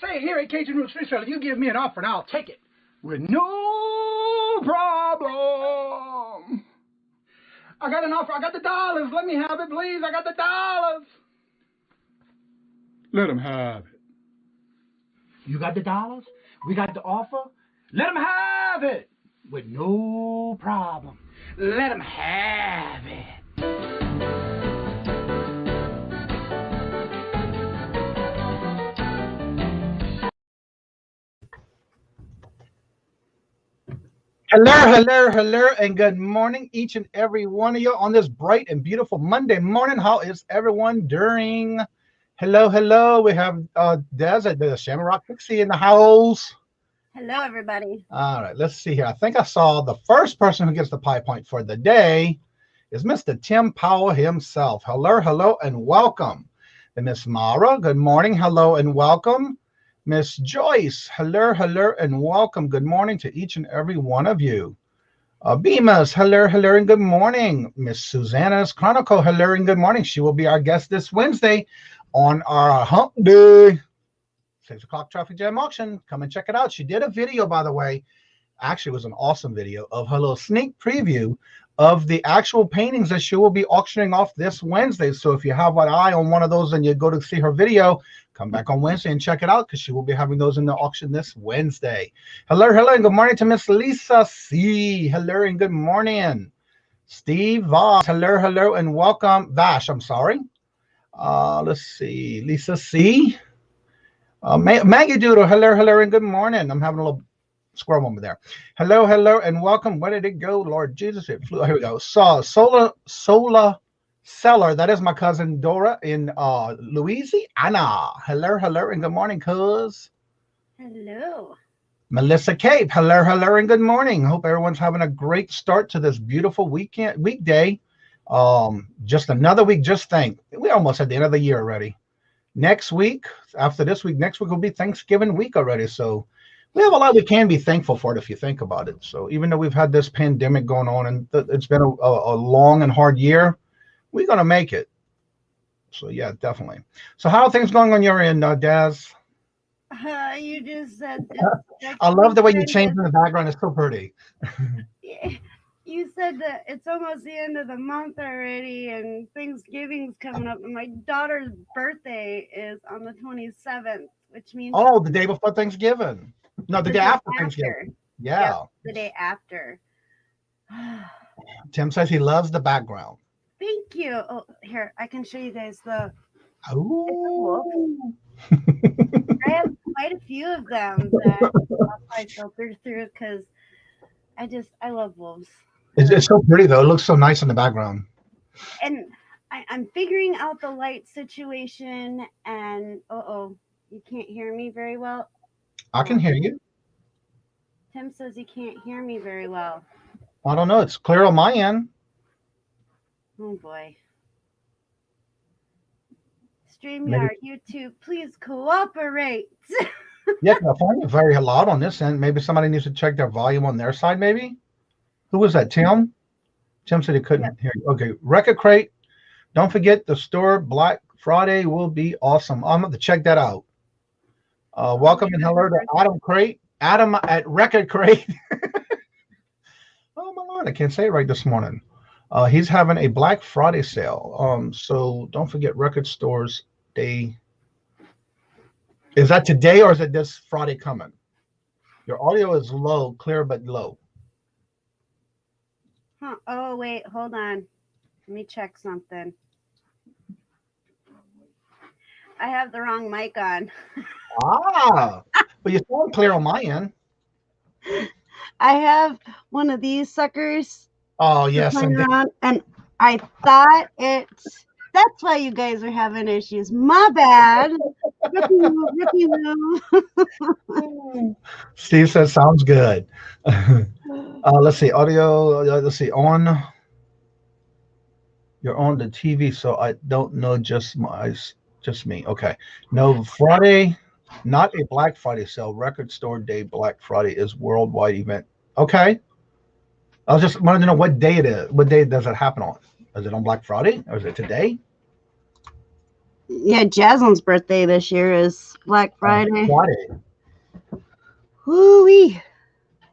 say, here at Kajun Reseller, you give me an offer and I'll take it with no problem. I got an offer. I got the dollars. Let me have it, please. I got the dollars. Let him have it. You got the dollars? We got the offer? Let him have it with no problem. Let him have it. Hello, and good morning, each and every one of you on this bright and beautiful Monday morning. How is everyone doing? Hello. We have Des at the Shamrock Pixie in the house. Hello, everybody. All right, let's see here. I think I saw the first person who gets the pie point for the day is Mr. Tim Powell himself. Hello, and welcome. And Miss Mara, good morning. Hello, and welcome. Miss Joyce, hello, and welcome. Good morning to each and every one of you. Beamus, hello, and good morning. Miss Susanna's Chronicle, hello, and good morning. She will be our guest this Wednesday on our hump day. 6 o'clock traffic jam auction. Come and check it out. She did a video, by the way. Actually, it was an awesome video of her little sneak preview of the actual paintings that she will be auctioning off this Wednesday. So if you have an eye on one of those and you go to see her video, come back on Wednesday and check it out because she will be having those in the auction this Wednesday. Hello, and good morning to Miss Lisa C. Hello, and good morning. Steve Voss, hello, and welcome. Vash, I'm sorry. Let's see. Lisa C. Maggie Doodle, hello, and good morning. I'm having a little squirrel moment there. Hello, and welcome. Where did it go? Lord Jesus, it flew. Here we go. Sola Seller. That is my cousin Dora in Louisiana. Hello, and good morning, cuz. Hello. Melissa Cape. Hello, and good morning. Hope everyone's having a great start to this beautiful weekday. Just another week. Just think, we're almost at the end of the year already. Next week, after this week, next week will be Thanksgiving week already. So we have a lot we can be thankful for it if you think about it. So even though we've had this pandemic going on and it's been a long and hard year, we're going to make it. So yeah, definitely. So how are things going on your end, Daz? You just said I love the way you changed in the background. It's so pretty. You said that it's almost the end of the month already and Thanksgiving's coming up and my daughter's birthday is on the 27th, which means the day before Thanksgiving. No, the day after Thanksgiving. Yeah. Yep, the day after. Tim says he loves the background. Thank you. Oh, here, I can show you guys the Oh. I have quite a few of them that I filtered through because I love wolves. It's so pretty though. It looks so nice in the background. And I'm figuring out the light situation and you can't hear me very well. I can hear you. Tim says he can't hear me very well. I don't know. It's clear on my end. Oh boy. StreamYard, YouTube, please cooperate. Yeah, I find it very loud on this end. Maybe somebody needs to check their volume on their side, maybe. Who was that, Tim? Tim said he couldn't hear you. Okay, Record Crate. Don't forget the store Black Friday will be awesome. I'm going to check that out. Welcome and hello to Adam Crate. Adam at Record Crate. Oh my Lord, I can't say it right this morning. He's having a Black Friday sale. So don't forget Record Stores Day. Is that today or is it this Friday coming? Your audio is low, clear but low. Huh. Oh, wait, hold on. Let me check something. I have the wrong mic on. But you sound clear on my end. I have one of these suckers. Oh, yes. Around, and I thought that's why you guys are having issues. My bad. Rippy Steve says, sounds good. Let's see, audio. Let's see, on. You're on the TV, so I don't know just me. Okay. No, Friday, not a Black Friday sale. Record Store Day Black Friday is worldwide event. Okay. I was just wanting to know what day it is. What day does it happen on? Is it on Black Friday or is it today? Yeah, Jaslyn's birthday this year is Black Friday. Friday. Woo-wee.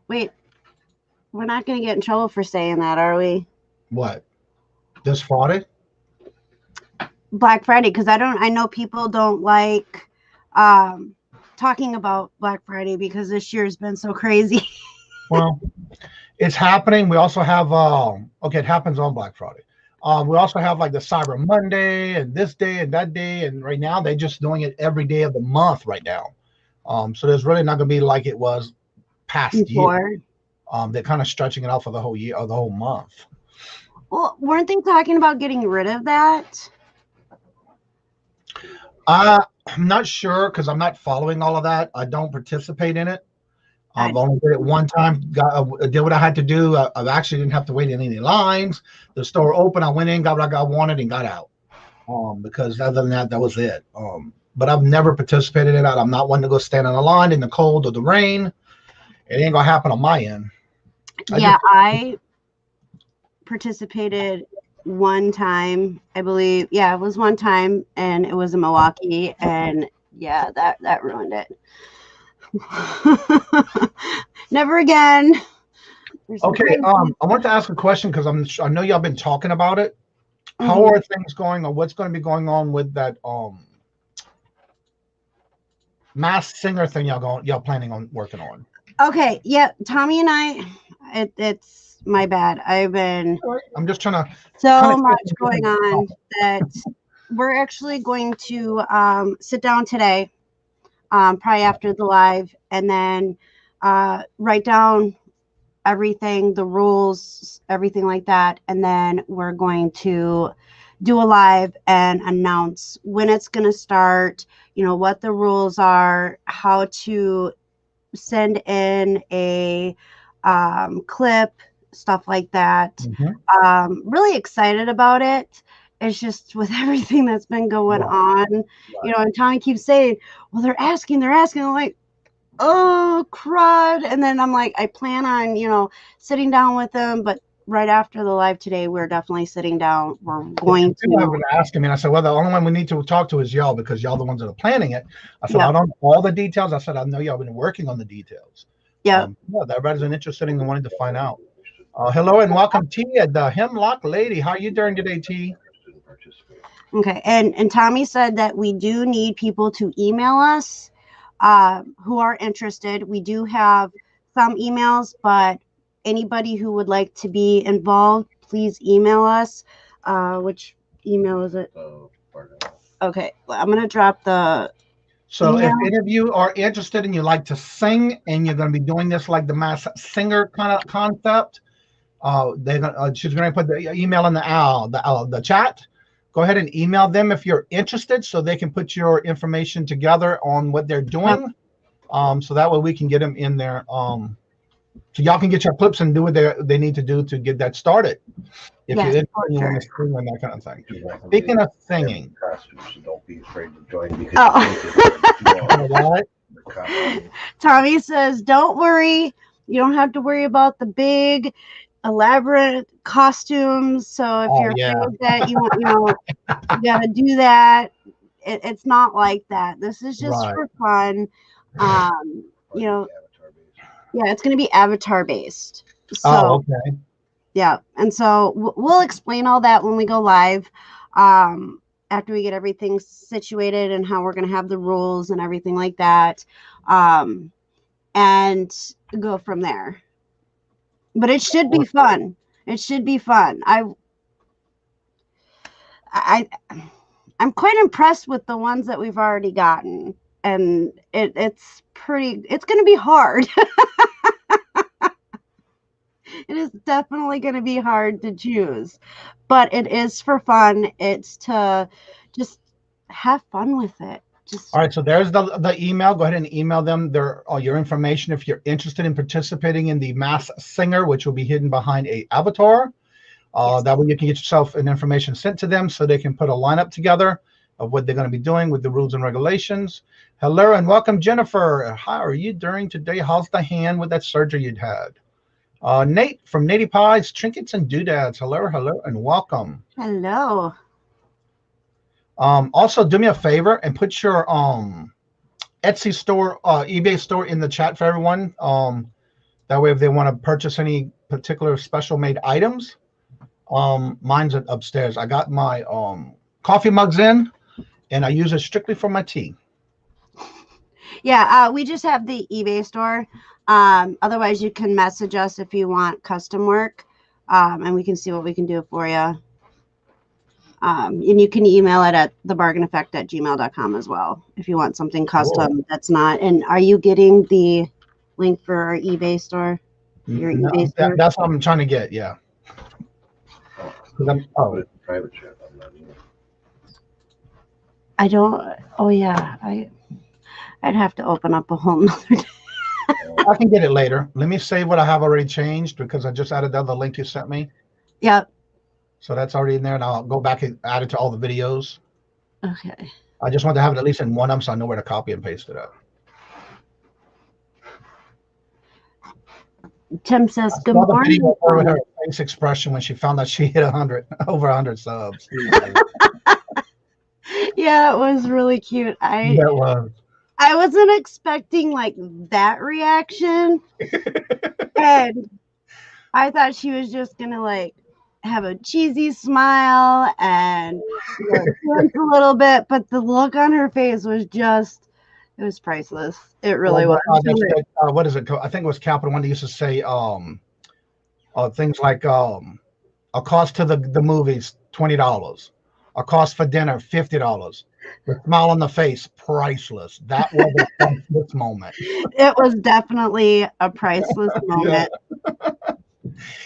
Wait, we're not going to get in trouble for saying that, are we? What? This Friday? Black Friday, because I know people don't like talking about Black Friday because this year's been so crazy. Well, it's happening. We also have okay, it happens on Black Friday. We also have like the Cyber Monday and this day and that day, and right now they're just doing it every day of the month right now. So there's really not going to be like it was past year. They're kind of stretching it out for the whole year or the whole month. Well, weren't they talking about getting rid of that? I'm not sure because I'm not following all of that. I don't participate in it. I've only did it one time, did what I had to do. I actually didn't have to wait in any lines. The store opened. I went in, got what I wanted, and got out. Because other than that, that was it. But I've never participated in it. I'm not one to go stand on the line in the cold or the rain. It ain't going to happen on my end. I participated one time, I believe. Yeah, it was one time, and it was in Milwaukee, and yeah, that ruined it. Never again. Okay, I want to ask a question because I know y'all been talking about it. How are things going, or what's going to be going on with that Masked Singer thing y'all planning on working on? Okay, yeah, Tommy and I, it's my bad. I'm just trying to so much going on that we're actually going to sit down today, probably after the live, and then write down everything, the rules, everything like that, and then we're going to do a live and announce when it's going to start, what the rules are, how to send in a clip, stuff like that. Really excited about it. It's just with everything that's been going on, and Tommy keeps saying, well, they're asking. I'm like, oh, crud. And then I'm like, I plan on, sitting down with them, but right after the live today, we're definitely sitting down. We're going to. People have been asking me, and I said, well, the only one we need to talk to is y'all because y'all the ones that are planning it. I said, I don't know all the details. I said, I know y'all been working on the details. Everybody's interested in wanting to find out. Hello and welcome, T, the Hemlock Lady. How are you doing today, T? Okay, and Tommy said that we do need people to email us who are interested. We do have some emails, but anybody who would like to be involved, please email us. Which email is it? Okay, I'm going to drop the So if any of you are interested and you like to sing and you're going to be doing this like the Masked Singer kind of concept, she's going to put the email in the chat. Go ahead and email them if you're interested so they can put your information together on what they're doing. So that way we can get them in there. So y'all can get your clips and do what they need to do to get that started. If you're interested, you want to sing and that kind of thing. Speaking of singing. Don't be afraid to join because Tommy says, don't worry. You don't have to worry about the big elaborate costumes. So if you're afraid that you got to do that, it's not like that. This is just for fun. It's going to be avatar based. So, okay. Yeah, and so we'll explain all that when we go live, after we get everything situated and how we're going to have the rules and everything like that, and go from there. But it should be fun. It should be fun. I'm quite impressed with the ones that we've already gotten, and it's going to be hard. It is definitely going to be hard to choose, but it is for fun. It's to just have fun with it. All right, so there's the email. Go ahead and email them all your information if you're interested in participating in the Masked Singer, which will be hidden behind a avatar. That way you can get yourself an information sent to them so they can put a lineup together of what they're going to be doing with the rules and regulations. Hello and welcome, Jennifer. How are you doing today? How's the hand with that surgery you'd had? Nate from Natey Pies, Trinkets and Doodads. Hello, and welcome. Hello. Also, do me a favor and put your Etsy store, eBay store in the chat for everyone. That way, if they want to purchase any particular special made items, mine's upstairs. I got my coffee mugs in, and I use it strictly for my tea. Yeah, we just have the eBay store. Otherwise, you can message us if you want custom work, and we can see what we can do for you. And you can email it at thebargaineffect@gmail.com as well if you want something custom that's not. And are you getting the link for our eBay store? Your eBay store? That's what I'm trying to get, yeah. Private chat. I don't. Oh, yeah. I'd have to open up a whole nother day. I can get it later. Let me say what I have already changed because I just added the other link you sent me. Yep. So that's already in there, and I'll go back and add it to all the videos. Okay. I just want to have it at least in one of them so I know where to copy and paste it at. Tim says, good morning. With her face expression when she found out she hit over 100 subs. Yeah, it was really cute. I wasn't expecting like that reaction. And I thought she was just going to like have a cheesy smile and dance a little bit, but the look on her face was just, it was priceless. It really was. What is it? I think it was Capital One that used to say things like a cost to the movies, $20. A cost for dinner, $50. The smile on the face, priceless. That was a priceless moment. It was definitely a priceless moment. Yeah.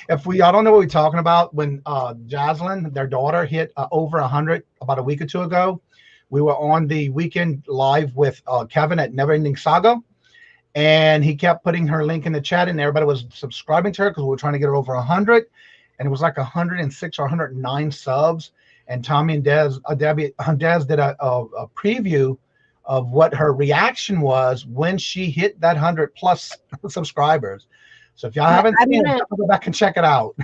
I don't know what we're talking about. When Jaslyn, their daughter, hit over 100 about a week or two ago, we were on the weekend live with Kevin at Never Ending Saga, and he kept putting her link in the chat, and everybody was subscribing to her because we were trying to get her over 100, and it was like 106 or 109 subs. And Tommy and Des did a preview of what her reaction was when she hit that 100 plus subscribers. So if y'all haven't seen it, go back and check it out.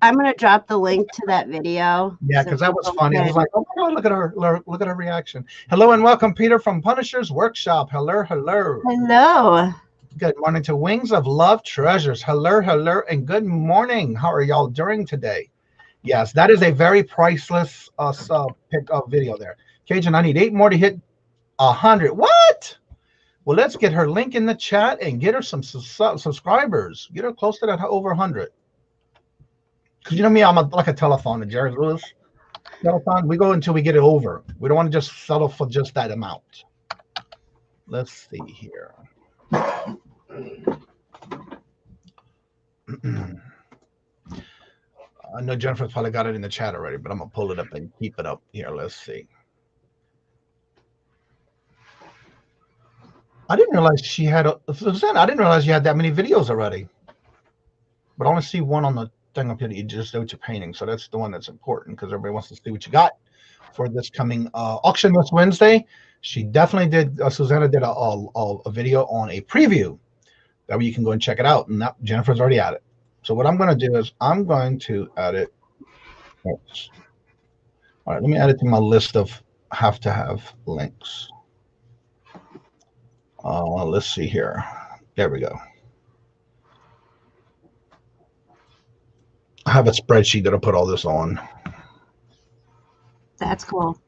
I'm gonna drop the link to that video. Yeah, because that was funny. It was like, oh my God, look at her reaction. Hello and welcome, Peter from Punisher's Workshop. Hello. Hello. Good morning to Wings of Love Treasures. Hello, and good morning. How are y'all doing today? Yes, that is a very priceless video there. Kajun, I need 8 more to hit 100. What? Well, let's get her link in the chat and get her some subscribers. Get her close to that over 100. Because you know me, I'm like a telephone, a Jerry Lewis telephone. We go until we get it over. We don't want to just settle for just that amount. Let's see here. I know Jennifer's probably got it in the chat already, but I'm going to pull it up and keep it up here. Let's see. I didn't realize she had Susanna, I didn't realize you had that many videos already. But I want to see one on the thing up here that you just did with your painting. So that's the one that's important because everybody wants to see what you got for this coming auction this Wednesday. She definitely did. Susanna did a video on a preview. That way you can go and check it out. And Jennifer's already at it. So what I'm going to do is I'm going to add it. Oops. All right, let me add it to my list of have links. Let's see here. There we go. I have a spreadsheet that'll put all this on. That's cool.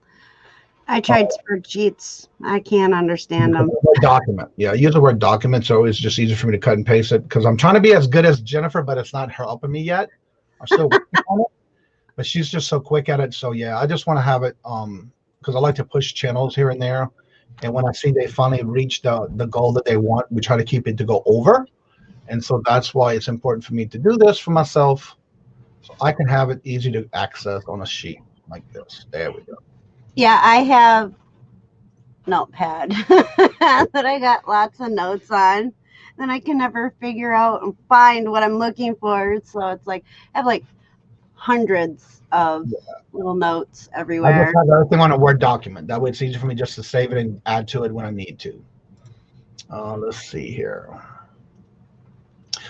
I tried spreadsheets. I can't understand them. Document. Yeah, I use the word document, so it's just easier for me to cut and paste it because I'm trying to be as good as Jennifer, but it's not her helping me yet. I'm still working on it, but she's just so quick at it. So yeah, I just want to have it because I like to push channels here and there. And when I see they finally reach the goal that they want, we try to keep it to go over. And so that's why it's important for me to do this for myself so I can have it easy to access on a sheet like this. There we go. Yeah, I have notepad that I got lots of notes on. Then I can never figure out and find what I'm looking for. So it's like I have like hundreds of little notes everywhere. I just have everything on a Word document. That way it's easy for me just to save it and add to it when I need to. Let's see here.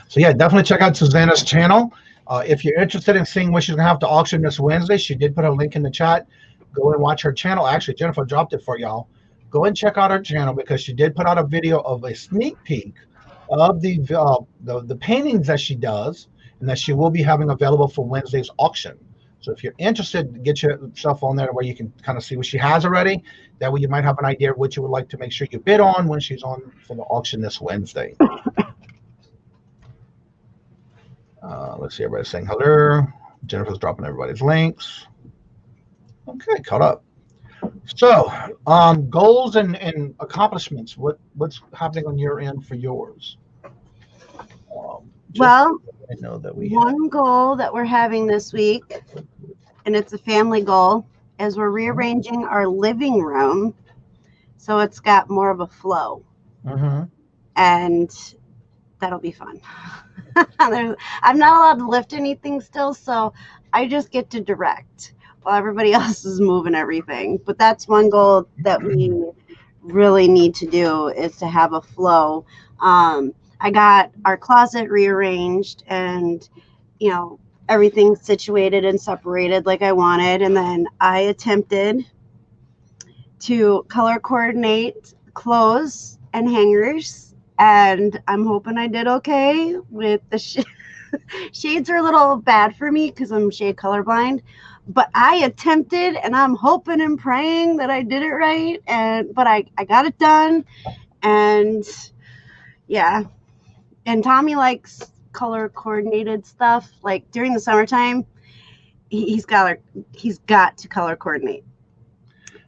So yeah, definitely check out Susanna's channel. If you're interested in seeing what she's going to have to auction this Wednesday, she did put a link in the chat. go and watch her channel. Actually, Jennifer dropped it for y'all. Go and check out her channel because she did put out a video of a sneak peek of the paintings that she does and that she will be having available for Wednesday's auction. So if you're interested, get yourself on there where you can kind of see what she has already. That way you might have an idea of what you would like to make sure you bid on when she's on for the auction this Wednesday. Let's see, everybody's saying hello. Jennifer's dropping everybody's links. Okay, caught up. So, goals and accomplishments. What's happening on your end for yours? Well, I know that one goal that we're having this week, and it's a family goal, is we're rearranging our living room so it's got more of a flow. And that'll be fun. I'm not allowed to lift anything still, so I just get to direct while everybody else is moving everything. But that's one goal that we really need to do, is to have a flow. I got our closet rearranged and, you know, everything situated and separated like I wanted. And then I attempted to color coordinate clothes and hangers, and I'm hoping I did okay with the shades are a little bad for me because I'm shade colorblind, but I attempted, and I'm hoping and praying that I did it right. But I got it done. And yeah, and Tommy likes color coordinated stuff. Like during the summertime, he's got to color coordinate.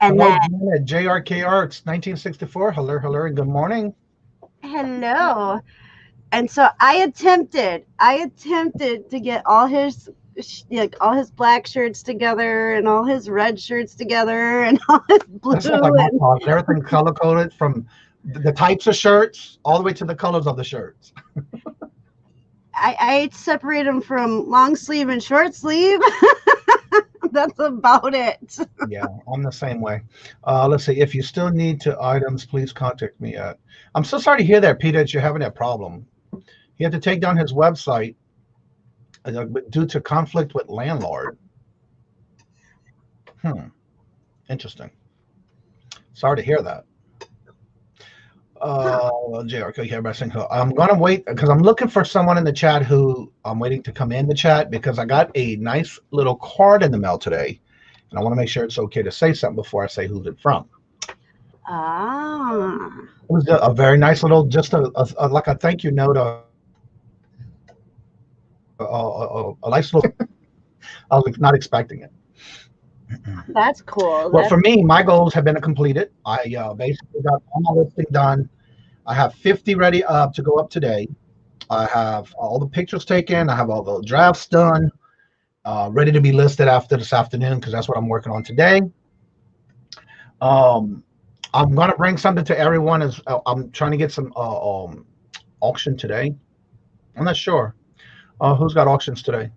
And hello, then JRKR, it's 1964. Hello, and good morning. Hello. And so I attempted to get all his black shirts together and all his red shirts together and all his blue. That's like my problem. Everything color coded from the types of shirts all the way to the colors of the shirts. I separate them from long sleeve and short sleeve. That's about it. Yeah, I'm the same way. Let's see. If you still need items, please contact me at. I'm so sorry to hear that, Peter, that you're having that problem. He had to take down his website due to conflict with landlord. Interesting. Sorry to hear that. JRK here by saying, I'm gonna wait because I'm looking for someone in the chat who I'm waiting to come in the chat because I got a nice little card in the mail today, and I want to make sure it's okay to say something before I say who's it from. It was a very nice little, just like a thank you note, a nice little. I was not expecting it. That's cool. Well, for me, my goals have been completed. I basically got all my listing done. I have 50 ready to go up today. I have all the pictures taken. I have all the drafts done, ready to be listed after this afternoon because that's what I'm working on today. I'm going to bring something to everyone. I'm trying to get some auction today. I'm not sure who's got auctions today.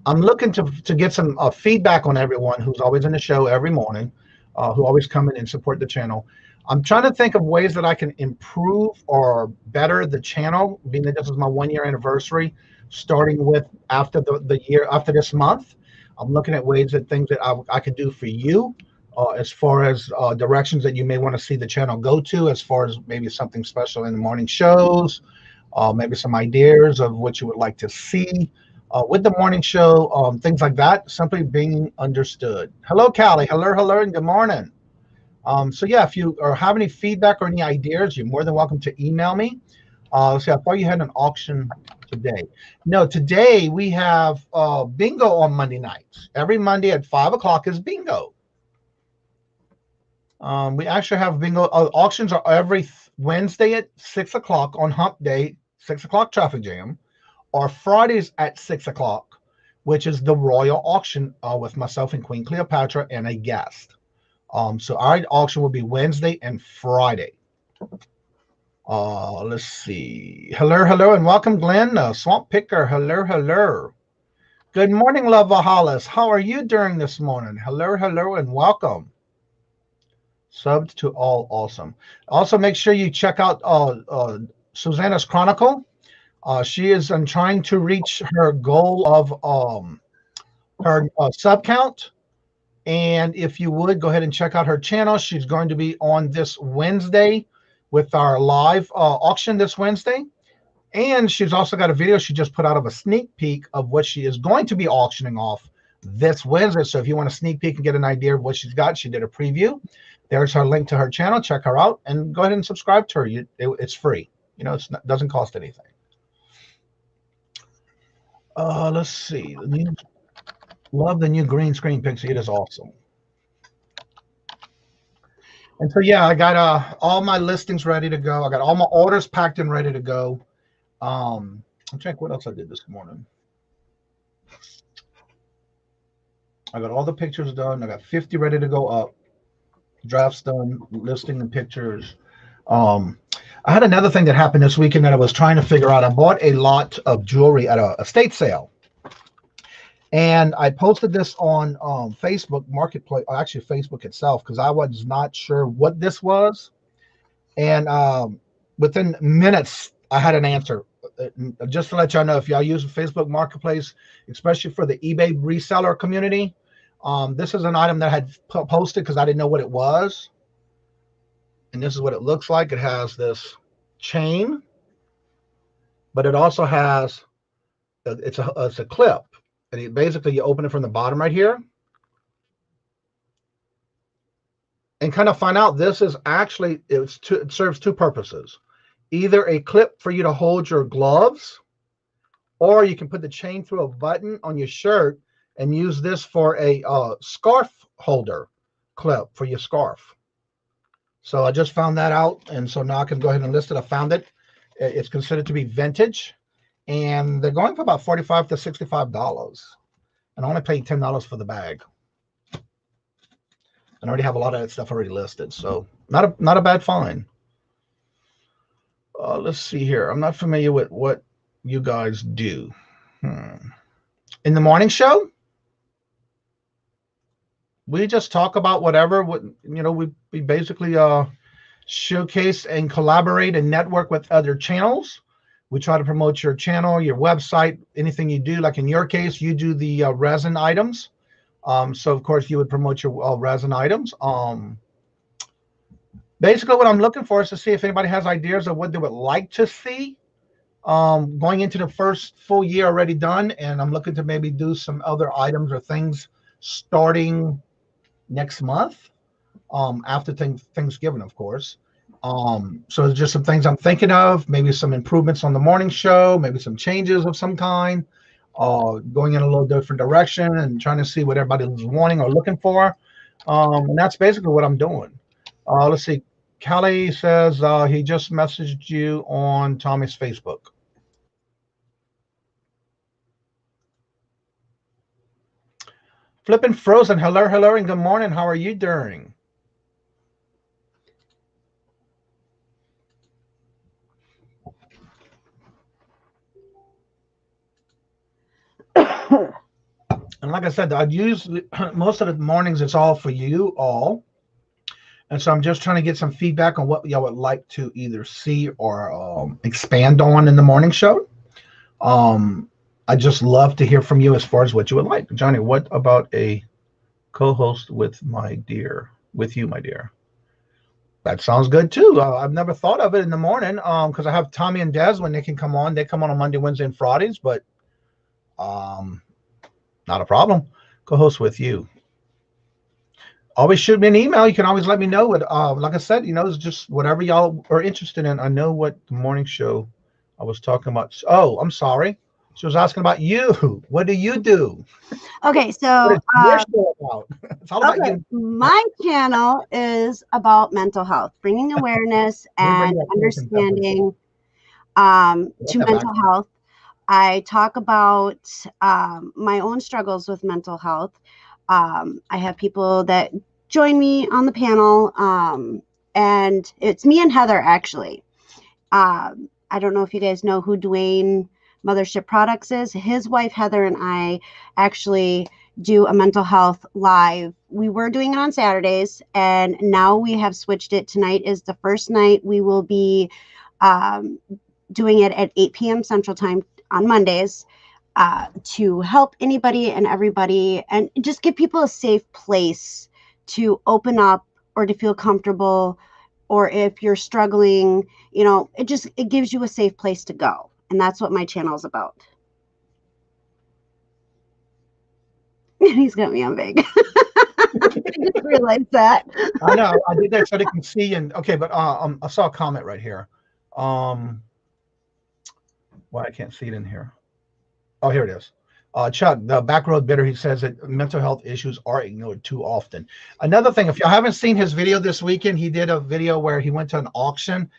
I'm looking to get some feedback on everyone who's always in the show every morning, who always come in and support the channel. I'm trying to think of ways that I can improve or better the channel, being that this is my 1-year anniversary, starting with after the year, after this month. I'm looking at ways that things that I could do for you as far as directions that you may want to see the channel go to, as far as maybe something special in the morning shows, maybe some ideas of what you would like to see. With the morning show, things like that, simply being understood. Hello, Callie. Hello, and good morning. So yeah, if you have any feedback or any ideas, you're more than welcome to email me. Let's see, I thought you had an auction today. No, today we have bingo on Monday nights. Every Monday at 5 o'clock is bingo. We actually have bingo. Auctions are every Wednesday at 6 o'clock on Hump Day, 6 o'clock traffic jam, or Fridays at 6 o'clock, which is the Royal Auction with myself and Queen Cleopatra and a guest. So our auction will be Wednesday and Friday. Let's see. Hello, and welcome, Glenn. Swamp Picker, hello. Good morning, Love Vahalas. How are you during this morning? Hello, and welcome. Subbed to all, awesome. Also, make sure you check out Susanna's Chronicle. She is trying to reach her goal of her sub count. And if you would, go ahead and check out her channel. She's going to be on this Wednesday with our live auction this Wednesday. And she's also got a video she just put out of a sneak peek of what she is going to be auctioning off this Wednesday. So if you want a sneak peek and get an idea of what she's got, she did a preview. There's her link to her channel. Check her out and go ahead and subscribe to her. It's free. You know, it doesn't cost anything. Let's see. Love the new green screen Pixie. It is awesome. And so, yeah, I got all my listings ready to go. I got all my orders packed and ready to go. I'll check what else I did this morning. I got all the pictures done. I got 50 ready to go up. Drafts done, listing and pictures. I had another thing that happened this weekend that I was trying to figure out. I bought a lot of jewelry at a estate sale. And I posted this on Facebook Marketplace, or actually Facebook itself, because I was not sure what this was. And within minutes, I had an answer. Just to let y'all know, if y'all use Facebook Marketplace, especially for the eBay reseller community, this is an item that I had posted because I didn't know what it was. And this is what it looks like. It has this chain, but it also has, it's a clip. And basically, you open it from the bottom right here. And kind of find out this is actually, it serves two purposes. Either a clip for you to hold your gloves, or you can put the chain through a button on your shirt and use this for a scarf holder clip for your scarf. So I just found that out, and so now I can go ahead and list it. I found it. It's considered to be vintage, and they're going for about $45 to $65. And I only paid $10 for the bag. And I already have a lot of that stuff already listed, so not a bad find. Let's see here. I'm not familiar with what you guys do. In the morning show, we just talk about whatever. We basically showcase and collaborate and network with other channels. We try to promote your channel, your website, anything you do. Like in your case, you do the resin items. So of course you would promote your resin items. Basically what I'm looking for is to see if anybody has ideas of what they would like to see going into the first full year already done. And I'm looking to maybe do some other items or things starting next month after Thanksgiving, of course. So it's just some things I'm thinking of, maybe some improvements on the morning show, maybe some changes of some kind, going in a little different direction and trying to see what everybody's wanting or looking for. And that's basically what I'm doing. Let's see. Callie says he just messaged you on Tommy's Facebook. Flippin' Frozen. Hello, and good morning. How are you doing? And like I said, I'd use most of the mornings, it's all for you all. And so I'm just trying to get some feedback on what y'all would like to either see or expand on in the morning show. I just love to hear from you as far as what you would like. Johnny, what about a co-host with you, my dear? That sounds good too. I've never thought of it in the morning because I have Tommy and Des when they can come on. They come on Monday, Wednesday, and Fridays, but not a problem. Co-host with you. Always shoot me an email. You can always let me know what, like I said, it's just whatever y'all are interested in. I know what the morning show I was talking about. Oh, I'm sorry. She was asking about you. What do you do? Okay, so your show about? It's all about you. My channel is about mental health, bringing awareness and understanding to mental health. I talk about my own struggles with mental health. I have people that join me on the panel, and it's me and Heather, actually. I don't know if you guys know who Dwayne Mothership Products is. His wife, Heather, and I actually do a mental health live. We were doing it on Saturdays, and now we have switched it. Tonight is the first night. We will be doing it at 8 p.m. Central Time on Mondays. to help anybody and everybody, and just give people a safe place to open up or to feel comfortable, or if you're struggling, you know, it gives you a safe place to go. And that's what my channel is about. He's got me on vague. I just realized that. I know. I did that so they can see. And okay, but I saw a comment right here. Why I can't see it in here. Oh, here it is. Chuck, the Backroad Bidder, he says that mental health issues are ignored too often. Another thing, if you haven't seen his video this weekend, he did a video where he went to an auction.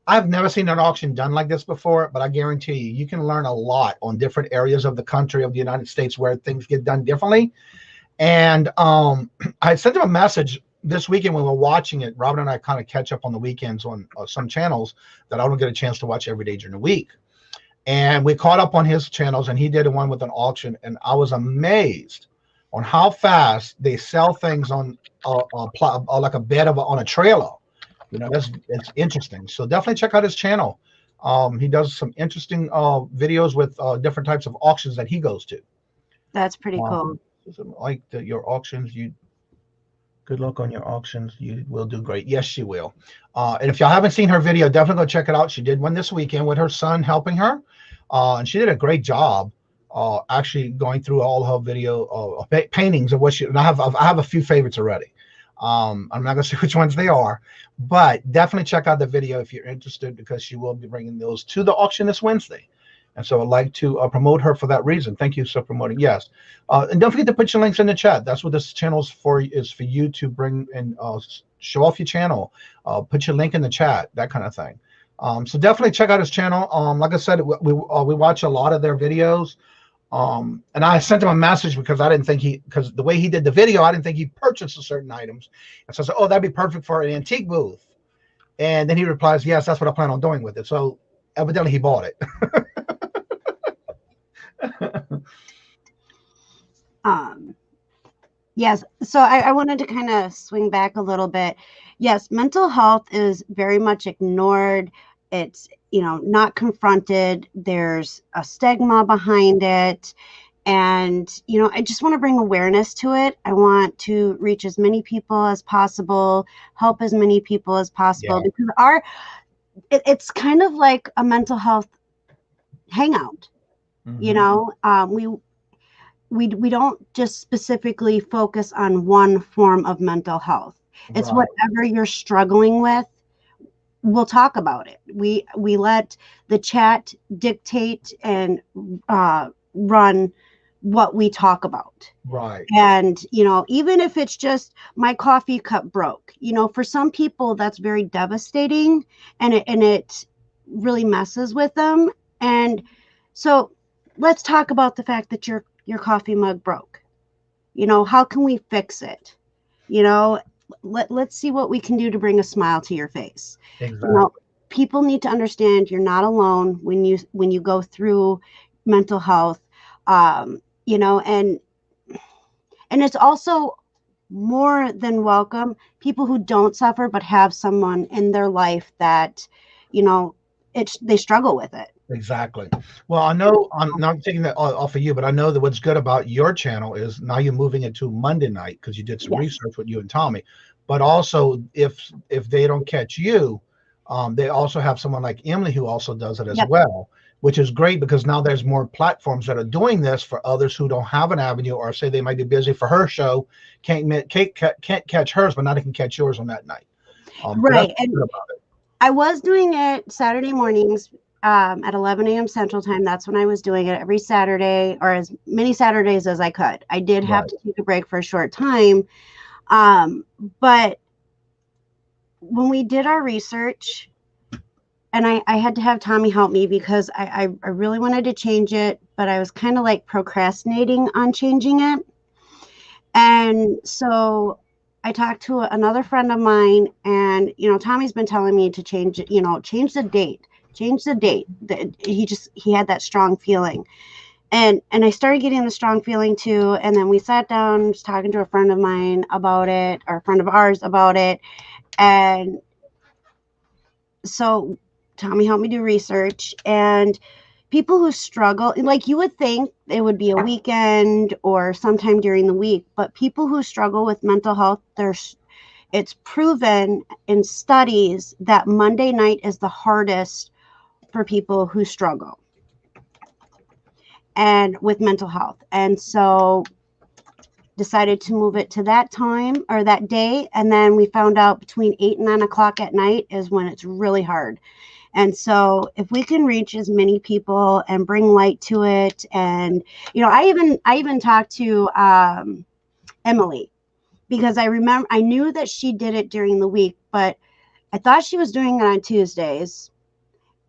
I've never seen an auction done like this before, but I guarantee you, you can learn a lot on different areas of the country, of the United States, where things get done differently. And I sent him a message this weekend when we were watching it. Robin and I kind of catch up on the weekends on some channels that I don't get a chance to watch every day during the week. And we caught up on his channels, and he did one with an auction, and I was amazed on how fast they sell things on like a bed on a trailer. You know, it's interesting. So definitely check out his channel. He does some interesting videos with different types of auctions that he goes to. That's pretty cool. Like your auctions, good luck on your auctions. You will do great. Yes, she will. And if y'all haven't seen her video, definitely go check it out. She did one this weekend with her son helping her. And she did a great job actually going through all her video paintings of what she, and I have a few favorites already. I'm not going to say which ones they are, but definitely check out the video if you're interested, because she will be bringing those to the auction this Wednesday. And so I'd like to promote her for that reason. Thank you for promoting. Yes. And don't forget to put your links in the chat. That's what this channel is for you to bring and show off your channel. Put your link in the chat, that kind of thing. So definitely check out his channel. Like I said, we watch a lot of their videos. And I sent him a message because I didn't think because the way he did the video, I didn't think he purchased certain items. And so I said, oh, that'd be perfect for an antique booth. And then he replies, yes, that's what I plan on doing with it. So evidently he bought it. Yes. So I wanted to kind of swing back a little bit. Yes, mental health is very much ignored. It's, you know, not confronted. There's a stigma behind it. And, you know, I just want to bring awareness to it. I want to reach as many people as possible, help as many people as possible, because it's kind of like a mental health hangout. Mm-hmm. You know, we don't just specifically focus on one form of mental health. It's right. Whatever you're struggling with, we'll talk about it. We let the chat dictate and run what we talk about. Right. And, you know, even if it's just my coffee cup broke, you know, for some people that's very devastating, and it really messes with them. And so let's talk about the fact that your coffee mug broke. You know, how can we fix it? You know, let's see what we can do to bring a smile to your face. Exactly. You know, people need to understand you're not alone when you go through mental health. You know, and it's also more than welcome people who don't suffer but have someone in their life that, you know, they struggle with it. Exactly. Well, I know I'm not taking that off of you, but I know that what's good about your channel is now you're moving it to Monday night because you did some research with you and Tommy. But also, if they don't catch you, they also have someone like Emily who also does it as well, which is great because now there's more platforms that are doing this for others who don't have an avenue, or say they might be busy for her show, can't catch hers, but now they can catch yours on that night. Right. And I was doing it Saturday mornings at 11 a.m. Central Time. That's when I was doing it every Saturday, or as many Saturdays as I could. I did have to take a break for a short time. But when we did our research, and I had to have Tommy help me because I really wanted to change it, but I was kind of like procrastinating on changing it. And so I talked to another friend of mine, and, you know, Tommy's been telling me to change it, you know, change the date. He had that strong feeling. And I started getting the strong feeling too. And then we sat down, was talking to a friend of mine about it, or a friend of ours about it. And so Tommy helped me do research. And, people who struggle, like you would think it would be a weekend or sometime during the week, but people who struggle with mental health, it's proven in studies that Monday night is the hardest for people who struggle and with mental health. And so decided to move it to that time or that day. And then we found out between 8 and 9 o'clock at night is when it's really hard. And so if we can reach as many people and bring light to it, and, you know, I even talked to Emily, because I knew that she did it during the week, but I thought she was doing it on Tuesdays.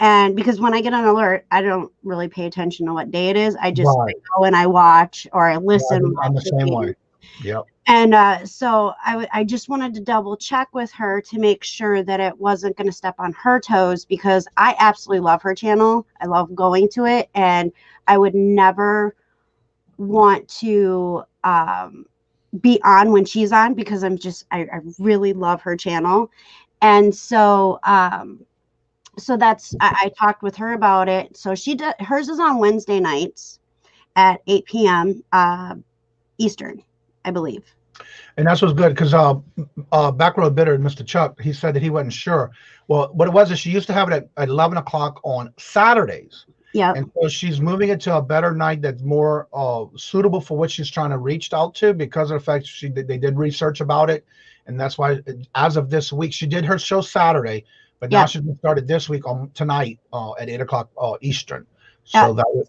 And because when I get an alert, I don't really pay attention to what day it is. I just go and I watch or I listen. I'm the same way. Yep. And so I just wanted to double check with her to make sure that it wasn't going to step on her toes, because I absolutely love her channel. I love going to it, and I would never want to be on when she's on, because I really love her channel. And so so that's I talked with her about it. So hers is on Wednesday nights at 8 p.m. Eastern, I believe. And that's what's good, because Backroad Bitter, Mr. Chuck, he said that he wasn't sure. Well, what it was is she used to have it at 11 o'clock on Saturdays. Yeah. And so she's moving it to a better night that's more suitable for what she's trying to reach out to, because of the fact they did research about it. And that's why, as of this week, she did her show Saturday, but now she's started this week on tonight at 8 o'clock Eastern. So that was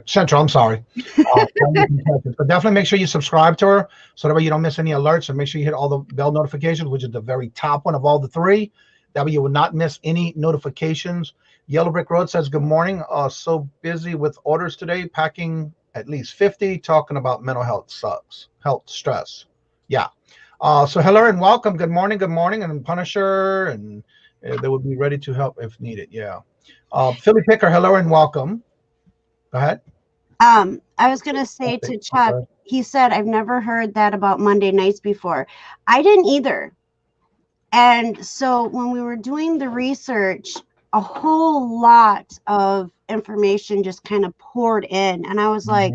Central. I'm sorry. But definitely make sure you subscribe to her, so that way you don't miss any alerts, and make sure you hit all the bell notifications, which is the very top one of all the three. That way you will not miss any notifications. Yellow Brick Road says, good morning. So busy with orders today, packing at least 50, talking about mental health sucks, health stress. Yeah. So hello and welcome. Good morning. Good morning. And Punisher, and they will be ready to help if needed. Yeah. Philly Picker, hello and welcome. Go ahead. I was going to say to Chuck, he said, I've never heard that about Monday nights before. I didn't either. And so when we were doing the research, a whole lot of information just kind of poured in. And I was like,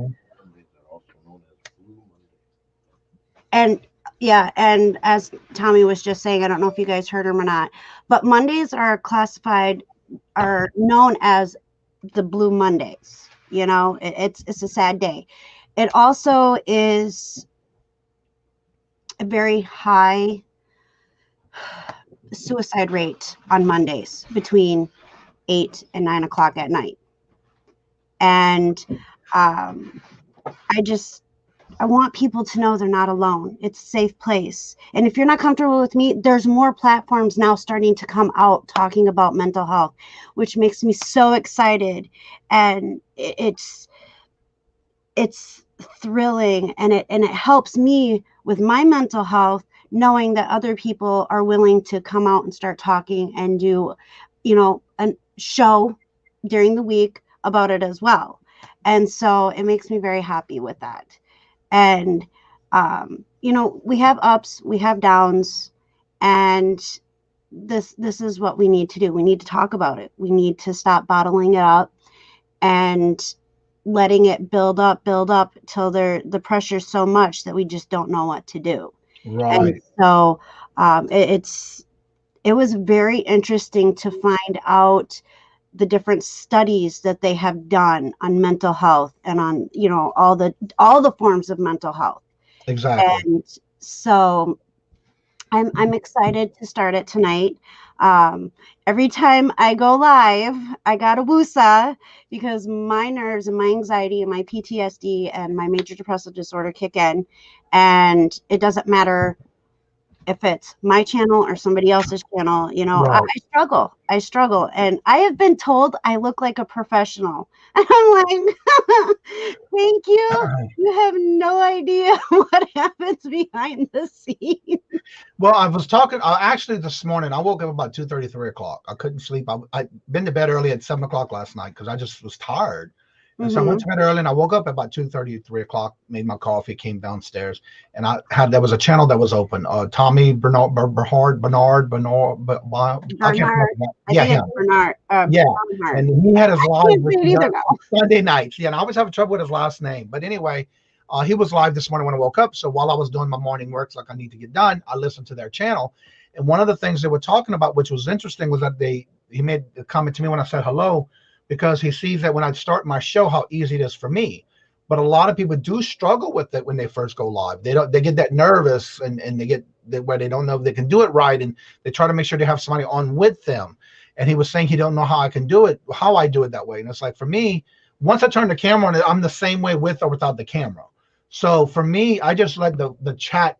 and yeah, and as Tommy was just saying, I don't know if you guys heard him or not, but Mondays are known as the Blue Mondays. You know, it's a sad day. It also is a very high suicide rate on Mondays between 8 and 9 o'clock at night. And I want people to know they're not alone. It's a safe place. And if you're not comfortable with me, there's more platforms now starting to come out talking about mental health, which makes me so excited. And it's thrilling, and it helps me with my mental health, knowing that other people are willing to come out and start talking and do, you know, a show during the week about it as well. And so it makes me very happy with that. And, you know, we have ups, we have downs, and this is what we need to do. We need to talk about it. We need to stop bottling it up and letting it build up till the pressure's so much that we just don't know what to do. Right. And so it was very interesting to find out the different studies that they have done on mental health and on, you know, all the forms of mental health. Exactly. And so I'm excited to start it tonight. Every time I go live, I got a woosah, because my nerves and my anxiety and my PTSD and my major depressive disorder kick in, and it doesn't matter if it's my channel or somebody else's channel. You know, right. I struggle, and I have been told I look like a professional. And I'm like, thank you. You have no idea what happens behind the scenes. Well, I was talking, actually this morning, I woke up about 2:30, 3 o'clock. I couldn't sleep. I'd been to bed early at 7 o'clock last night because I just was tired. And so I went to bed early, and I woke up at about 2:30, 3 o'clock, made my coffee, came downstairs, and there was a channel that was open. Tommy Bernard, I can't remember. Yeah, him. Bernard. Yeah, Bernard. and he had his live either Sunday nights. Yeah, and I always have trouble with his last name. But anyway, he was live this morning when I woke up. So while I was doing my morning works, like I need to get done, I listened to their channel. And one of the things they were talking about, which was interesting, was that he made a comment to me when I said hello, because he sees that when I start my show, how easy it is for me. But a lot of people do struggle with it when they first go live. They get that nervous, and they get where they don't know if they can do it right, and they try to make sure they have somebody on with them. And he was saying he don't know how I do it that way. And it's like, for me, once I turn the camera on, I'm the same way with or without the camera. So for me, I just let the chat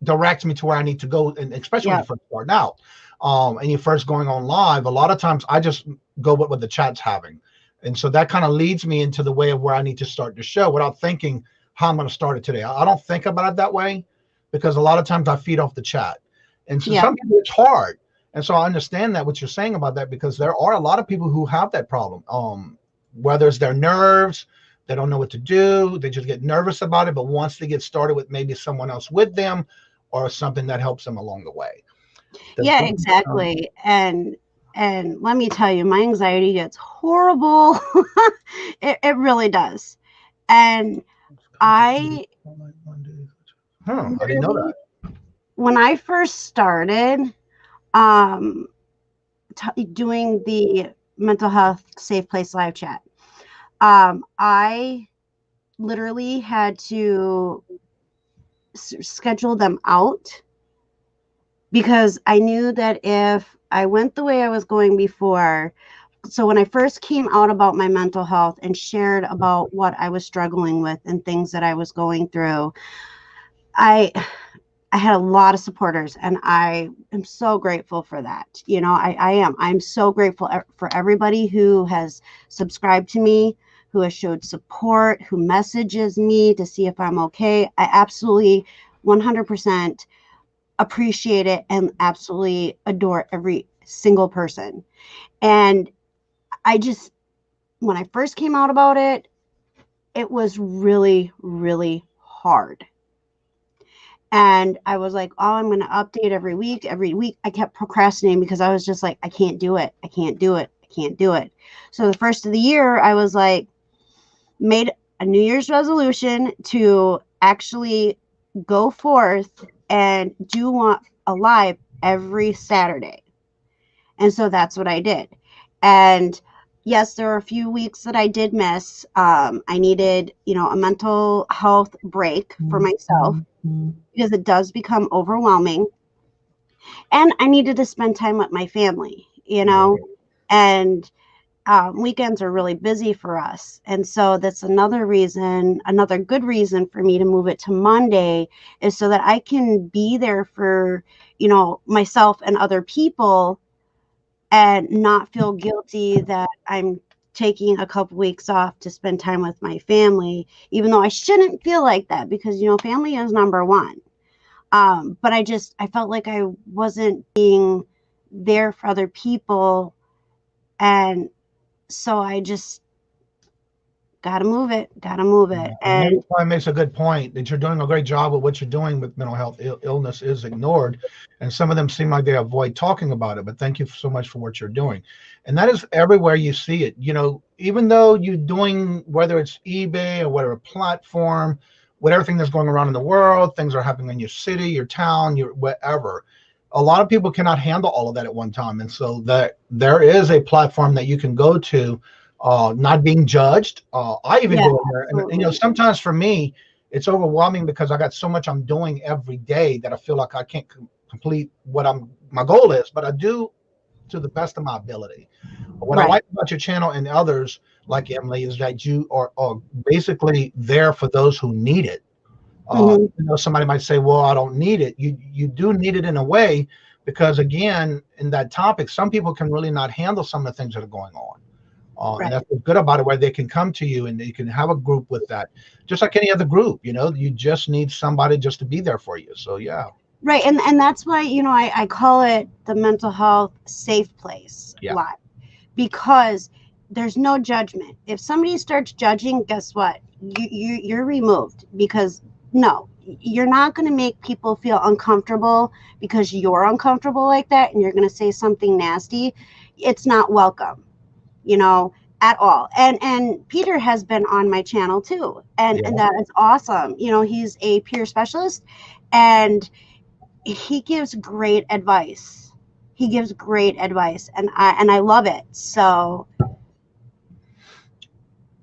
direct me to where I need to go, and especially when you first start out. And you're first going on live, a lot of times I just go with what the chat's having. And so that kind of leads me into the way of where I need to start the show without thinking how I'm going to start it today. I don't think about it that way, because a lot of times I feed off the chat. And so some people, it's hard. And so I understand that, what you're saying about that, because there are a lot of people who have that problem. Whether it's their nerves, they don't know what to do, they just get nervous about it. But once they get started with maybe someone else with them, or something that helps them along the way. Yeah, exactly. And let me tell you, my anxiety gets horrible. It really does. And I didn't know that. When I first started doing the mental health safe place live chat, I literally had to schedule them out, because I knew that if I went the way I was going before, so when I first came out about my mental health and shared about what I was struggling with and things that I was going through, I had a lot of supporters, and I am so grateful for that. You know, I'm so grateful for everybody who has subscribed to me, who has showed support, who messages me to see if I'm okay. I absolutely 100% appreciate it and absolutely adore every single person. And when I first came out about it, it was really, really hard. And I was like, oh, I'm going to update every week. I kept procrastinating, because I was just like, I can't do it. So the first of the year, I was like, made a New Year's resolution to actually go forth and do a live every Saturday. And so that's what I did. And yes, there were a few weeks that I did miss. I needed, a mental health break for myself, because it does become overwhelming. And I needed to spend time with my family, and weekends are really busy for us. And so that's another good reason for me to move it to Monday, is so that I can be there for, myself and other people, and not feel guilty that I'm taking a couple weeks off to spend time with my family, even though I shouldn't feel like that, because, family is number one. But I felt like I wasn't being there for other people. And so I just gotta move it. And It makes a good point that you're doing a great job with what you're doing with mental health. Illness is ignored, and some of them seem like they avoid talking about it. But thank you so much for what you're doing. And that is everywhere you see it. Even though you're doing, whether it's eBay or whatever platform, with everything that's going around in the world, things are happening in your city, your town, your wherever. A lot of people cannot handle all of that at one time. And so there is a platform that you can go to, not being judged. I even go in there, and sometimes for me, it's overwhelming, because I got so much I'm doing every day that I feel like I can't complete what my goal is, but I do to the best of my ability. What I like about your channel and others like Emily is that you are basically there for those who need it. Somebody might say, well, I don't need it. You do need it in a way, because again, in that topic, some people can really not handle some of the things that are going on. And that's what's good about it, where they can come to you and you can have a group with that, just like any other group. You just need somebody just to be there for you. So right. And that's why I call it the mental health safe place live, because there's no judgment. If somebody starts judging, guess what? You're removed, because no, you're not going to make people feel uncomfortable because you're uncomfortable like that and you're going to say something nasty. It's not welcome, at all. And Peter has been on my channel too. And that is awesome. He's a peer specialist and he gives great advice. And I love it. So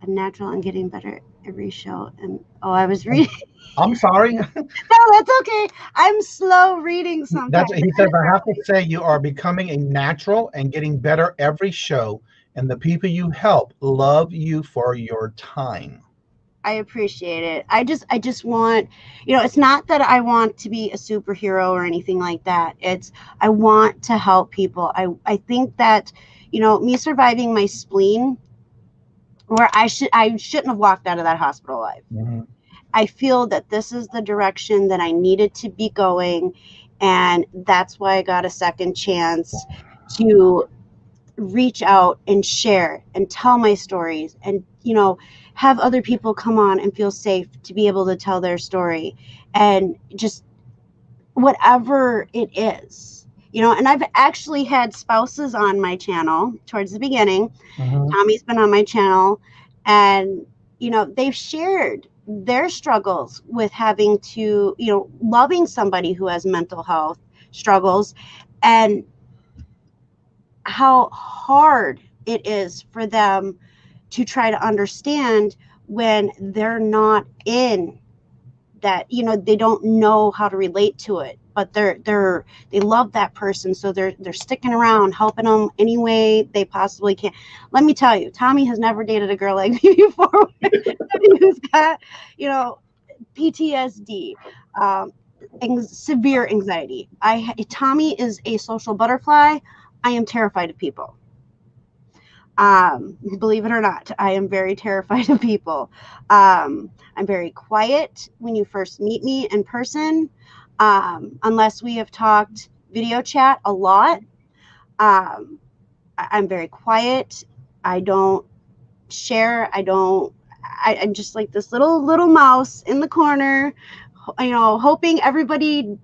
I'm natural and getting better every show. And I was reading. I'm sorry. No, that's okay. I'm slow reading sometimes. He says, I have to say you are becoming a natural and getting better every show. And the people you help love you for your time. I appreciate it. I just want, it's not that I want to be a superhero or anything like that. It's, I want to help people. I think that, me surviving my spleen, where I shouldn't have walked out of that hospital alive. Mm-hmm. I feel that this is the direction that I needed to be going. And that's why I got a second chance to reach out and share and tell my stories and, have other people come on and feel safe to be able to tell their story, and just whatever it is, and I've actually had spouses on my channel towards the beginning. Mm-hmm. Tommy's been on my channel, and, they've shared their struggles with having to, loving somebody who has mental health struggles, and how hard it is for them to try to understand when they're not in that, they don't know how to relate to it, but they love that person. So they're sticking around, helping them any way they possibly can. Let me tell you, Tommy has never dated a girl like me before who's got, PTSD, severe anxiety. Tommy is a social butterfly. I am terrified of people. Believe it or not, I am very terrified of people. I'm very quiet when you first meet me in person, unless we have talked video chat a lot. I'm very quiet. I don't share. I'm just like this little mouse in the corner, hoping everybody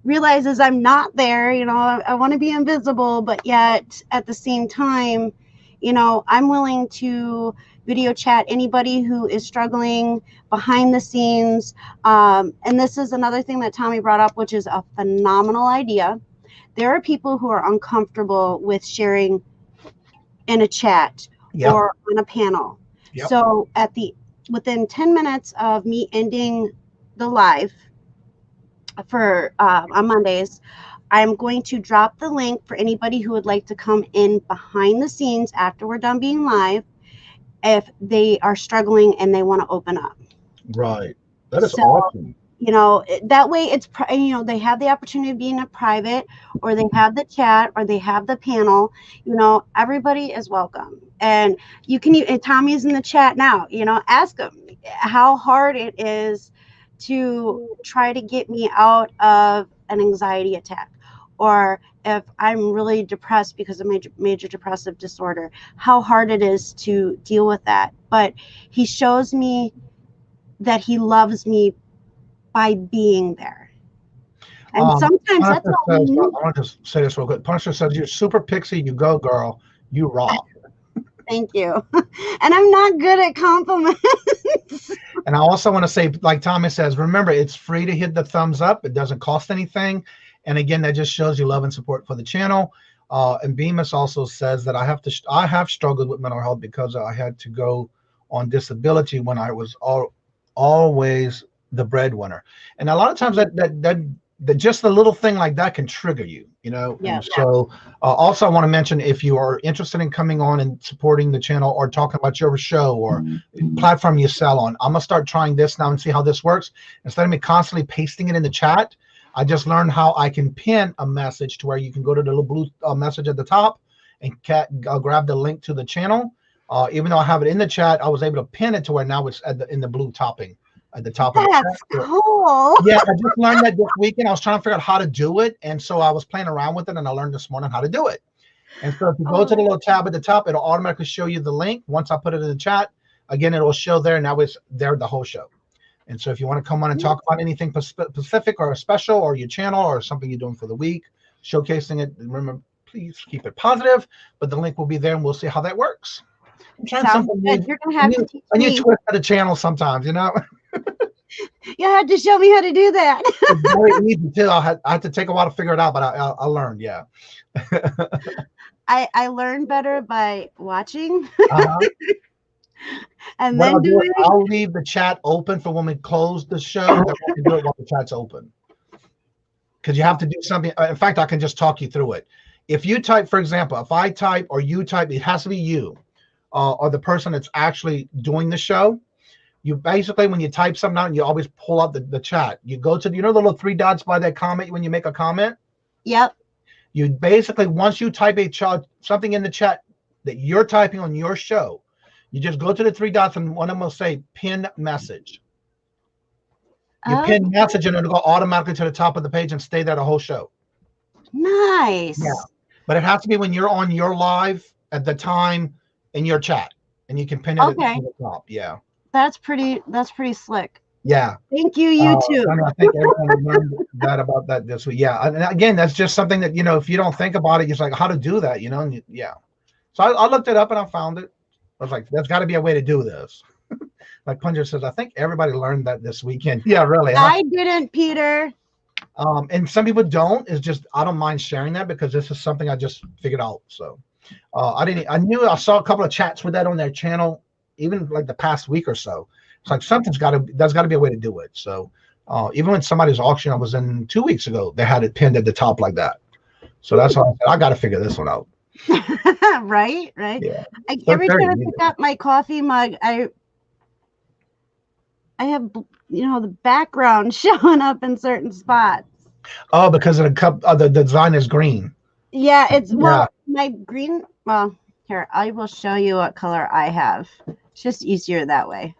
realizes I'm not there. I want to be invisible, but yet at the same time, I'm willing to video chat anybody who is struggling behind the scenes. And this is another thing that Tommy brought up, which is a phenomenal idea. There are people who are uncomfortable with sharing in a chat or on a panel. Yep. So within 10 minutes of me ending the live for on Mondays, I'm going to drop the link for anybody who would like to come in behind the scenes after we're done being live, if they are struggling and they want to open up. Right. That is awesome. That way it's, they have the opportunity of being a private, or they have the chat, or they have the panel. Everybody is welcome. And you can, and Tommy's in the chat now, ask him how hard it is to try to get me out of an anxiety attack, or if I'm really depressed because of major depressive disorder, how hard it is to deal with that. But he shows me that he loves me by being there. And sometimes that's all we need. I want to just say this real quick. Punisher says, you're super pixie. You go, girl. You rock. Thank you. And I'm not good at compliments. And I also want to say, like Tommy says, remember, it's free to hit the thumbs up. It doesn't cost anything. And again, that just shows you love and support for the channel. And Bemis also says that I have struggled with mental health because I had to go on disability when I was always the breadwinner. And a lot of times that just a little thing like that can trigger you, Yeah. And so also I want to mention, if you are interested in coming on and supporting the channel or talking about your show or platform you sell on, I'm going to start trying this now and see how this works. Instead of me constantly pasting it in the chat, I just learned how I can pin a message to where you can go to the little blue message at the top and grab the link to the channel. Even though I have it in the chat, I was able to pin it to where now it's in the blue topping at the top. That's cool. Yeah, I just learned that this weekend. I was trying to figure out how to do it, and so I was playing around with it, and I learned this morning how to do it. And so if you go to the little tab at the top, it'll automatically show you the link. Once I put it in the chat, again, it will show there. Now it's there the whole show. And so if you want to come on and talk about anything specific or special or your channel or something you're doing for the week, showcasing it, remember, please keep it positive. But the link will be there, and we'll see how that works. I'm trying something new. You're gonna have to teach me. I need twist of the channel sometimes, you know. You had to show me how to do that. It's very easy too. I had to take a while to figure it out, but I learned. Yeah. I learn better by watching. And what then doing. I'll leave the chat open for when we close the show. Then we can do it while the chat's open. Because you have to do something. In fact, I can just talk you through it. If you type, for example, if I type or you type, it has to be you or the person that's actually doing the show. You basically, when you type something out, you always pull up the chat. You go to, you know, the little 3 dots by that comment when you make a comment? Yep. You basically, once you type something in the chat that you're typing on your show, you just go to the 3 dots and one of them will say pin message. You pin message and it'll go automatically to the top of the page and stay there the whole show. Nice. Yeah. But it has to be when you're on your live at the time in your chat. And you can pin it at the top. Yeah. That's pretty slick. Yeah. Thank you, YouTube. I think everyone learned that about that this week. Yeah. And again, that's just something that, you know, if you don't think about it, it's like how to do that, you know? And yeah. So I looked it up and I found it. I was like, there's got to be a way to do this. Like Punja says, I think everybody learned that this weekend. Yeah, really. I didn't, Peter. And some people don't. It's just, I don't mind sharing that because this is something I just figured out. So I saw a couple of chats with that on their channel, even like the past week or so. It's like there's got to be a way to do it. So even when somebody's auction I was in 2 weeks ago, they had it pinned at the top like that. So that's why I said, I got to figure this one out. Right. Yeah. Every time I pick up my coffee mug, I have, you know, the background showing up in certain spots. Oh, because of the cup, the design is green. Yeah, my green. Well, here, I will show you what color I have. It's just easier that way.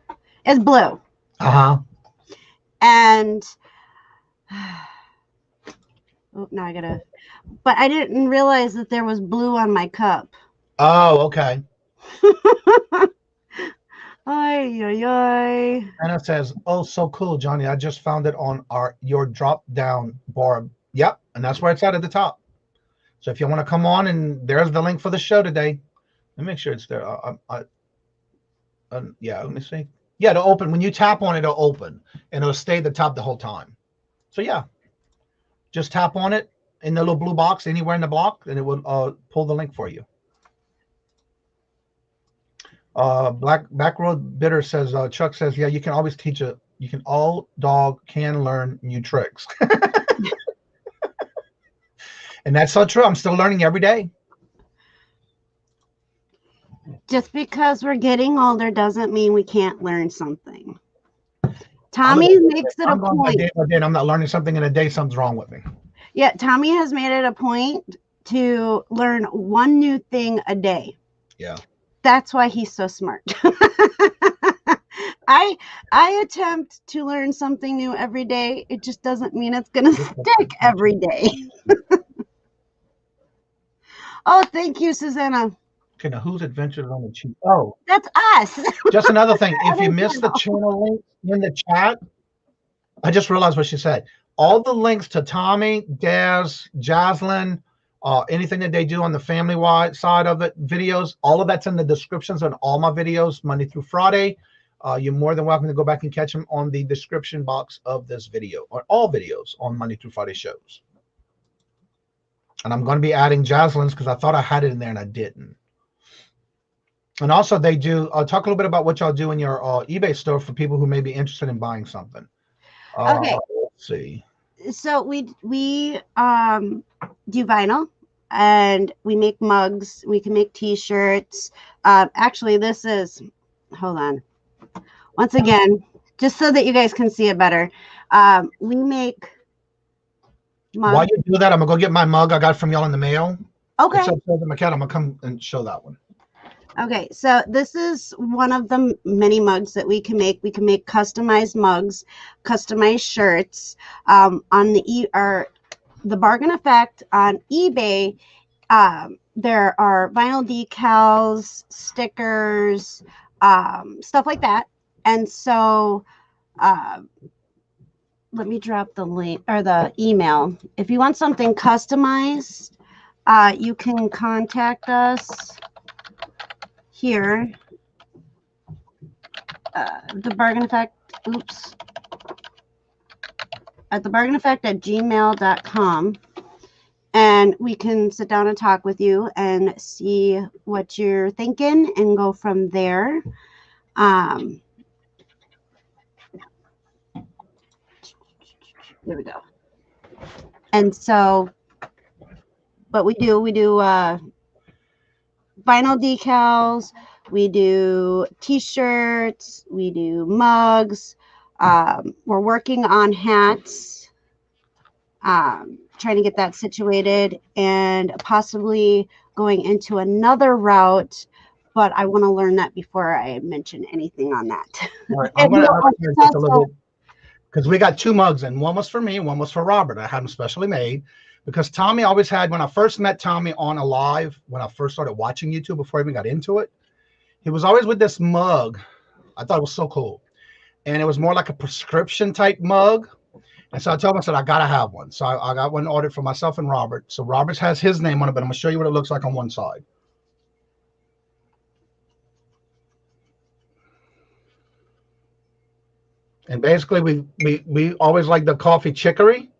It's blue. And now I gotta. But I didn't realize that there was blue on my cup. Oh, okay. Ay. And it says, oh, so cool, Johnny. I just found it on your drop down bar. Yep. And that's where it's at the top. So if you want to come on, and there's the link for the show today. Let me make sure it's there. Yeah, let me see. Yeah, it'll open. When you tap on it, it'll open. And it'll stay at the top the whole time. So, yeah. Just tap on it in the little blue box anywhere in the block, and it will pull the link for you. Back Road Bitter says, Chuck says, yeah, you can always teach all dog can learn new tricks. And that's so true. I'm still learning every day. Just because we're getting older doesn't mean we can't learn something. Tommy makes it a point. I'm not learning something in a day. Something's wrong with me. Yeah, Tommy has made it a point to learn one new thing a day. Yeah. That's why he's so smart. I attempt to learn something new every day. It just doesn't mean it's going to stick every day. Oh, thank you, Susanna. Okay, now whose adventures on the cheap? Oh, that's us. Just another thing. If you missed the channel link in the chat, I just realized what she said. All the links to Tommy, Daz, Jaslyn, anything that they do on the family-wide side of it, videos, all of that's in the descriptions on all my videos, Monday through Friday. You're more than welcome to go back and catch them on the description box of this video, or all videos on Monday through Friday shows. And I'm going to be adding Jaslyn's because I thought I had it in there and I didn't. And also they do, talk a little bit about what y'all do in your eBay store for people who may be interested in buying something. Okay. Let's see. So we do vinyl, and we make mugs. We can make T-shirts. Actually, this is, hold on. Once again, just so that you guys can see it better, we make mugs. While you do that, I'm going to go get my mug I got from y'all in the mail. Okay. I'm going to come and show that one. Okay, so this is one of the many mugs that we can make. We can make customized mugs, customized shirts. On the bargain effect on eBay, there are vinyl decals, stickers, stuff like that. And so let me drop the link or the email. If you want something customized, you can contact us here. The Bargain Effect, at thebargaineffect@gmail.com. And we can sit down and talk with you and see what you're thinking and go from there. There we go. And so, but we do vinyl decals, we do t-shirts, we do mugs. We're working on hats, trying to get that situated and possibly going into another route, but I want to learn that before I mention anything on that. All right, I'm going to just a little bit, because we got 2 mugs, and one was for me and one was for Robert. I had them specially made because Tommy always had, when I first met Tommy on a live, when I first started watching YouTube before I even got into it, he was always with this mug. I thought it was so cool. And it was more like a prescription type mug. And so I told him, I said, I got to have one. So I got one ordered for myself and Robert. So Robert has his name on it, but I'm going to show you what it looks like on one side. And basically, we always like the coffee chicory.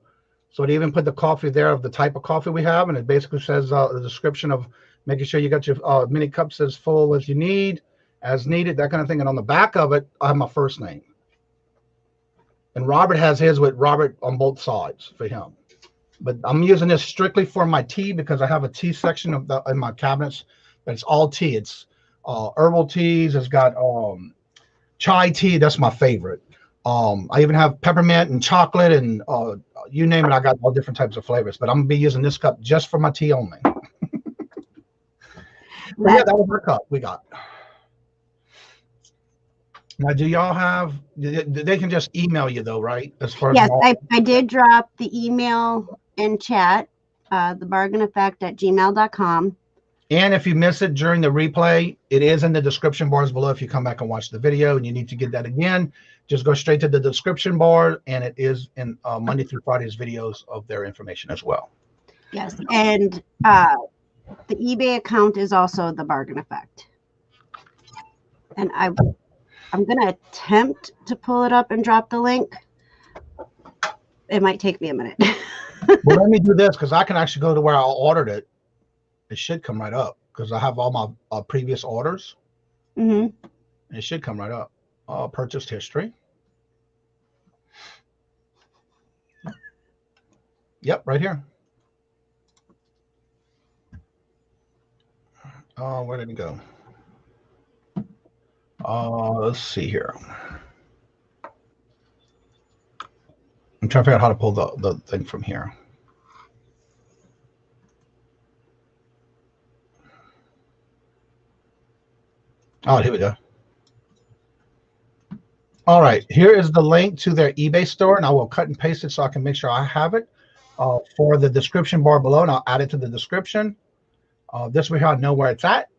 So they even put the coffee there of the type of coffee we have. And it basically says the description of making sure you got your mini cups as full as you need, as needed, that kind of thing. And on the back of it, I have my first name. And Robert has his with Robert on both sides for him. But I'm using this strictly for my tea because I have a tea section of in my cabinets. But it's all tea. It's herbal teas. It's got chai tea. That's my favorite. I even have peppermint and chocolate and you name it. I got all different types of flavors. But I'm going to be using this cup just for my tea only. Yeah, that was our cup we got. Now, do y'all have, they can just email you though, right? As far yes, as I did drop the email in chat, thebargaineffect@gmail.com. And if you miss it during the replay, it is in the description bars below. If you come back and watch the video and you need to get that again, just go straight to the description bar, and it is in Monday through Friday's videos of their information as well. Yes, and the eBay account is also the Bargain Effect. And I'm going to attempt to pull it up and drop the link. It might take me a minute. Well, let me do this because I can actually go to where I ordered it. It should come right up because I have all my previous orders. Mm-hmm. It should come right up. Purchased history. Yep, right here. Where did it go? Let's see here. I'm trying to figure out how to pull the thing from here. Oh, here we go. All right, here is the link to their eBay store, and I will cut and paste it so I can make sure I have it for the description bar below, and I'll add it to the description. This way I know where it's at.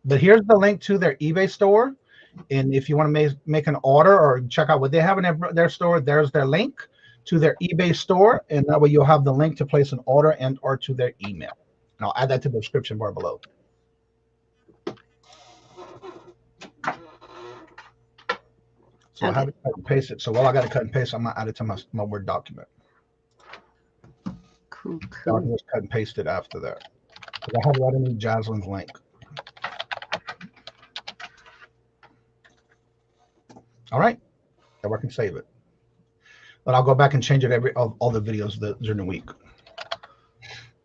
But here's the link to their eBay store, and if you want to make an order or check out what they have in their store, there's their link to their eBay store, and that way you'll have the link to place an order and or to their email. And I'll add that to the description bar below. So okay. I have it cut and paste it. So while I got to cut and paste, I'm going to add it to my Word document. Cool. I'll just cut and paste it after that. Because I have it right in Jasline's link. All right. So I can save it. But I'll go back and change it all the videos during the week.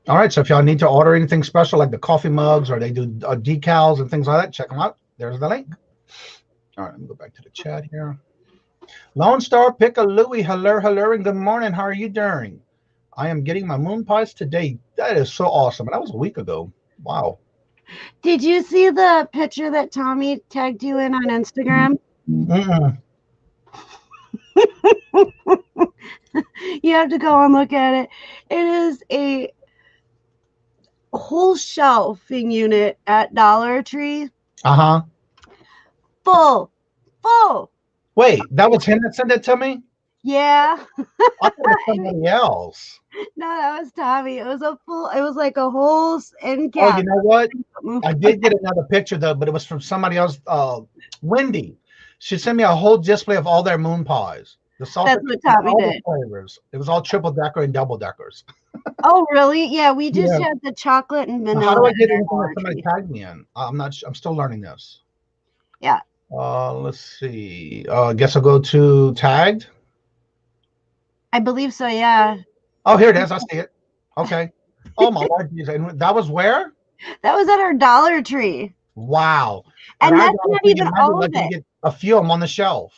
All right. So if y'all need to order anything special like the coffee mugs or they do decals and things like that, check them out. There's the link. All right, let me go back to the chat here. Lone Star Pick-a-Louie, hello, and good morning. How are you doing? I am getting my moon pies today. That is so awesome. That was a week ago. Wow. Did you see the picture that Tommy tagged you in on Instagram? Mm-mm. You have to go and look at it. It is whole shelving unit at Dollar Tree. Uh-huh. Full. Wait, that was him that sent it to me? Yeah. I thought it was somebody else. No, that was Tommy. It was like a whole end Oh, cap. you know what? I did get another picture though, but it was from somebody else. Wendy. She sent me a whole display of all their moon pies. That's what Tommy did. Flavors. It was all triple decker and double deckers. Oh, really? Yeah, we just had the chocolate and vanilla. How do I get anything that somebody tagged me in? I'm still learning this. Yeah. Let's see. I guess I'll go to tagged. I believe so, yeah. Oh, here it is. I see it. Okay. Oh my Lord, and that was where? That was at our Dollar Tree. Wow. And that's not even all of it. Get a few of them on the shelf.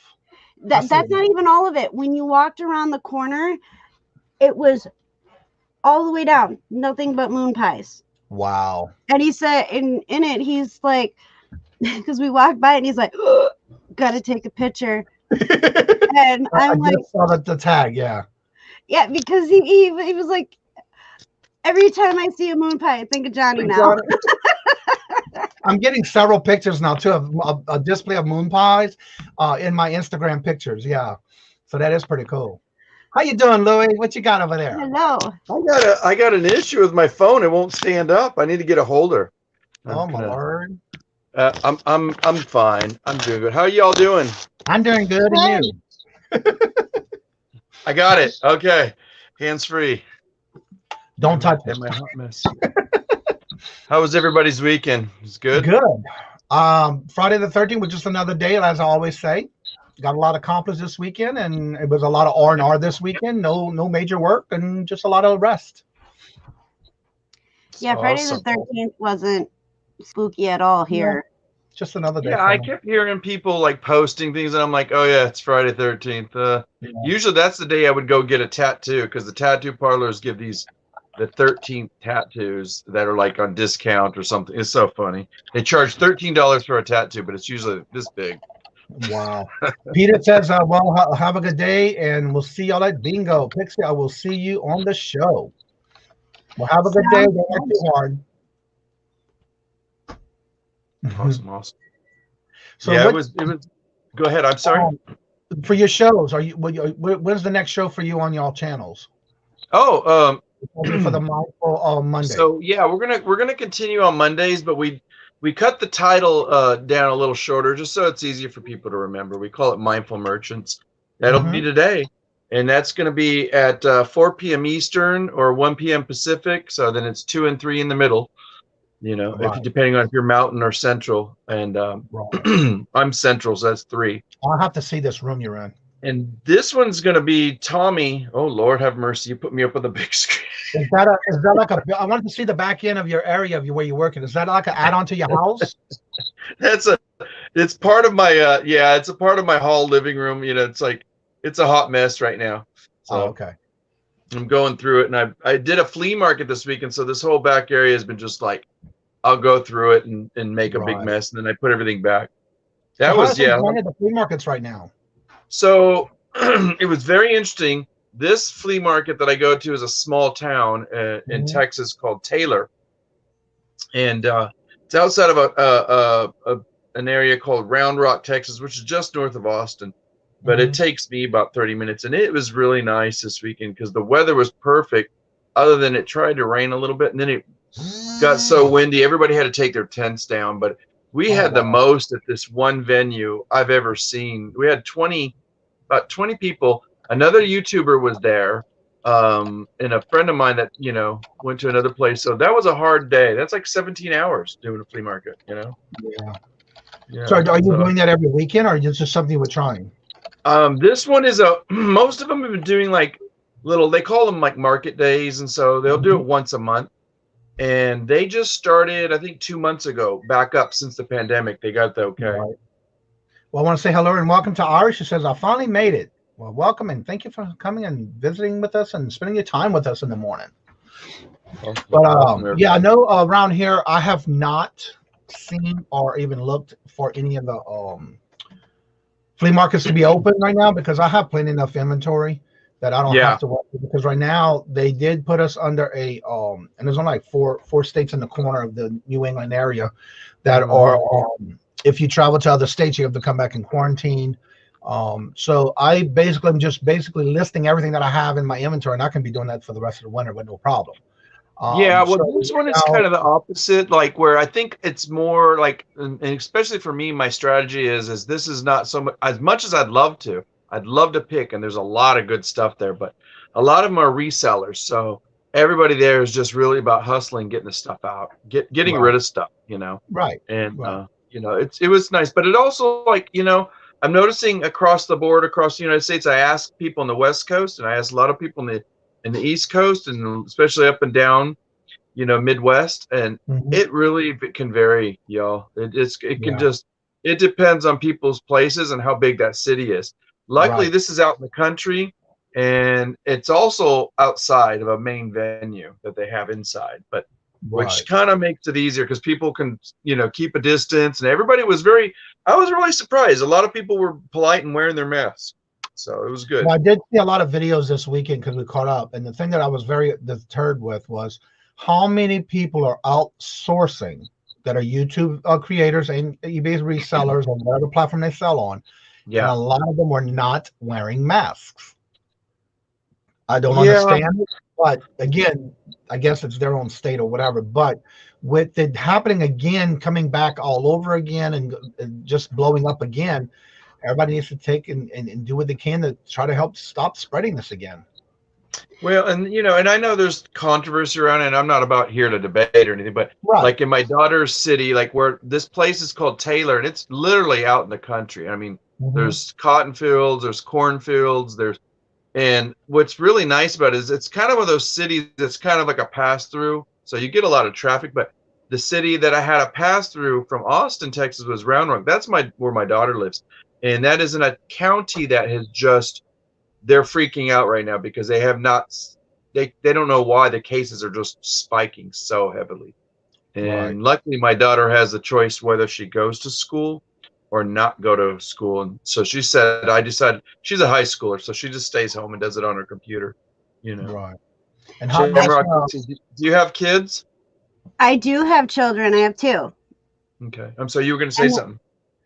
That's not even all of it. When you walked around the corner, it was all the way down, nothing but moon pies. Wow. And he said in it, he's like, because we walked by and he's like, oh, gotta take a picture. And I'm like, saw the tag, yeah. Yeah, because he was like, every time I see a moon pie, I think of Johnny now. I'm getting several pictures now too of a display of moon pies in my Instagram pictures. Yeah, so that is pretty cool. How you doing, Louie? What you got over there? Hello. I got an issue with my phone. It won't stand up. I need to get a holder. Oh my Lord. I'm fine. I'm doing good. How are y'all doing? I'm doing good, and you? I got it. Okay, hands free. Don't touch it. My hot mess. How was everybody's weekend? It's good. Good. Friday the 13th was just another day, as I always say. Got a lot accomplished this weekend, and it was a lot of R&R this weekend. No major work, and just a lot of rest. Yeah, Friday the 13th wasn't spooky at all here. Just another day. Yeah, I kept hearing people like posting things, and I'm like, oh yeah, it's Friday 13th. Usually that's the day I would go get a tattoo, because the tattoo parlors give the 13th tattoos that are like on discount or something. It's so funny. They charge $13 for a tattoo, but it's usually this big. Wow. Peter says, well, have a good day, and we'll see y'all at bingo. Pixie, I will see you on the show. Well, have a good day. Don't work too hard. Awesome. So yeah, it was. Go ahead. I'm sorry. For your shows, when's the next show for you on y'all channels? Oh, for the Mindful Monday. So yeah, we're gonna continue on Mondays, but we cut the title down a little shorter just so it's easier for people to remember. We call it Mindful Merchants. That'll be today, and that's going to be at 4 p.m. Eastern or 1 p.m. Pacific. So then it's 2 and 3 in the middle. You know, depending on if you're Mountain or Central, and I'm Central, so that's 3. I'll have to see this room you're in. And this one's going to be Tommy. Oh, Lord have mercy. You put me up on the big screen. Is that like I wanted to see the back end of your area of where you're working. Is that like an add-on to your house? It's part of my, it's a part of my hall living room. You know, it's a hot mess right now. So okay. I'm going through it, and I did a flea market this week. And so this whole back area has been just like, I'll go through it and make a big mess. And then I put everything back. That was, one of the flea markets right now. So it was very interesting. This flea market that I go to is a small town in Texas called Taylor, and it's outside of an area called Round Rock, Texas, which is just north of Austin. But it takes me about 30 minutes, and it was really nice this weekend because the weather was perfect. Other than it tried to rain a little bit, and then it got so windy, everybody had to take their tents down. But we had the most at this one venue I've ever seen. We had about 20 people. Another YouTuber was there, and a friend of mine that, you know, went to another place. So that was a hard day. That's like 17 hours doing a flea market, you know? Yeah. So are you doing that every weekend, or is this just something we're trying? This one is most of them have been doing like they call them like market days. And so they'll do it once a month. And they just started, I think, 2 months ago, back up since the pandemic. They got the okay. Right. Well, I want to say hello and welcome to Irish. She says, I finally made it. Well, welcome, and thank you for coming and visiting with us and spending your time with us in the morning. But yeah, I know around here I have not seen or even looked for any of the flea markets to be open right now, because I have plenty enough inventory that I don't have to work with, because right now they did put us under a and there's only like four states in the corner of the New England area that are if you travel to other states you have to come back in quarantine. So I basically am just listing everything that I have in my inventory, and I can be doing that for the rest of the winter with no problem. This one is kind of the opposite, like where I think it's more like, and especially for me, my strategy is this is not so much, as much as I'd love to pick, and there's a lot of good stuff there, but a lot of them are resellers. So everybody there is just really about hustling, getting the stuff out, getting rid of stuff, you know? Right. And, you know, it was nice, but it also, like, you know, I'm noticing across the board, across the United States, I asked people on the West Coast, and I asked a lot of people in the East Coast, and especially up and down, you know, Midwest, and it really can vary, y'all. It depends on people's places and how big that city is. Luckily, this is out in the country, and it's also outside of a main venue that they have inside, but which kind of makes it easier because people can, you know, keep a distance, and everybody was I was really surprised. A lot of people were polite and wearing their masks. So it was good. Well, I did see a lot of videos this weekend because we caught up. And the thing that I was very deterred with was how many people are outsourcing that are YouTube creators and eBay resellers or whatever platform they sell on. Yeah. And a lot of them were not wearing masks. I don't understand it. But again, I guess it's their own state or whatever. But with it happening again, coming back all over again and just blowing up again, everybody needs to take and do what they can to try to help stop spreading this again. Well, and you know, and I know there's controversy around it, and I'm not about here to debate or anything, but like in my daughter's city, like where this place is called Taylor, and it's literally out in the country. I mean, there's cotton fields, there's cornfields, and what's really nice about it is it's kind of one of those cities that's kind of like a pass through. So you get a lot of traffic, but the city that I had a pass through from Austin, Texas was Round Rock. That's where my daughter lives. And that is in a county that has they're freaking out right now because they have not, they don't know why the cases are just spiking so heavily. And luckily my daughter has a choice whether she goes to school or not go to school. And so she said, I decided, she's a high schooler, so she just stays home and does it on her computer, you know. Right. And how do you have kids? I do have children. I have 2. Okay. I'm sorry, you were going to say something.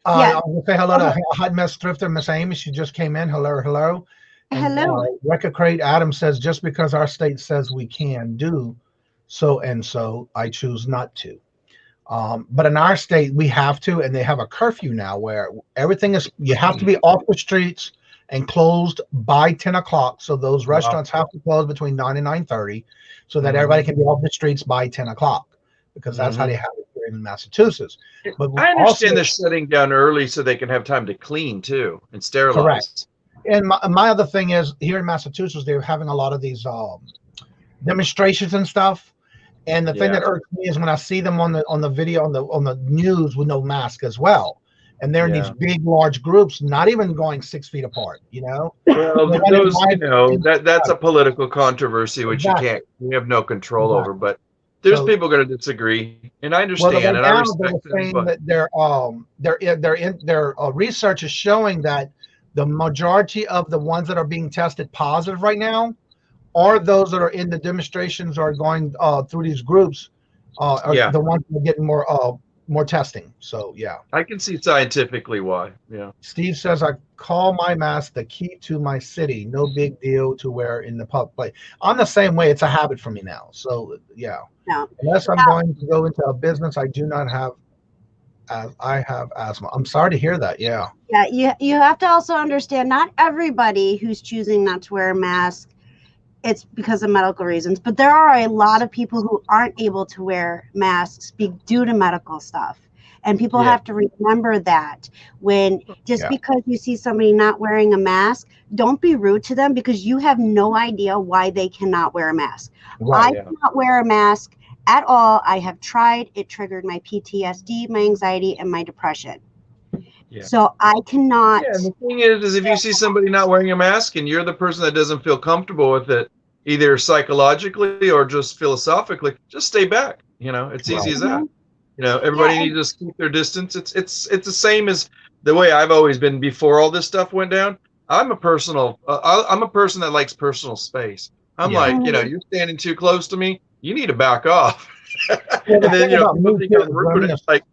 I want to say hello to Hot Mess Thrifter, Miss Amy. She just came in. Hello, hello. Hello. Record Crate Adam says, just because our state says we can do so and so, I choose not to. But in our state, we have to, and they have a curfew now where everything is, you have to be off the streets and closed by 10 o'clock. So those restaurants have to close between 9 and 9:30 so that everybody can be off the streets by 10 o'clock because that's how they have it here in Massachusetts. But I understand they're shutting down early so they can have time to clean too and sterilize. Correct. And my other thing is here in Massachusetts, they're having a lot of these demonstrations and stuff. And the thing that irks me is when I see them on the video on the news with no mask as well. And they're in these big, large groups, not even going 6 feet apart, you know? Well, that's a political controversy, which we have no control over. But there's people going to disagree, and I understand, and I respect them. But their research is showing that the majority of the ones that are being tested positive right now are those that are in the demonstrations or going through these groups are the ones that are getting more testing. So I can see scientifically why. Steve says, I call my mask the key to my city. No big deal to wear in the public place. I'm the same way. It's a habit for me now. So unless I'm going to go into a business, I do not have I have asthma. I'm sorry to hear that. You have to also understand, not everybody who's choosing not to wear a mask, it's because of medical reasons, but there are a lot of people who aren't able to wear masks due to medical stuff. And people have to remember that when because you see somebody not wearing a mask, don't be rude to them because you have no idea why they cannot wear a mask. I cannot wear a mask at all. I have tried. It triggered my PTSD, my anxiety, and my depression. So I cannot. And the thing is if you see somebody not wearing a mask and you're the person that doesn't feel comfortable with it, either psychologically or just philosophically, just stay back. You know, it's easy as that. You know, everybody needs to just keep their distance. It's the same as the way I've always been before all this stuff went down. I'm a personal. I'm a person that likes personal space. I'm Yeah. like, you're standing too close to me. You need to back off. Well, the And then thing about people me think too I'm is rude. when It's like,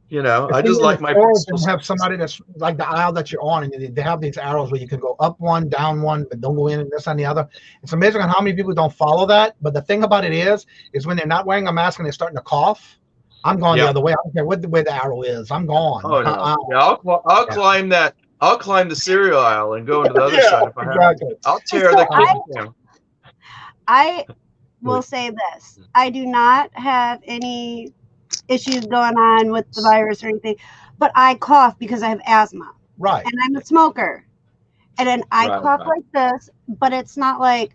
if I you're just in the like my stores personal and have space. somebody that's like the aisle that you're on, and they have these arrows where you can go up one, down one, but don't go in and this and the other. It's amazing on how many people don't follow that. But the thing about it is when they're not wearing a mask and they're starting to cough, I'm going the Yeah. other way. I don't care what the way the arrow is. I'm gone. Oh no. Yeah, I'll climb that. I'll climb the cereal aisle and go into the other side if I have to. I'll tear So the kitten down. I will say this. I do not have any issues going on with the virus or anything, but I cough because I have asthma. Right. And I'm a smoker. And then I Right, cough like this, but it's not like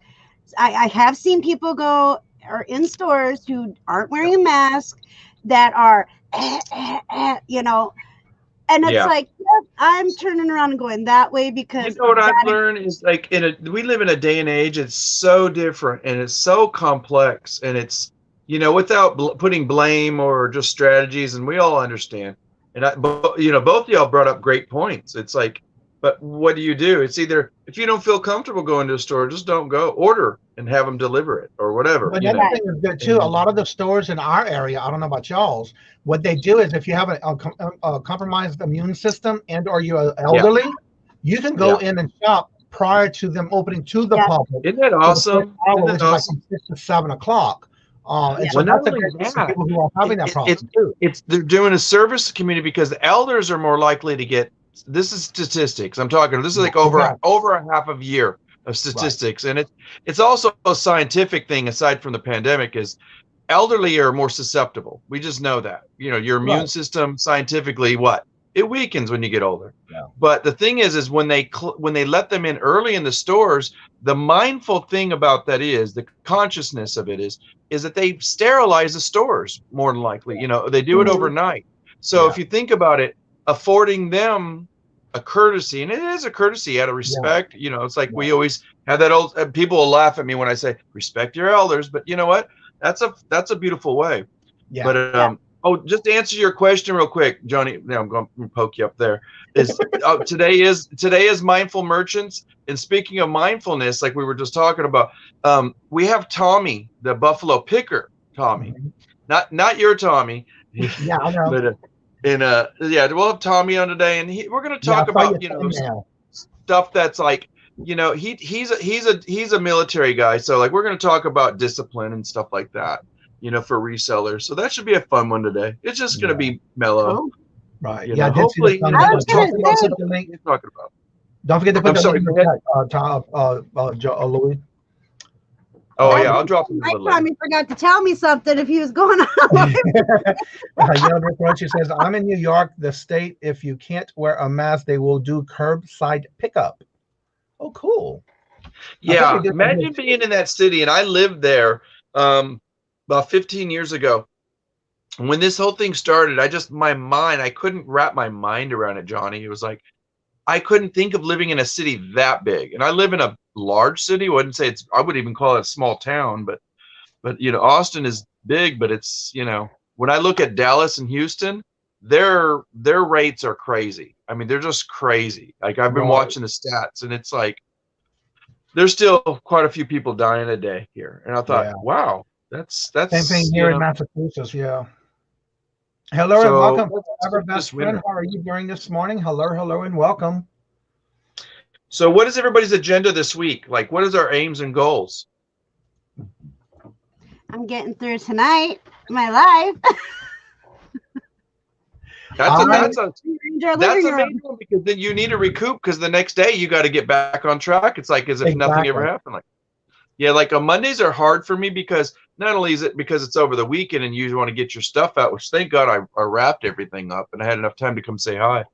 I have seen people go or in stores who aren't wearing a mask that are, and it's like, yep, I'm turning around and going that way because what I've learned is like we live in a day and age, it's so different and it's so complex, and it's, without putting blame or just strategies, and we all understand. And both of y'all brought up great points. It's like, but what do you do? It's either, if you don't feel comfortable going to a store, just don't go. Order and have them deliver it or whatever. But another thing is good too. A lot of the stores in our area, I don't know about y'all's, what they do is if you have a compromised immune system and or you're elderly, you can go in and shop prior to them opening to the public. Isn't that awesome? Which is like from 6 to 7 o'clock. And so that's a good thing for people who are having that problem too. They're doing a service to community because the elders are more likely to get. This is statistics. I'm talking. This is like over a half of year of statistics, and it's also a scientific thing aside from the pandemic. Is elderly are more susceptible. We just know that. Your immune system scientifically it weakens when you get older. Yeah. But the thing is when they let them in early in the stores, the mindful thing about that is the consciousness of it is that they sterilize the stores more than likely. They do it overnight. So if you think about it, affording them a courtesy, and it is a courtesy out of respect. It's like we always have that old. People will laugh at me when I say respect your elders, but you know what? That's a beautiful way. Yeah. But just to answer your question real quick, Johnny. Now I'm going to poke you up there. Today is Mindful Merchants, and speaking of mindfulness, like we were just talking about, we have Tommy, the Buffalo Picker. Tommy, not your Tommy. Yeah, I know. But, we'll have Tommy on today, and we're going to talk about stuff that's like, he's a military guy, so like we're going to talk about discipline and stuff like that, for resellers. So that should be a fun one today. It's just going to be mellow, right? Hopefully, talking about. Don't forget to put the link, Louis. Oh yeah, I'll drop him. Tommy forgot to tell me something if he was going on. She says, "I'm in New York, the state. If you can't wear a mask, they will do curbside pickup." Oh, cool. Yeah, imagine being in that city, and I lived there about 15 years ago. When this whole thing started, I couldn't wrap my mind around it, Johnny. It was like I couldn't think of living in a city that big, and I live in a large city. I wouldn't even call it a small town, but Austin is big, but it's, when I look at Dallas and Houston, their rates are crazy. I mean, they're just crazy. Like I've been watching the stats, and it's like there's still quite a few people dying a day here. And I thought, wow, that's same thing here in Massachusetts. Yeah. Hello and welcome, our best friend. How are you doing this morning? Hello, and welcome. So what is everybody's agenda this week? Like, what is our aims and goals? I'm getting through tonight, my life. That's amazing, because then you need to recoup, because the next day you got to get back on track. It's like as if nothing ever happened. Like on Mondays are hard for me, because not only is it because it's over the weekend and you want to get your stuff out, which thank God I wrapped everything up and I had enough time to come say hi.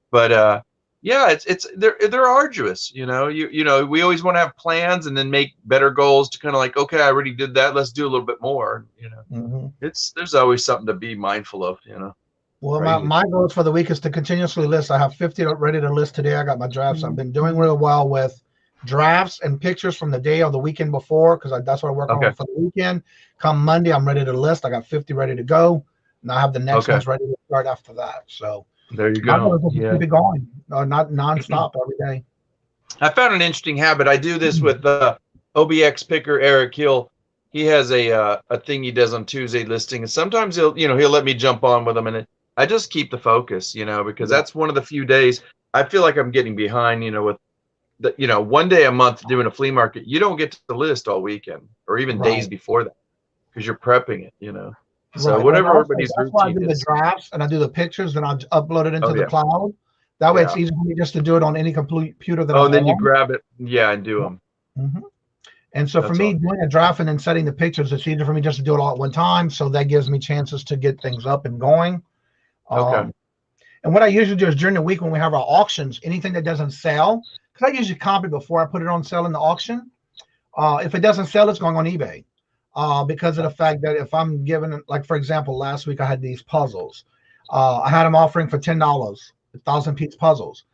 But they're arduous. We always want to have plans and then make better goals to kind of like, okay, I already did that. Let's do a little bit more. There's always something to be mindful of. Well, my goals for the week is to continuously list. I have 50 ready to list today. I got my drafts. I've been doing real well with drafts and pictures from the day or the weekend before, because that's what I work on for the weekend. Come Monday, I'm ready to list. I got 50 ready to go, and I have the next ones ready to start after that. So there you go. Keep it going, not nonstop every day. I found an interesting habit. I do this with OBX picker Eric Hill. He has a thing he does on Tuesday listing, and sometimes he'll let me jump on with him, and I just keep the focus, because that's one of the few days I feel like I'm getting behind, with the, one day a month doing a flea market. You don't get to list all weekend or even days before that because you're prepping it, So whatever everybody's that's why I do routine the is. drafts and I do the pictures and I upload it into the cloud. That way it's easy for me just to do it on any computer that I'm on. And then you grab it, and do them. Mm-hmm. And so for me, doing a draft and then setting the pictures, it's easier for me just to do it all at one time. So that gives me chances to get things up and going. Okay. And what I usually do is during the week when we have our auctions, anything that doesn't sell, because I usually comp it before I put it on sale in the auction. If it doesn't sell, it's going on eBay. Because of the fact that if I'm giving, like for example, last week I had these puzzles. I had them offering for $10, 1,000-piece puzzles.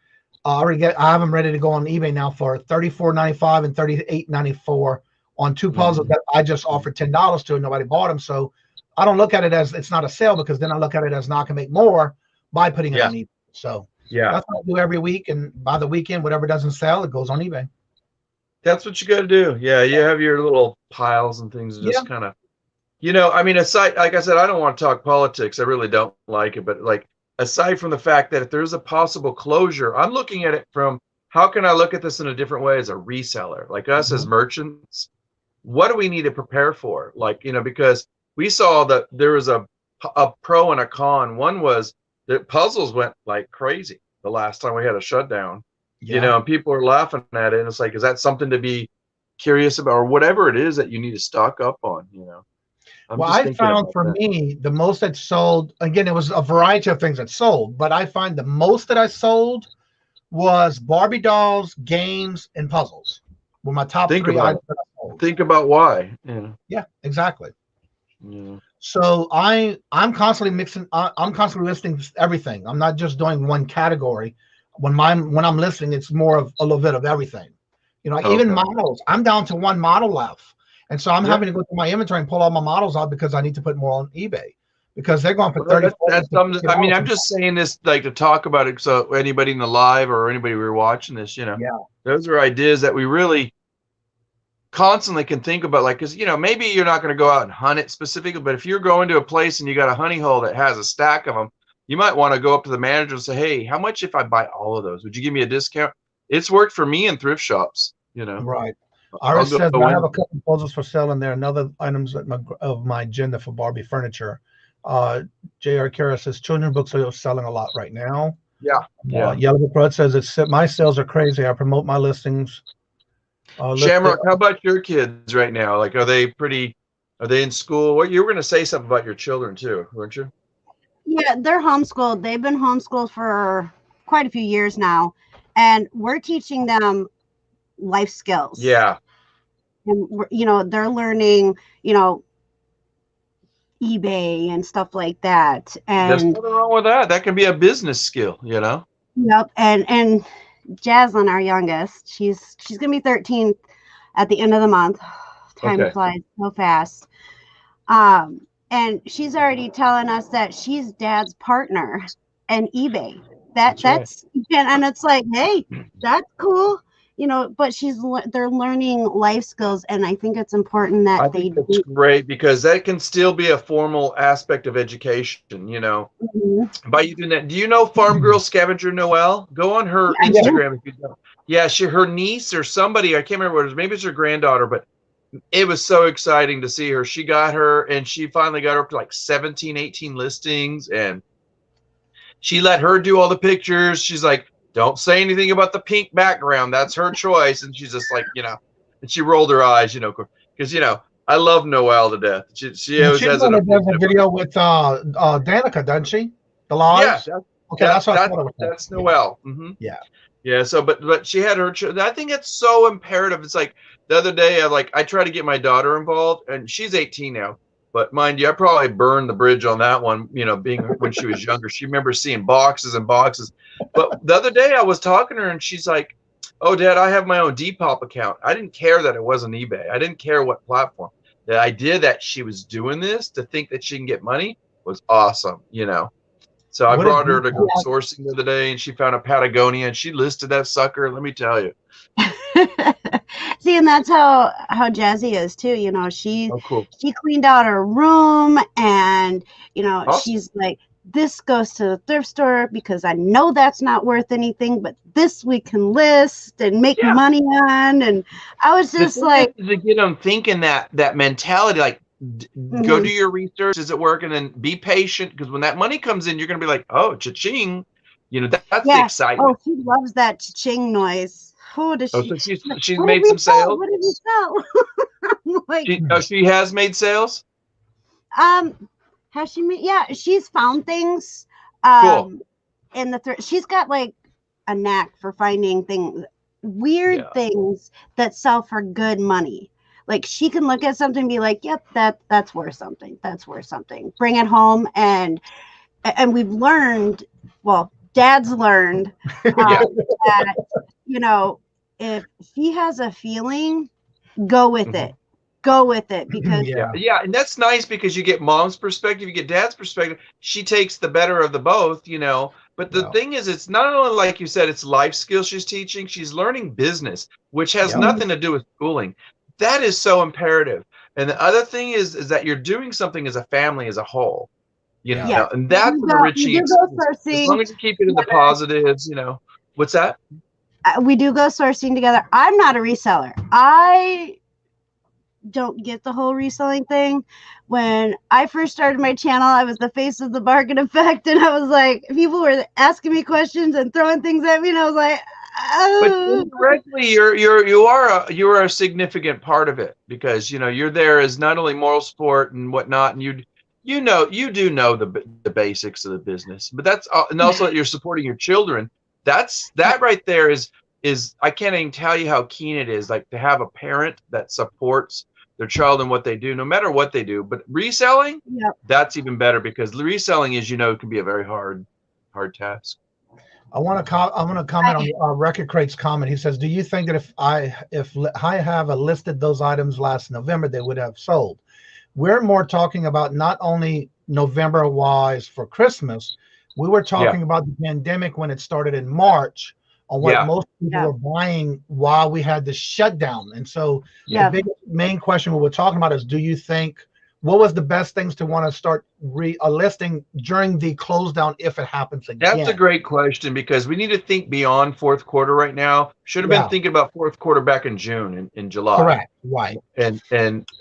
I have them ready to go on eBay now for $34.95 and $38.94 on two puzzles that I just offered $10 to, and nobody bought them. So I don't look at it as it's not a sale, because then I look at it as now I can make more by putting it on eBay. So that's what I do every week, and by the weekend, whatever doesn't sell, it goes on eBay. That's what you got to do. Yeah, you have your little piles and things, just kind of, aside, like I said, I don't want to talk politics. I really don't like it, but aside from the fact that if there's a possible closure, I'm looking at it from how can I look at this in a different way as a reseller, like us as merchants. What do we need to prepare for? Because we saw that there was a pro and a con. One was that puzzles went like crazy the last time we had a shutdown. And people are laughing at it, and it's like, is that something to be curious about, or whatever it is that you need to stock up on? Well, I found for me, the most that sold, again, it was a variety of things that sold, but I find the most that I sold was Barbie dolls, games, and puzzles. Were my top three items that I sold. Think about why. Yeah, exactly. So I'm constantly mixing. I'm constantly listing everything. I'm not just doing one category. When I'm listing, it's more of a little bit of everything. Even models. I'm down to one model left. And so I'm having to go through my inventory and pull all my models out because I need to put more on eBay, because they're going for 30. I'm just saying this to talk about it. So anybody in the live or anybody who are watching this, those are ideas that we really constantly can think about. Because, maybe you're not going to go out and hunt it specifically, but if you're going to a place and you got a honey hole that has a stack of them, you might want to go up to the manager and say, hey, how much if I buy all of those? Would you give me a discount? It's worked for me in thrift shops, Right. Iris says, I have a couple proposals for sale and there are another items of my agenda for Barbie furniture. J.R. Kara says, children's books are selling a lot right now. Yellow Crud says, my sales are crazy. I promote my listings. Shamrock, how about your kids right now? Are they in school? What, you were going to say something about your children too, weren't you? Yeah, they're homeschooled. They've been homeschooled for quite a few years now. And we're teaching them life skills. Yeah. And they're learning, eBay and stuff like that. And there's nothing wrong with that. That can be a business skill, Yep. And Jaslyn, our youngest, she's gonna be 13 at the end of the month. Time flies so fast. And she's already telling us that she's dad's partner in eBay. That's and it's like, hey, that's cool. But they're learning life skills, and I think it's important that they do. It's great because that can still be a formal aspect of education, By you doing that. Do you know Farm Girl Scavenger Noelle? Go on her Instagram if you don't. Yeah, her niece or somebody, I can't remember what it was, maybe it's her granddaughter, but it was so exciting to see her. She got her, and she finally got her up to like 17, 18 listings, and she let her do all the pictures. She's like, don't say anything about the pink background. That's her choice. And she's just like, and she rolled her eyes, because, I love Noelle to death. She always has a video with Danica, doesn't she? The lives? Yeah. That's Noelle. Mm-hmm. Yeah. Yeah. So, but she had her, I think it's so imperative. It's like the other day, I try to get my daughter involved, and she's 18 now. But mind you, I probably burned the bridge on that one, being when she was younger. She remembers seeing boxes and boxes. But the other day I was talking to her and she's like, oh, Dad, I have my own Depop account. I didn't care that it wasn't eBay. I didn't care what platform. The idea that she was doing this to think that she can get money was awesome, So I What brought is her to go sourcing the other day, and she found a Patagonia, and she listed that sucker. Let me tell you. See, and that's how Jazzy is too. You know, Oh, cool. she cleaned out her room, and you know, Awesome. she's like, this goes to the thrift store because I know that's not worth anything, but this we can list and make money on. And I was just like, to get them thinking that mentality, like go do your research. Does it work? And then be patient, because when that money comes in, you're going to be like, oh, cha-ching. You know, that's the excitement. Oh, she loves that cha-ching noise. Who does she? So she's made some sales. What did you sell? Like, she has made sales. Has she made? Yeah, she's found things. Cool. In the she's got like a knack for finding things, weird things that sell for good money. Like she can look at something and be like, "Yep, that's worth something. That's worth something." Bring it home, and we've learned. Well, Dad's learned that, you know, if she has a feeling, go with it. Go with it, because and that's nice, because you get mom's perspective, you get dad's perspective. She takes the better of the both, you know. But the thing is, it's not only, like you said, it's life skills she's teaching. She's learning business, which has nothing to do with schooling. That is so imperative. And the other thing is that you're doing something as a family, as a whole. You know, and that's an enriching experience. As long as you keep it in the positives, you know. What's that? We do go sourcing together. I'm not a reseller. I don't get the whole reselling thing. When I first started my channel, I was the face of the bargain effect, and I was like, people were asking me questions and throwing things at me, and I was like, oh. But indirectly, you are a significant part of it, because you know you're there as not only moral support and whatnot, and you do know the basics of the business, but that's and also that you're supporting your children. That right there is I can't even tell you how keen it is, like, to have a parent that supports their child and what they do, no matter what they do. But reselling, that's even better, because reselling, is, you know, it can be a very hard task. I want to comment on Record Crate's comment. He says, "Do you think that if I have listed those items last November, they would have sold?" We're more talking about not only November wise for Christmas. We were talking about the pandemic when it started in March, on what most people were buying while we had the shutdown. And so the big main question we were talking about is, do you think, what was the best things to want to start listing during the close down if it happens again? That's a great question, because we need to think beyond fourth quarter right now. Should have been thinking about fourth quarter back in June, in July. Correct. Right. And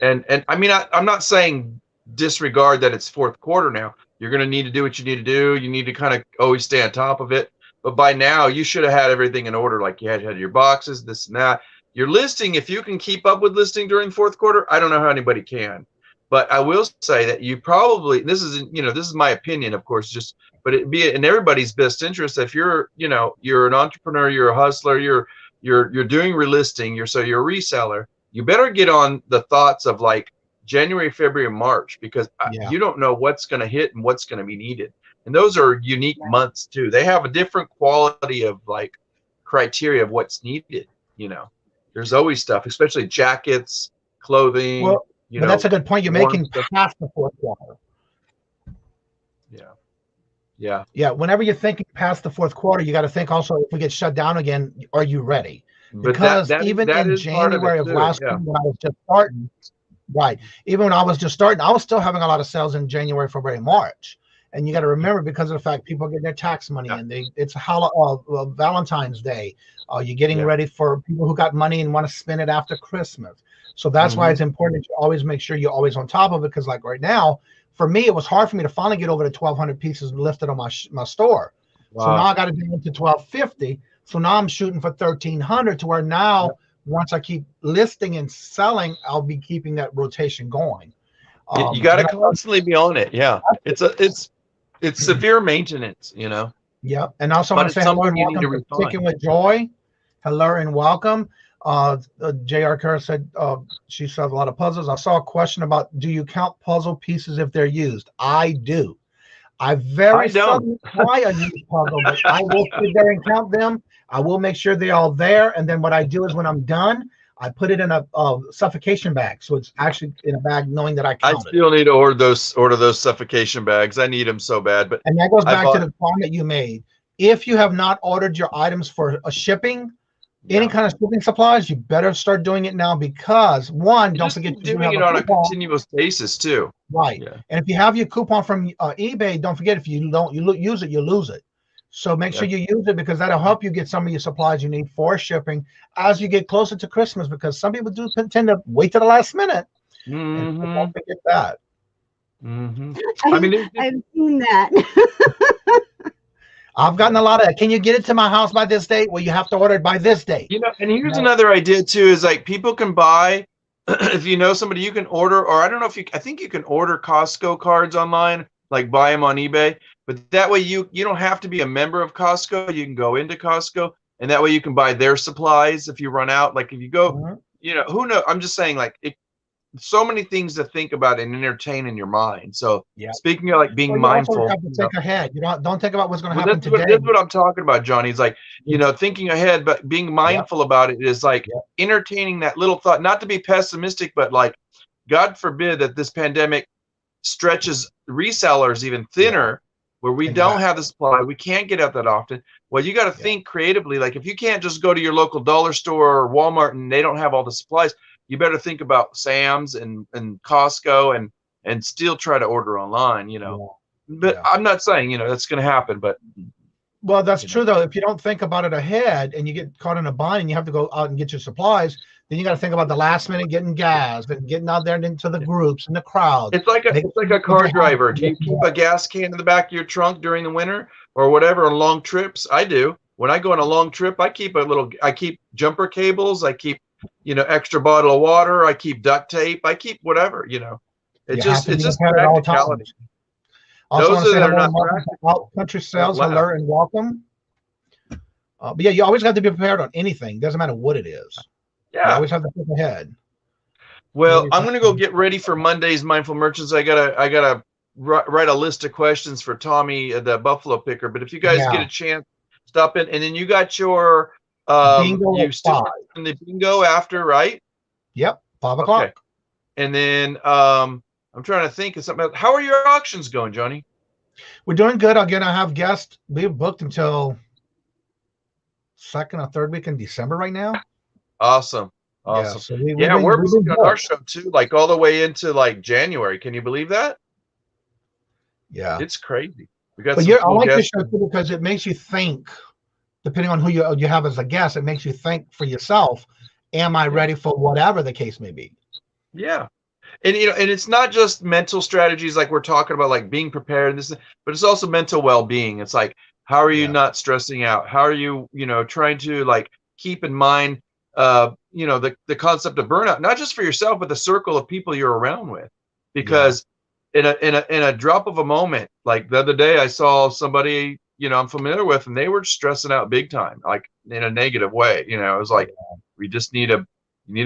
I mean, I'm not saying disregard that it's fourth quarter now. You're going to need to do what you need to do. You need to kind of always stay on top of it. But by now, you should have had everything in order. Like, you had your boxes, this and that. Your listing, if you can keep up with listing during fourth quarter, I don't know how anybody can. But I will say that you probably, this is my opinion, of course, but it'd be in everybody's best interest. If you're an entrepreneur, you're a hustler, you're doing relisting, you're a reseller, you better get on the thoughts of like January, February, and March, because you don't know what's going to hit and what's going to be needed. And those are unique months too. They have a different quality of like criteria of what's needed. You know, there's always stuff, especially jackets, clothing. Well, but that's a good point you're making past the fourth quarter. Yeah. Whenever you're thinking past the fourth quarter, you got to think also, if we get shut down again, are you ready? Because even in January of last year, when I was just starting, even when I was just starting, I was still having a lot of sales in January, February, March. And you got to remember, because of the fact people get their tax money and it's Valentine's Day. You're getting ready for people who got money and want to spend it after Christmas. So that's why it's important to always make sure you're always on top of it. Because like right now, for me, it was hard for me to finally get over the 1,200 pieces listed on my store. Wow. So now I got to do it to 1,250. So now I'm shooting for 1,300, to where now once I keep listing and selling, I'll be keeping that rotation going. You got to constantly be on it. Yeah, it's severe maintenance, you know. Yeah, and also I want to say hello and welcome to Sticking with Joy. Hello and welcome. J.R. Kerr said she sells a lot of puzzles. I saw a question about, do you count puzzle pieces if they're used? I do. I very seldom try a used puzzle, but I will sit there and count them. I will make sure they're all there. And then what I do is, when I'm done, I put it in a suffocation bag, so it's actually in a bag, knowing that I I counted. still need to order those suffocation bags. I need them so bad. But And that goes back to the comment you made. If you have not ordered your items for a shipping, any kind of shipping supplies, you better start doing it now, because one, don't forget to doing it on a continuous basis too. Right. Yeah. And if you have your coupon from eBay, don't forget, if you don't use it, you lose it. So make sure you use it, because that'll help you get some of your supplies you need for shipping as you get closer to Christmas, because some people do tend to wait to the last minute. And don't forget that. I mean, I've seen that. I've gotten a lot of, can you get it to my house by this date? Well, you have to order it by this date. You know, and here's another idea too, is like people can buy, if you know somebody, you can order, or I don't know if I think you can order Costco cards online, like buy them on eBay. But that way you don't have to be a member of Costco. You can go into Costco, and that way you can buy their supplies if you run out. Like if you go, you know, who knows? I'm just saying, like, so many things to think about and entertain in your mind. So speaking of like being mindful, you have to think ahead. You don't think about what's going to happen today. That's what I'm talking about, Johnny. It's like, you know, thinking ahead, but being mindful about it is like entertaining that little thought, not to be pessimistic, but like, God forbid that this pandemic stretches resellers even thinner, where we don't have the supply, we can't get out that often. Well, you got to think creatively. Like if you can't just go to your local dollar store or Walmart and they don't have all the supplies, you better think about Sam's and Costco and still try to order online, you know. But I'm not saying, you know, that's going to happen, but. Well, that's true though. If you don't think about it ahead and you get caught in a bind and you have to go out and get your supplies, then you got to think about the last minute getting gas and getting out there and into the groups and the crowds. It's like a car driver. Do you keep a gas can in the back of your trunk during the winter or whatever on long trips? I do. When I go on a long trip, I keep jumper cables. I keep, you know, extra bottle of water. I keep duct tape. I keep whatever, you know. It's just practicality. Also, want to say hello, Country Sales, hello and welcome. But yeah, you always have to be prepared on anything. Doesn't matter what it is. Yeah, you always have to think ahead. Well, I'm gonna go get ready for Monday's Mindful Merchants. I gotta write a list of questions for Tommy, the Buffalo picker. But if you guys get a chance, stop in. And then you got your bingo. You still in the bingo after, right? Yep, 5 o'clock. Okay. And then I'm trying to think of something. How are your auctions going, Johnny? We're doing good. Again, I have guests. We've booked until second or third week in December right now. Awesome. Yeah, so we're booked on our show too, like all the way into like January. Can you believe that? Yeah, it's crazy. We got. But I like this show too because it makes you think. Depending on who you have as a guest, it makes you think for yourself. Am I ready for whatever the case may be? Yeah. And you know, and it's not just mental strategies like we're talking about, like being prepared and this, but it's also mental well-being. It's like, how are you not stressing out? How are you, you know, trying to like keep in mind, you know, the concept of burnout, not just for yourself, but the circle of people you're around with. Because in a drop of a moment, like the other day, I saw somebody, you know, I'm familiar with, and they were stressing out big time, like in a negative way. You know, it was like, we just need to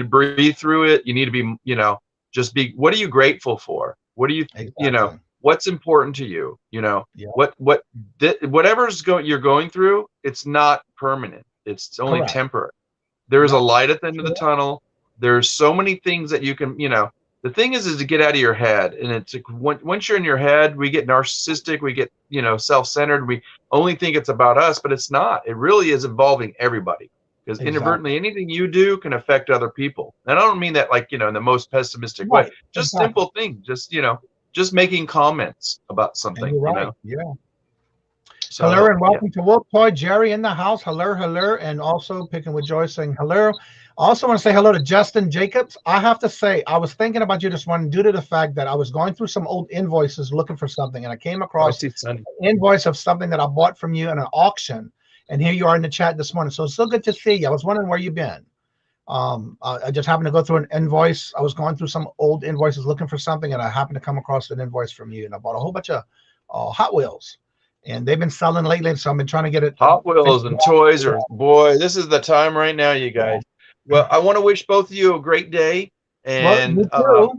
breathe through it. You need to be, you know. Just be, what are you grateful for? What do you, you know, what's important to you? You know, whatever's you're going through, it's not permanent. It's only temporary. There is a light at the end of the tunnel. There's so many things that you can, you know, the thing is to get out of your head. And it's once you're in your head, we get narcissistic, we get, you know, self-centered. We only think it's about us, but it's not. It really is involving everybody. Because inadvertently, anything you do can affect other people. And I don't mean that like, you know, in the most pessimistic way. Just simple things. Just, you know, just making comments about something. You know? Yeah. So, hello and welcome to Wolf Toy. Jerry in the house. Hello, hello. And also Picking with Joy saying hello. I also want to say hello to Justin Jacobs. I have to say, I was thinking about you this morning due to the fact that I was going through some old invoices looking for something. And I came across an invoice of something that I bought from you in an auction. And here you are in the chat this morning. So it's so good to see you. I was wondering where you've been. I just happened to go through an invoice. I was going through some old invoices looking for something, and I happened to come across an invoice from you. And I bought a whole bunch of Hot Wheels. And they've been selling lately, so I've been trying to get it. Hot Wheels and toys are, boy, this is the time right now, you guys. Well, I want to wish both of you a great day. And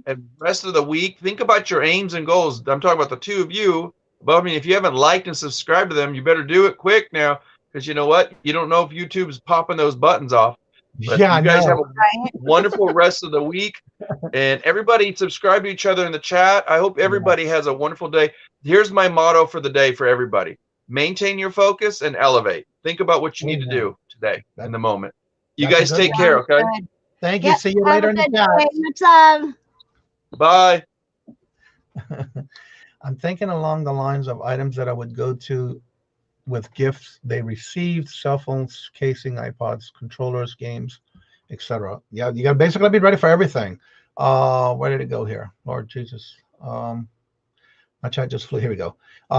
and rest of the week, think about your aims and goals. I'm talking about the two of you. But I mean, if you haven't liked and subscribed to them, you better do it quick now. Because you know what? You don't know if YouTube's popping those buttons off. But Yeah, I you guys know. have a wonderful rest of the week. And everybody subscribe to each other in the chat. I hope everybody has a wonderful day. Here's my motto for the day for everybody. Maintain your focus and elevate. Think about what you need to do today in the moment. You That's a guys good take one. care, okay? Thank you. Yep. See you Have later a in the good chat. day. Much love. Bye. I'm thinking along the lines of items that I would go to with gifts they received: cell phones, casing, iPods, controllers, games, etc. Yeah, you got to basically be ready for everything. Where did it go here? Lord Jesus. My chat just flew. Here we go.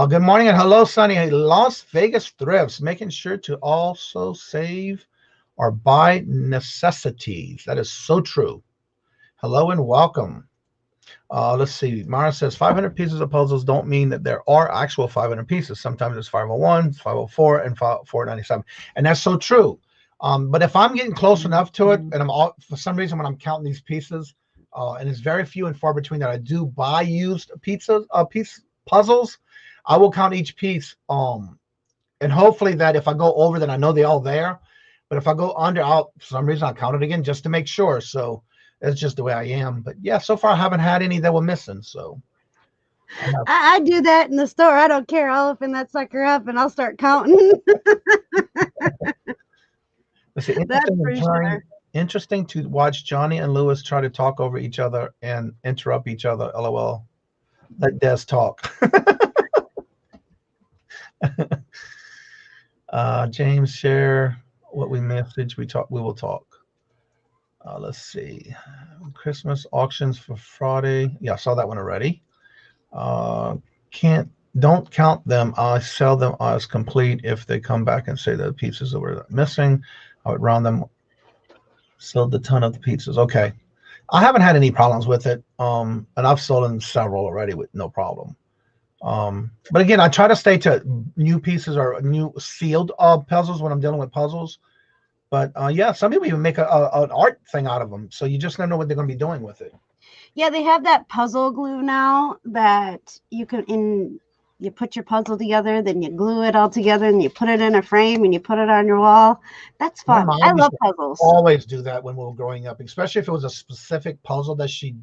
Good morning and hello, Sunny. Las Vegas Thrifts, making sure to also save or buy necessities. That is so true. Hello and welcome. Let's see. Mara says 500 pieces of puzzles don't mean that there are actual 500 pieces. Sometimes it's 501, 504, and 497. And that's so true. But if I'm getting close enough to it, and for some reason when I'm counting these pieces, and it's very few and far between that I do buy used puzzles, I will count each piece. And hopefully that if I go over, then I know they're all there. But if I go under, for some reason I'll count it again just to make sure. So that's just the way I am. But yeah, so far I haven't had any that were missing. So I do that in the store. I don't care. I'll open that sucker up and I'll start counting. That's pretty sure. Interesting to watch Johnny and Lewis try to talk over each other and interrupt each other. LOL. Let Des talk. James, share what we message. We will talk. Let's see. Christmas auctions for Friday. Yeah, I saw that one already. Don't count them. I sell them as complete. If they come back and say the pieces were missing, I would round them. Sold a ton of the pizzas. Okay. I haven't had any problems with it. And I've sold them several already with no problem. But again, I try to stay to new pieces or new sealed puzzles when I'm dealing with puzzles. But yeah, some people even make an art thing out of them. So you just never know what they're going to be doing with it. Yeah, they have that puzzle glue now that you can you put your puzzle together, then you glue it all together and you put it in a frame and you put it on your wall. That's fun. I love puzzles. Always do that when we were growing up, especially if it was a specific puzzle that she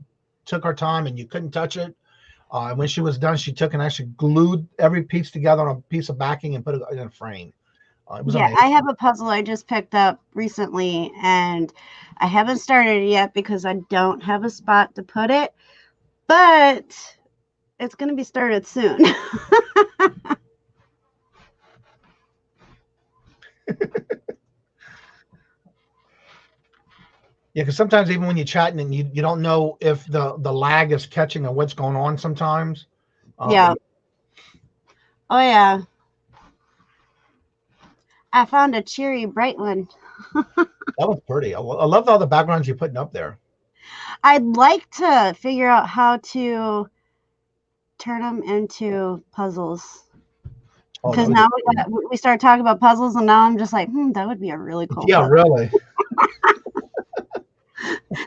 took her time and you couldn't touch it. And when she was done, she took and actually glued every piece together on a piece of backing and put it in a frame. It was amazing. I have a puzzle I just picked up recently and I haven't started it yet because I don't have a spot to put it, but it's going to be started soon. Yeah, because sometimes even when you're chatting and you don't know if the lag is catching or what's going on sometimes. Yeah. Oh, yeah. I found a cheery bright one. That was pretty. I love all the backgrounds you're putting up there. I'd like to figure out how to turn them into puzzles. Because now we start talking about puzzles, and now I'm just like, that would be a really cool puzzle. Really.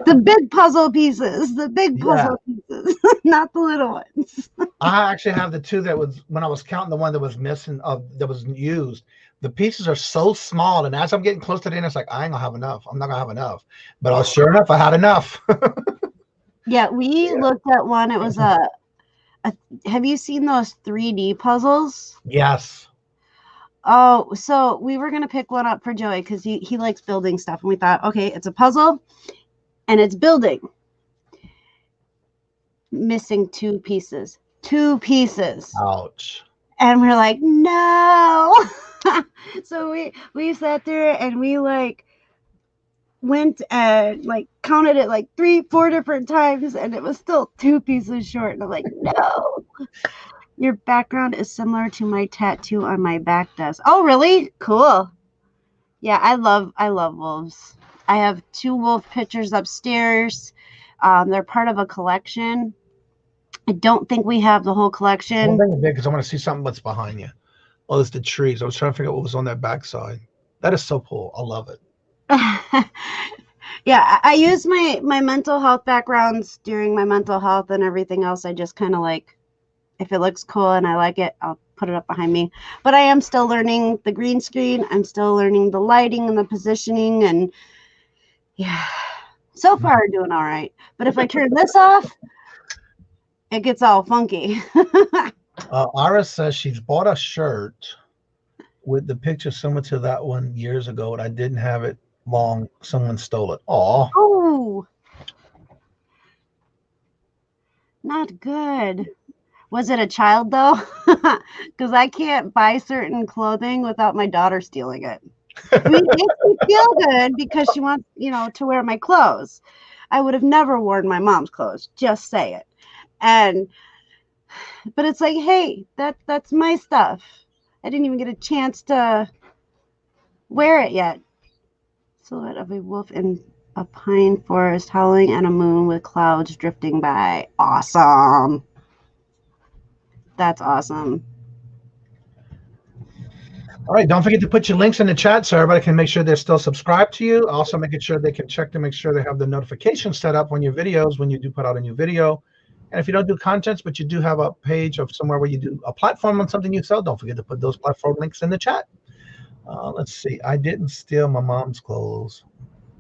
The big puzzle pieces, not the little ones. I actually have the two that was, when I was counting the one that was missing, that was used. The pieces are so small, and as I'm getting close to the end, it's like, I ain't gonna have enough. I'm not gonna have enough. But sure enough, I had enough. Yeah, we looked at one. It was have you seen those 3D puzzles? Yes. Oh, so we were gonna pick one up for Joey because he likes building stuff, and we thought, okay, it's a puzzle, and it's building. Missing 2 pieces. 2 pieces. Ouch. And we're like, no. So we sat there and we went and counted it 3-4 different times, and it was still 2 pieces short. And I'm like, no. Your background is similar to my tattoo on my back desk. Oh, really? Cool. Yeah, I love wolves. I have 2 wolf pictures upstairs. They're part of a collection. I don't think we have the whole collection. I don't think it did because I want to see something that's behind you. Oh, it's the trees. I was trying to figure out what was on that backside. That is so cool. I love it. Yeah, I use my mental health backgrounds during my mental health, and everything else I just kind of if it looks cool and I like it, I'll put it up behind me. But I am still learning the green screen. I'm still learning the lighting and the positioning, and Yeah. So far, doing all right. But if I turn this off, it gets all funky. Iris says she's bought a shirt with the picture similar to that one years ago, and I didn't have it long. Someone stole it. Aw. Oh, not good. Was it a child, though? Because I can't buy certain clothing without my daughter stealing it. I mean, it makes me feel good because she wants, to wear my clothes. I would have never worn my mom's clothes. Just say it. But it's like, hey, that's my stuff. I didn't even get a chance to wear it yet. Silhouette of a wolf in a pine forest howling and a moon with clouds drifting by. Awesome. That's awesome. All right, don't forget to put your links in the chat so everybody can make sure they're still subscribed to you. Also making sure they can check to make sure they have the notifications set up on your videos when you do put out a new video. And if you don't do contents, but you do have a page of somewhere where you do a platform on something you sell, don't forget to put those platform links in the chat. Let's see. I didn't steal my mom's clothes.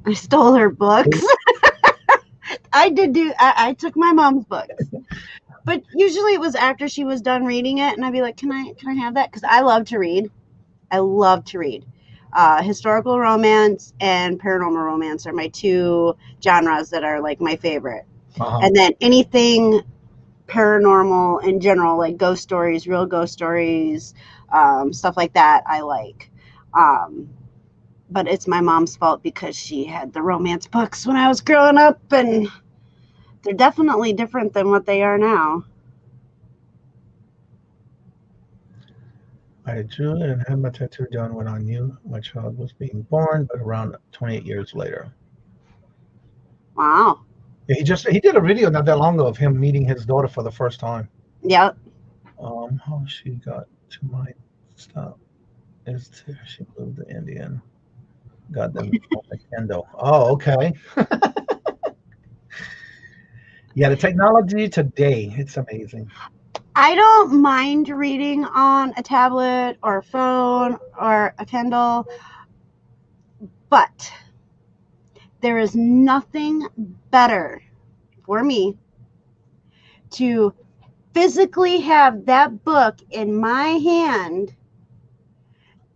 I stole her books. I took my mom's books. But usually it was after she was done reading it, and I'd be like, can I have that? Because I love to read. I love to read. Historical romance and paranormal romance are my two genres that are like my favorite. And then anything paranormal in general, like ghost stories, real ghost stories, stuff like that, I like. But it's my mom's fault because she had the romance books when I was growing up, and they're definitely different than what they are now. I drew and had my tattoo done when I knew my child was being born, but around 28 years later. Wow. Yeah, he did a video not that long ago of him meeting his daughter for the first time. Yep. How she got to my stuff is she moved to Indian. Got them on the Kindle. Oh, okay. Yeah, the technology today, it's amazing. I don't mind reading on a tablet or a phone or a Kindle, but there is nothing better for me to physically have that book in my hand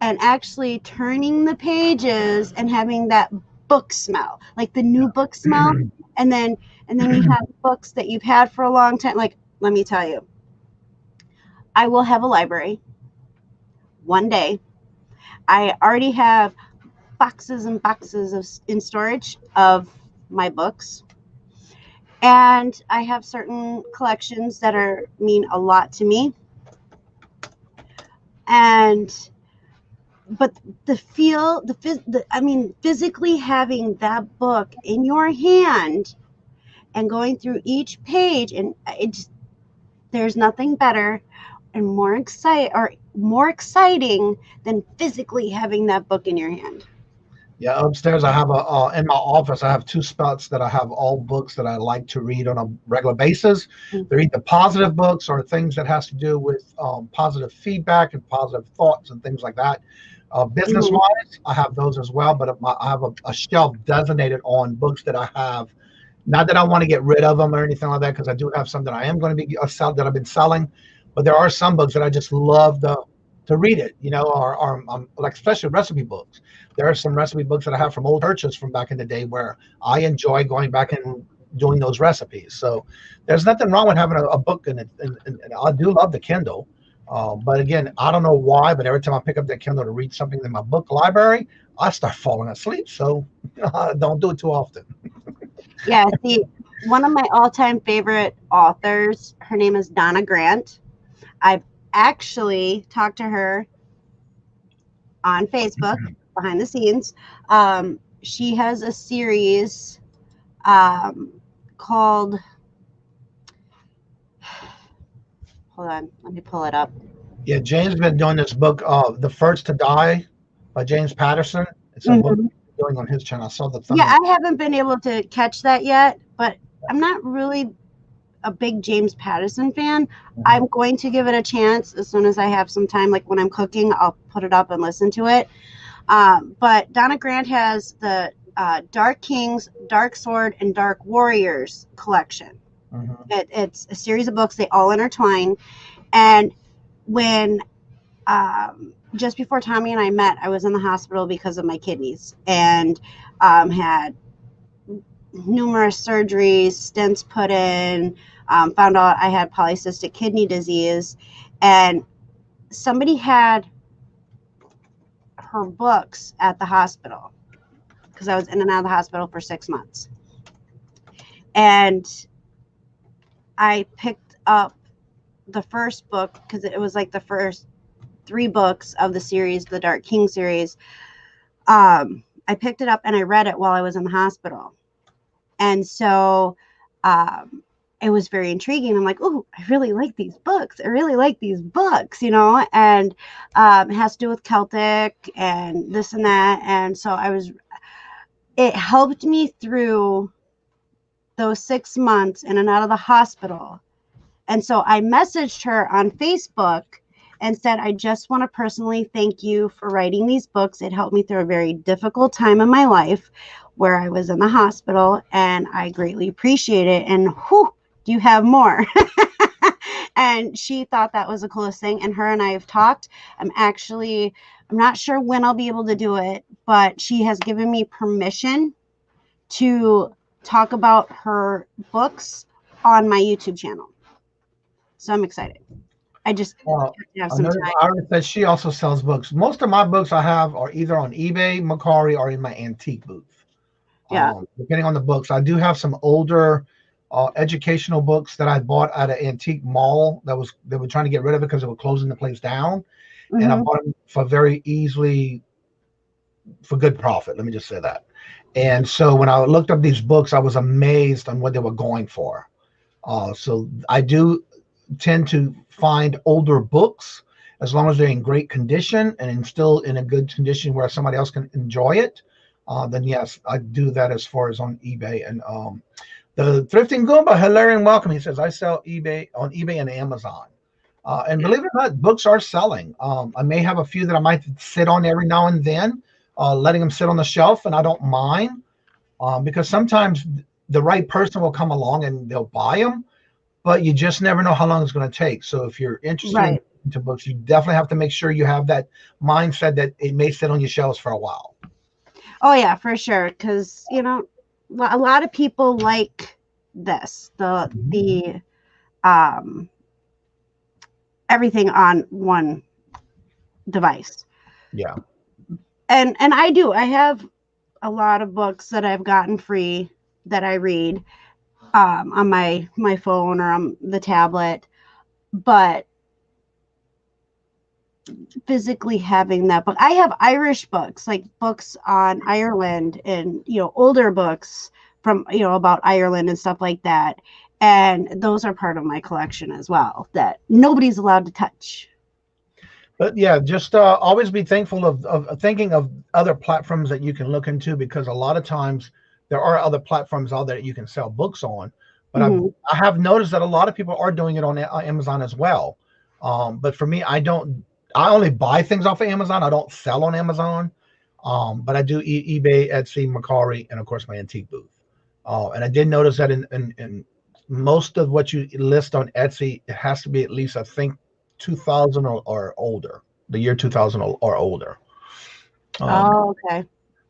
and actually turning the pages and having that book smell, like the new book smell. And then you have books that you've had for a long time. Like, let me tell you, I will have a library one day. I already have boxes and boxes in storage of my books. And I have certain collections that mean a lot to me. But physically having that book in your hand and going through each page, and there's nothing better and more exciting than physically having that book in your hand. Yeah, upstairs I have in my office I have two spots that I have all books that I like to read on a regular basis. They're either positive books or things that has to do with positive feedback and positive thoughts and things like that. Business-wise, I have those as well, but I have a shelf designated on books that I have. Not that I want to get rid of them or anything like that, because I do have some that I am going to be that I've been selling, but there are some books that I just love to read it, or like especially recipe books. There are some recipe books that I have from old churches from back in the day where I enjoy going back and doing those recipes. So there's nothing wrong with having a book, and I do love the Kindle. But again, I don't know why, but every time I pick up that Kindle to read something in my book library, I start falling asleep. So don't do it too often. Yeah, see, one of my all-time favorite authors, her name is Donna Grant. I've actually talked to her on Facebook behind the scenes. She has a series called, hold on, let me pull it up. Yeah, James has been doing this book, The First to Die by James Patterson. It's a book he's doing on his channel. I saw the thumbnail. Yeah, I haven't been able to catch that yet, but I'm not really a big James Patterson fan. I'm going to give it a chance as soon as I have some time. Like when I'm cooking, I'll put it up and listen to it. But Donna Grant has the Dark Kings, Dark Sword, and Dark Warriors collection. Mm-hmm. It's a series of books. They all intertwine. And when just before Tommy and I met, I was in the hospital because of my kidneys and had numerous surgeries, stents put in, found out I had polycystic kidney disease, and somebody had her books at the hospital because I was in and out of the hospital for 6 months. And I picked up the first book because it was like the first 3 books of the series, the Dark King series. I picked it up and I read it while I was in the hospital. And so it was very intriguing. I'm like, oh, I really like these books. I really like these books, you know, and it has to do with Celtic and this and that. And so it helped me through those 6 months in and out of the hospital. And so I messaged her on Facebook and said, I just want to personally thank you for writing these books. It helped me through a very difficult time in my life where I was in the hospital, and I greatly appreciate it. And whew, do you have more? And she thought that was the coolest thing. And her and I have talked. I'm not sure when I'll be able to do it, but she has given me permission to talk about her books on my YouTube channel. So I'm excited. I just have some time. I already said she also sells books. Most of my books I have are either on eBay, Mercari, or in my antique booth. Yeah. Depending on the books. I do have some older educational books that I bought at an antique mall they were trying to get rid of it because they were closing the place down. Mm-hmm. And I bought them for good profit. Let me just say that. And so when I looked up these books, I was amazed on what they were going for. So I do tend to find older books as long as they're in great condition and still in a good condition where somebody else can enjoy it. Then yes, I do that as far as on eBay. And the Thrifting Goomba, hello and welcome. He says, I sell on eBay and Amazon. And believe it or not, books are selling. I may have a few that I might sit on every now and then, letting them sit on the shelf, and I don't mind because sometimes the right person will come along and they'll buy them, but you just never know how long it's going to take. So if you're interested into books, you definitely have to make sure you have that mindset that it may sit on your shelves for a while. Oh yeah, for sure. Because, you know, a lot of people like this, the everything on one device. Yeah. And I do. I have a lot of books that I've gotten free that I read on my phone or on the tablet, but physically having that book. I have Irish books, like books on Ireland and, you know, older books from, you know, about Ireland and stuff like that. And those are part of my collection as well that nobody's allowed to touch. But yeah, just always be thankful of thinking of other platforms that you can look into, because a lot of times there are other platforms out there that you can sell books on. But I have noticed that a lot of people are doing it on Amazon as well. But for me, I only buy things off of Amazon. I don't sell on Amazon. But I do eBay, Etsy, Mercari, and of course my antique booth. And I did notice that in most of what you list on Etsy, it has to be at least, I think, 2000 or older, the year 2000 or older. Okay.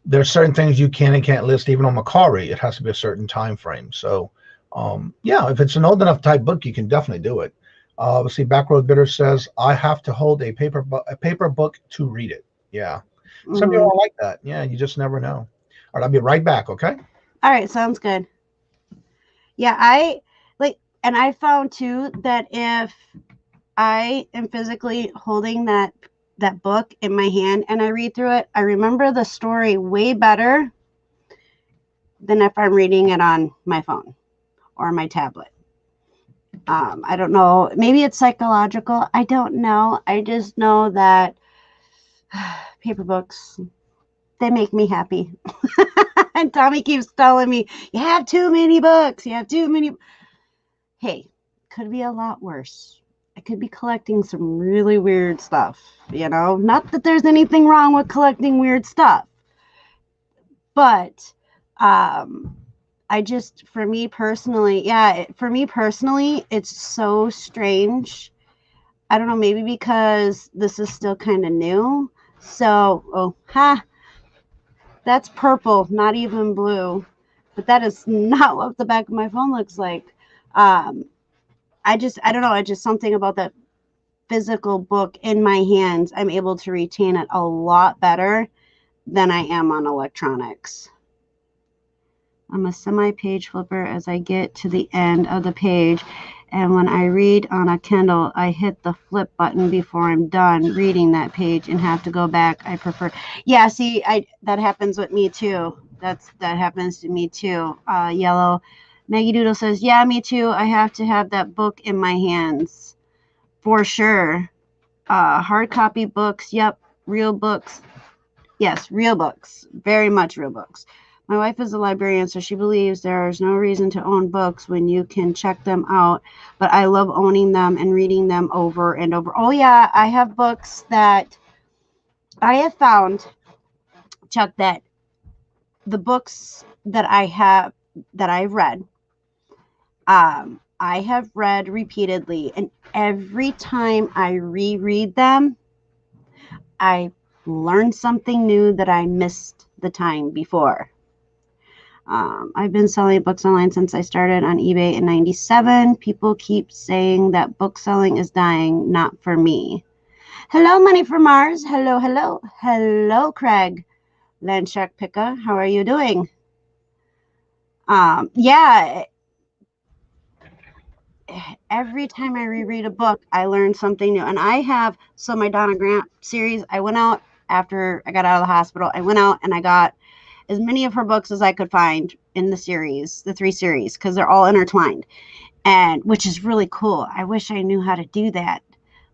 There are certain things you can and can't list even on Mercari. It has to be a certain time frame. So, yeah, if it's an old enough type book, you can definitely do it. Let's see. Backroad Bitter says, I have to hold a paper book to read it. Yeah. Some people don't like that. Yeah, you just never know. All right, I'll be right back, okay? All right, sounds good. Yeah, I found too that if I am physically holding that book in my hand and I read through it, I remember the story way better than if I'm reading it on my phone or my tablet. I don't know. Maybe it's psychological. I don't know. I just know that paper books, they make me happy. And Tommy keeps telling me, you have too many books. You have too many. Hey, could be a lot worse. I could be collecting some really weird stuff, you know? Not that there's anything wrong with collecting weird stuff, But for me personally, it's so strange. I don't know, maybe because this is still kind of new. So, that's purple, not even blue. But that is not what the back of my phone looks like. I don't know. It's just something about that physical book in my hands. I'm able to retain it a lot better than I am on electronics. I'm a semi-page flipper as I get to the end of the page. And when I read on a Kindle, I hit the flip button before I'm done reading that page and have to go back. I prefer. Yeah, see, that happens with me too. That happens to me too. Yellow. Maggie Doodle says, yeah, me too. I have to have that book in my hands for sure. Hard copy books. Yep. Real books. Yes, real books. Very much real books. My wife is a librarian, so she believes there is no reason to own books when you can check them out. But I love owning them and reading them over and over. Oh, yeah, I have books that I have found, Chuck, that the books that I've read, I have read repeatedly. And every time I reread them, I learn something new that I missed the time before. I've been selling books online since I started on eBay in 97. People keep saying that book selling is dying. Not for me. Hello, Money from Mars. Hello, hello. Hello, Craig. Landshark Picka. How are you doing? Yeah. Every time I reread a book, I learn something new. And my Donna Grant series, I went out after I got out of the hospital. I went out and I got as many of her books as I could find in the 3 series, because they're all intertwined, and which is really cool. I wish I knew how to do that.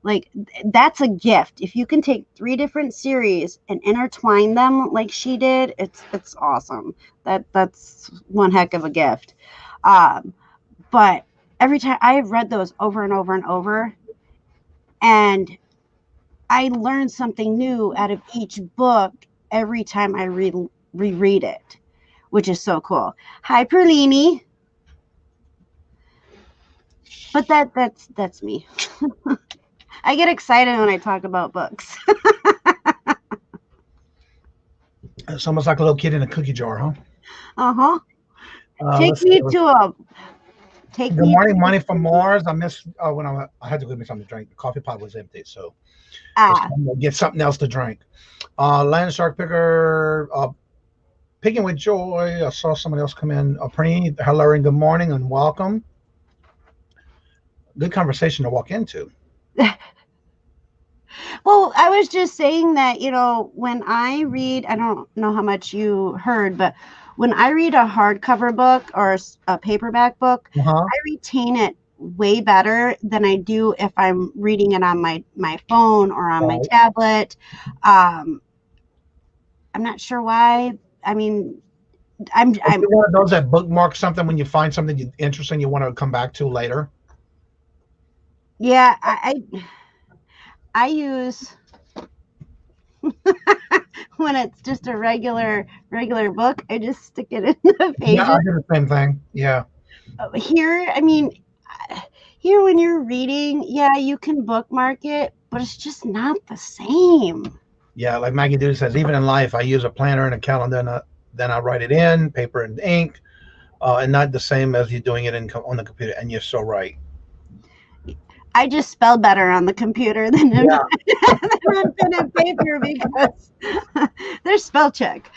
Like, that's a gift. If you can take 3 different series and intertwine them like she did, it's awesome. That's one heck of a gift. But every time I have read those over and over and over, and I learn something new out of each book every time I reread it, which is so cool. Hi, Perlini. But that's me. I get excited when I talk about books. It's almost like a little kid in a cookie jar, huh? Uh-huh. Take me to a... Good morning, Money from Mars. I missed when I had to give me something to drink. The coffee pot was empty, so get something else to drink. Landshark Picker, Picking with Joy. I saw somebody else come in. Prini, hello and good morning and welcome. Good conversation to walk into. Well, I was just saying that, when I read, I don't know how much you heard, but when I read a hardcover book or a paperback book, I retain it way better than I do if I'm reading it on my phone or on my tablet. I'm not sure why. I mean, I'm one of those that bookmark something when you find something interesting you want to come back to later. Yeah, I use when it's just a regular book, I just stick it in the pages. Yeah, I do the same thing. Yeah. Here when you're reading, yeah, you can bookmark it, but it's just not the same. Yeah, like Maggie Doodle says, even in life, I use a planner and a calendar, and then I write it in paper and ink, and not the same as you doing it on the computer. And you're so right. I just spell better on the computer than on pen and paper because there's spell check.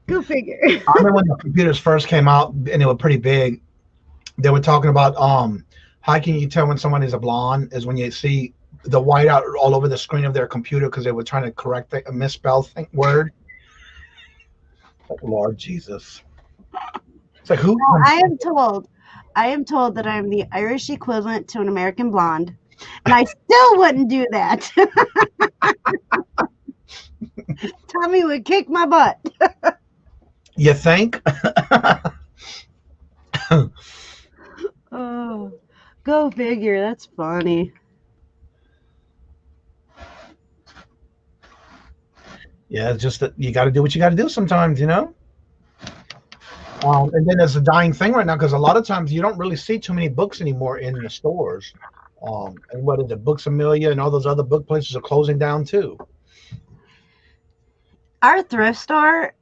Go figure. I remember when the computers first came out and they were pretty big. They were talking about how can you tell when someone is a blonde is when you see the whiteout all over the screen of their computer because they were trying to correct a misspelled word. Like, Lord Jesus. It's like who? Well, I am told that I'm the Irish equivalent to an American blonde, and I still wouldn't do that. Tommy would kick my butt. You think? Oh, go figure. That's funny. Yeah, it's just that you got to do what you got to do sometimes, you know. And then there's a dying thing right now because a lot of times you don't really see too many books anymore in the stores. And what is it, Books A Million and all those other book places are closing down too. Our thrift store,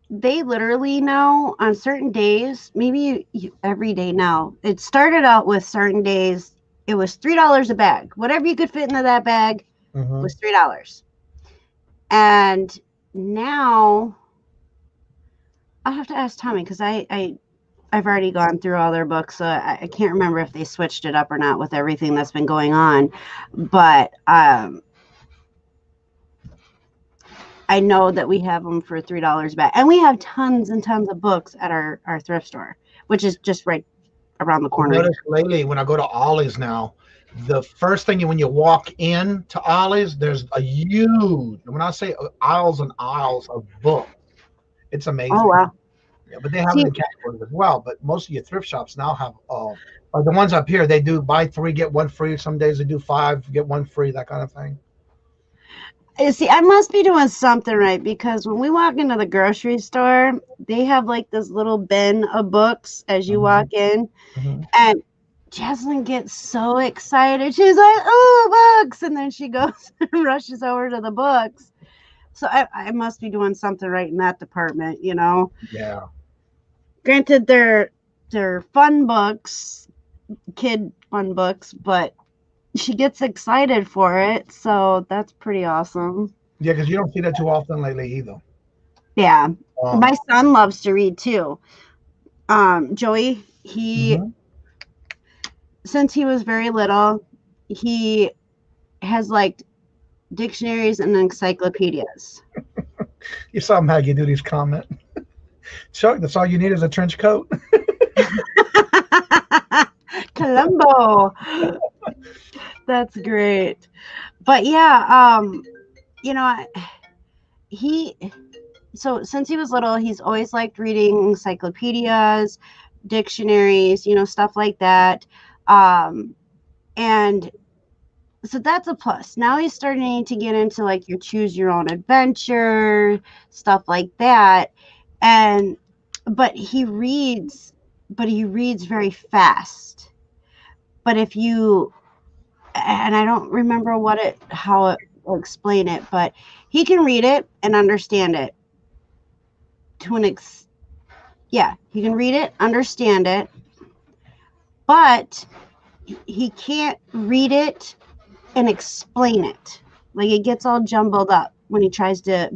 they literally now on certain days, maybe every day now. It started out with certain days. It was $3 a bag. Whatever you could fit into that bag was $3. And now I'll have to ask Tommy because I've already gone through all their books, so I can't remember if they switched it up or not with everything that's been going on. But I know that we have them for $3 back, and we have tons and tons of books at our thrift store, which is just right around the corner. Notice lately when I go to Ollie's now, the first thing when you walk in to Ollie's, there's a huge, when I say aisles and aisles of books, it's amazing. Oh wow! Yeah, but they have it in categories as well. But most of your thrift shops now have, like the ones up here, they do buy 3 get 1 free. Some days they do 5 get 1 free, that kind of thing. You see, I must be doing something right because when we walk into the grocery store, they have like this little bin of books as you walk in, and Jesslyn gets so excited. She's like, "Oh, books!" And then she goes and rushes over to the books. So I must be doing something right in that department, you know. Yeah. Granted, they're fun books, kid fun books, but she gets excited for it, so that's pretty awesome. Yeah, because you don't see that too often lately either. Yeah. My son loves to read too. Joey, he since he was very little, he has liked dictionaries and encyclopedias. You saw Maggie do these comments. Chuck, that's all you need is a trench coat. Columbo. That's great. But yeah, you know, so since he was little, he's always liked reading encyclopedias, dictionaries, you know, stuff like that. And so that's a plus. Now he's starting to get into like your choose your own adventure, stuff like that. But he reads very fast. But if you, and I don't remember how it will explain it, but he can read it and understand it he can read it, understand it, but he can't read it and explain it. Like it gets all jumbled up when he tries to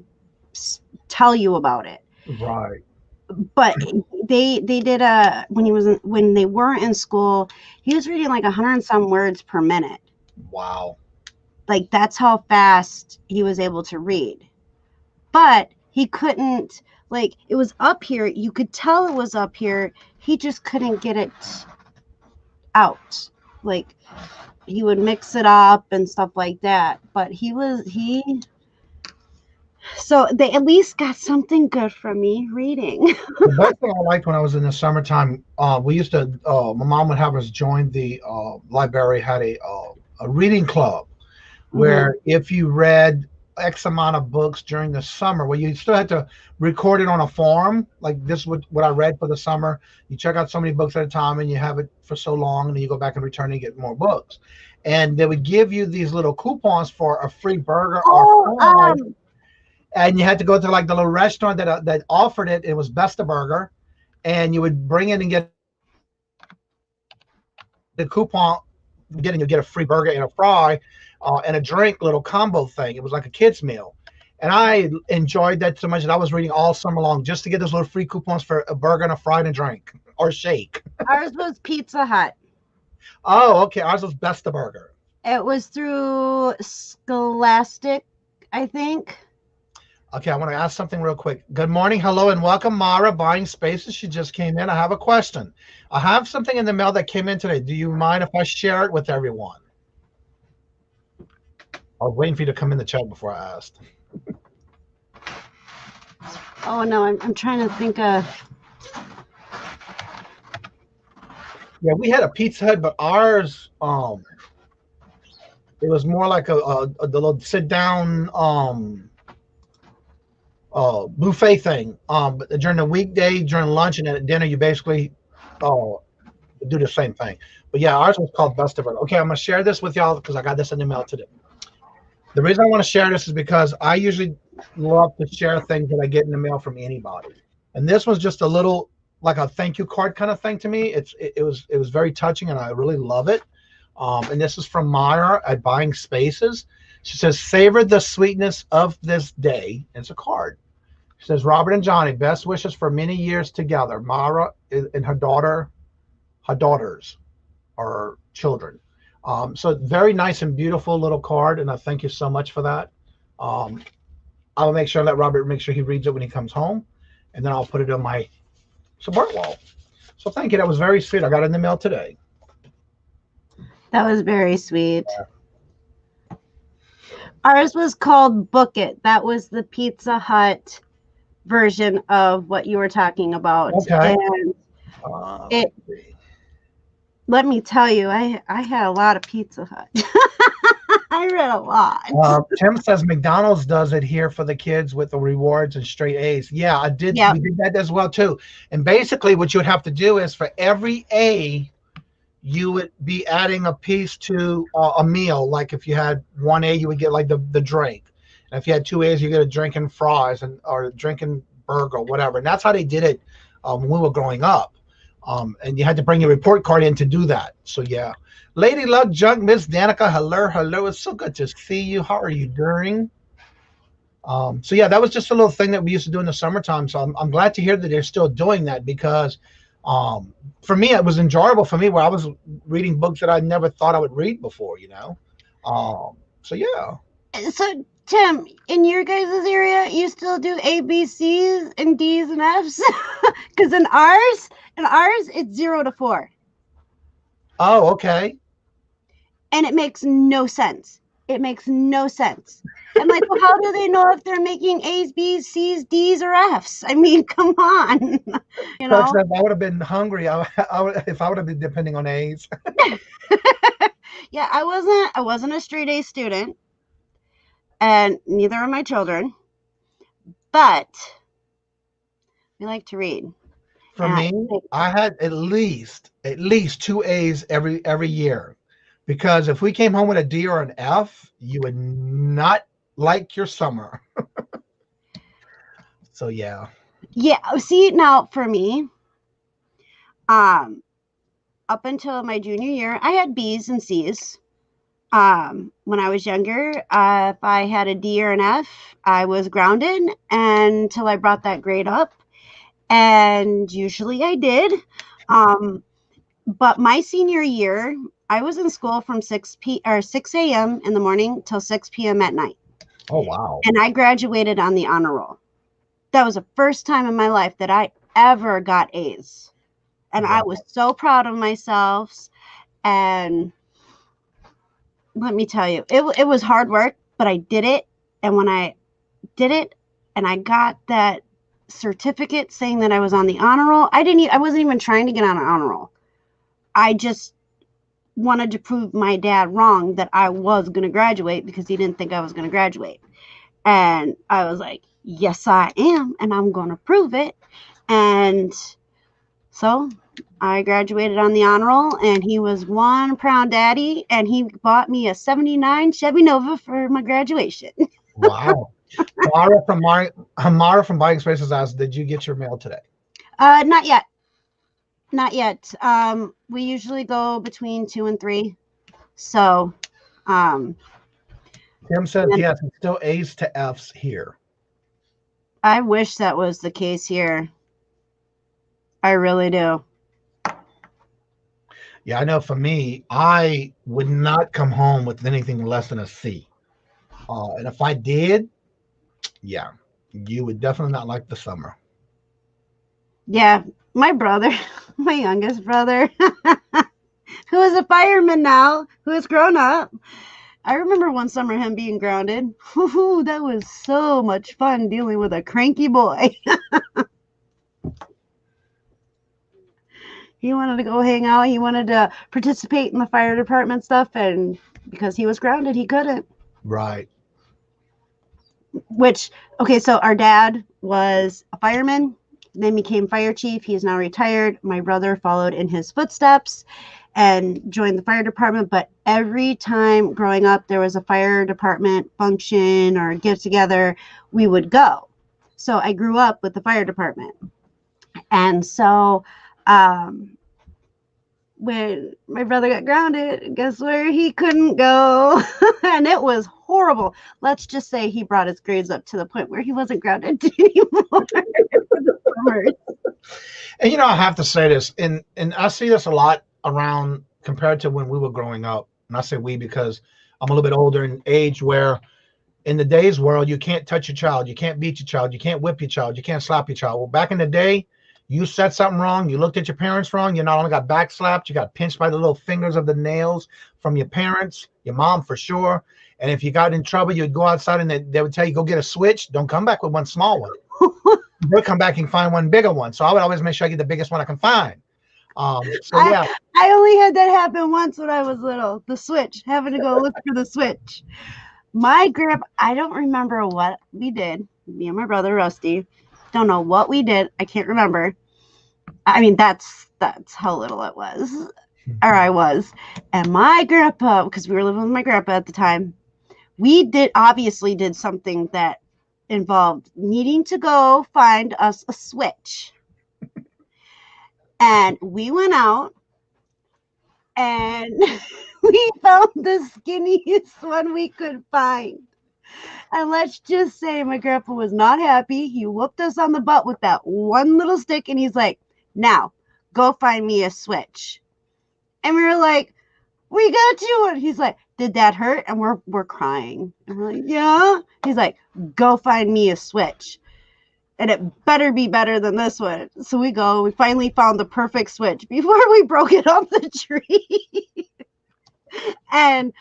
tell you about it. Right. But they did when they weren't in school, he was reading like 100 and some words per minute. Wow. Like that's how fast he was able to read. But he couldn't, like it was up here. You could tell it was up here. He just couldn't get it out. Like he would mix it up and stuff like that. But so they at least got something good from me reading. The best thing I liked when I was in the summertime, we used to, my mom would have us join the library, had a reading club where if you read X amount of books during the summer, well, you still had to record it on a form. Like this is what I read for the summer. You check out so many books at a time and you have it for so long and then you go back and return and get more books. And they would give you these little coupons for a free burger or fries. And you had to go to like the little restaurant that offered it. It was Best a Burger, and you would bring in and get the coupon. You get a free burger and a fry, and a drink, little combo thing. It was like a kid's meal, and I enjoyed that so much that I was reading all summer long just to get those little free coupons for a burger and a fry and a drink or shake. Ours was Pizza Hut. Oh, okay. Ours was Best a Burger. It was through Scholastic, I think. Okay, I want to ask something real quick. Good morning, hello, and welcome, Mara, Buying Spaces. She just came in. I have a question. I have something in the mail that came in today. Do you mind if I share it with everyone? I was waiting for you to come in the chat before I asked. Oh, no, I'm trying to think of... Yeah, we had a Pizza Hut, but ours, it was more like the little sit-down... buffet thing. But during the weekday, during lunch, and then at dinner, you basically do the same thing. But yeah, ours was called Best of It. Okay, I'm gonna share this with y'all because I got this in the mail today. The reason I want to share this is because I usually love to share things that I get in the mail from anybody. And this was just a little like a thank you card kind of thing to me. It was very touching and I really love it. And this is from Mara at Buying Spaces. She says, savor the sweetness of this day. It's a card. She says, Robert and Johnny, best wishes for many years together. Mara and her daughters are children. So very nice and beautiful little card, and I thank you so much for that. I will make sure let Robert make sure he reads it when he comes home, and then I'll put it on my support wall. So thank you. That was very sweet. I got it in the mail today. That was very sweet. Yeah. Ours was called Book It. That was the Pizza Hut version of what you were talking about. Okay. And let me tell you, I had a lot of Pizza Hut. I read a lot. Tim says McDonald's does it here for the kids with the rewards and straight A's. Yeah, I did. Yep. We did that as well too. And basically, what you would have to do is for every A, you would be adding a piece to a meal. Like if you had one A, you would get like the drink. And if you had two A's, you get a drink and fries or a drink and burger, whatever. And that's how they did it when we were growing up. And you had to bring your report card in to do that. So yeah. Lady Luck Junk, Miss Danica, hello. It's so good to see you. How are you doing? So yeah, that was just a little thing that we used to do in the summertime. So I'm glad to hear that they're still doing that because for me, it was enjoyable for me where I was reading books that I never thought I would read before, you know? So yeah. So Tim, in your guys' area, you still do A, B, C's and D's and F's? Because in ours, it's 0 to 4. Oh, okay. And it makes no sense. It makes no sense. I'm like, well, how do they know if they're making A's, B's, C's, D's, or F's? I mean, come on. You know? I would have been hungry if I would have been depending on A's. Yeah, I wasn't a straight A student. And neither are my children. But we like to read. For me, I had at least 2 A's every year. Because if we came home with a D or an F, you would not like your summer. So yeah. Yeah. See, now for me, up until my junior year, I had B's and C's. When I was younger, if I had a D or an F, I was grounded until I brought that grade up. And usually I did. But my senior year, I was in school from 6 a.m. in the morning till 6 p.m. at night. Oh, wow. And I graduated on the honor roll. That was the first time in my life that I ever got A's. And wow. I was so proud of myself. And let me tell you, it was hard work, but I did it. And when I did it and I got that certificate saying that I was on the honor roll, I wasn't even trying to get on an honor roll. I just wanted to prove my dad wrong that I was going to graduate because he didn't think I was going to graduate. And I was like, yes, I am. And I'm going to prove it. And so I graduated on the honor roll, and he was one proud daddy, and he bought me a 79 Chevy Nova for my graduation. Wow. Hamara from Buying Spaces asked, did you get your mail today? Not yet. Not yet. We usually go between 2 and 3. So, Tim said, yes, it's still A's to F's here. I wish that was the case here. I really do. Yeah, I know for me, I would not come home with anything less than a C. And if I did, yeah, you would definitely not like the summer. Yeah, my brother, my youngest brother, who is a fireman now, who has grown up. I remember one summer him being grounded. Ooh, that was so much fun dealing with a cranky boy. He wanted to go hang out. He wanted to participate in the fire department stuff, and because he was grounded, he couldn't. Right. Okay, so our dad was a fireman, then became fire chief. He is now retired. My brother followed in his footsteps and joined the fire department. But every time growing up, there was a fire department function or get together, we would go. So I grew up with the fire department. And so when my brother got grounded, guess where he couldn't go? And it was horrible. Let's just say he brought his grades up to the point where he wasn't grounded anymore. And I have to say this, and I see this a lot around compared to when we were growing up. And I say we because I'm a little bit older in age, where in the day's world, you can't touch your child, you can't beat your child, you can't whip your child, you can't slap your child. Well, back in the day, you said something wrong, you looked at your parents wrong, you not only got back slapped, you got pinched by the little fingers of the nails from your parents, your mom for sure. And if you got in trouble, you'd go outside and they would tell you, go get a switch. Don't come back with one small one. They'll come back and find one bigger one. So I would always make sure I get the biggest one I can find. I only had that happen once when I was little. The switch, having to go look for the switch. My grandpa, I don't remember what we did. Me and my brother Rusty, don't know what we did. I can't remember. I mean, that's how little it was, or I was. And my grandpa, because we were living with my grandpa at the time, we obviously did something that involved needing to go find us a switch. And we went out and we found the skinniest one we could find. And let's just say my grandpa was not happy. He whooped us on the butt with that one little stick. And he's like, now go find me a switch. And we were like, we got you. And he's like, did that hurt? And we're crying. And we're like, yeah. He's like, go find me a switch. And it better be better than this one. So we finally found the perfect switch before we broke it off the tree. And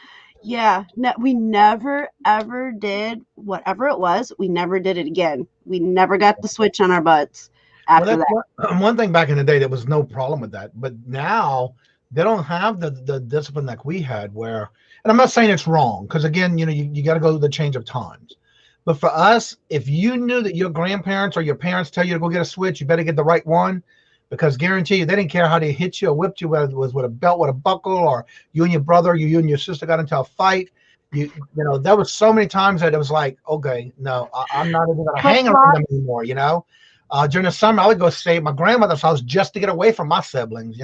yeah, we never, ever did whatever it was. We never did it again. We never got the switch on our butts after that. One thing back in the day, there was no problem with that. But now they don't have the discipline like we had where, and I'm not saying it's wrong, because again, you got to go through the change of times. But for us, if you knew that your grandparents or your parents tell you to go get a switch, you better get the right one, because guarantee you, they didn't care how they hit you or whipped you, whether it was with a belt, with a buckle, or you and your brother, you and your sister got into a fight. There was so many times that it was like, okay, no, I'm not even going to hang around them anymore, During the summer, I would go stay at my grandmother's house just to get away from my siblings,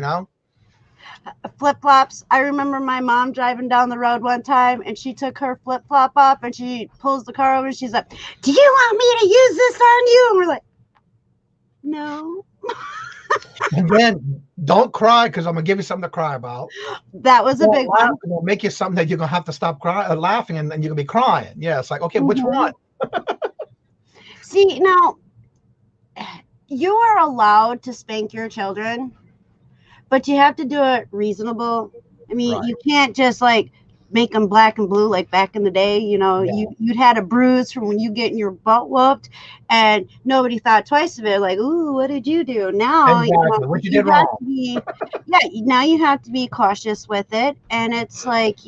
Flip-flops. I remember my mom driving down the road one time and she took her flip-flop off and she pulls the car over and she's like, do you want me to use this on you? And we're like, no. And then don't cry, because I'm going to give you something to cry about. That was a big one. It'll make you something that you're going to have to stop laughing and you're going to be crying. Yeah, it's like, okay, which one? See, now, you are allowed to spank your children, but you have to do it reasonable. I mean, right. You can't just make them black and blue like back in the day. You'd had a bruise from when you getting your butt whooped, and nobody thought twice of it. Like, ooh, what did you do? Now, exactly. What you did wrong. Now you have to be cautious with it, and it's like,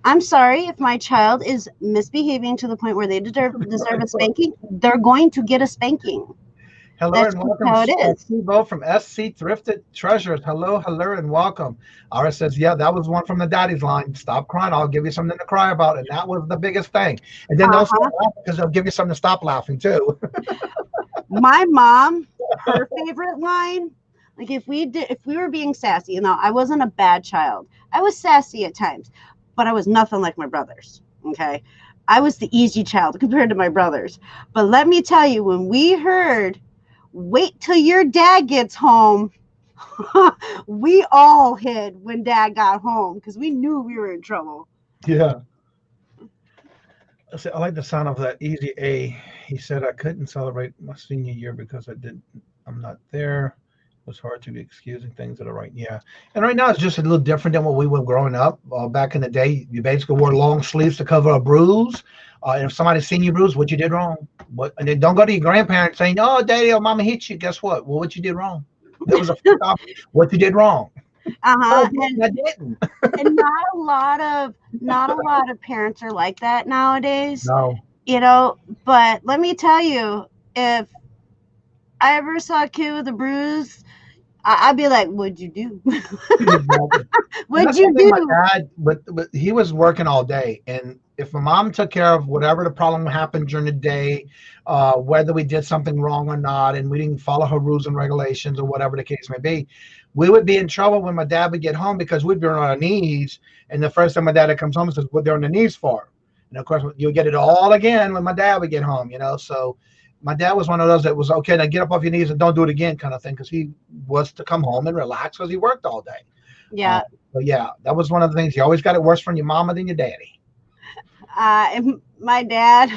I'm sorry if my child is misbehaving to the point where they deserve a spanking. They're going to get a spanking. Hello. That's and welcome. How it is. Steve-O from SC Thrifted Treasures. Hello, and welcome. Ara says, yeah, that was one from the daddy's line. Stop crying. I'll give you something to cry about. And that was the biggest thing. And then don't stop laughing, because they'll give you something to stop laughing too. My mom, her favorite line, like if we were being sassy, I wasn't a bad child. I was sassy at times, but I was nothing like my brothers. Okay. I was the easy child compared to my brothers. But let me tell you, when we heard, wait till your dad gets home, we all hid when dad got home because we knew we were in trouble. Yeah. I like the sound of that Easy A. He said, I couldn't celebrate my senior year because I'm not there. It was hard to be excusing things that are right. Yeah. And right now it's just a little different than what we were growing up. Back in the day, you basically wore long sleeves to cover a bruise. And if somebody's seen you bruise, what you did wrong. And then don't go to your grandparents saying, oh, daddy or mama hit you. Guess what? Well, what you did wrong. That was what you did wrong. Oh, and I didn't. And not a lot of parents are like that nowadays. No. you know, but let me tell you, if I ever saw a kid with a bruise, I'd be like, what'd you do? Exactly. And What'd that's you one thing my do? dad, but he was working all day. And if my mom took care of whatever the problem happened during the day, whether we did something wrong or not, and we didn't follow her rules and regulations or whatever the case may be, we would be in trouble when my dad would get home because we'd be on our knees. And the first time my dad comes home and says, what they're on their knees for? And of course, you'll get it all again when my dad would get home, you know? So my dad was one of those that was, okay, now get up off your knees and don't do it again kind of thing, because he was to come home and relax because he worked all day. Yeah. But yeah, that was one of the things. You always got it worse from your mama than your daddy. And my dad,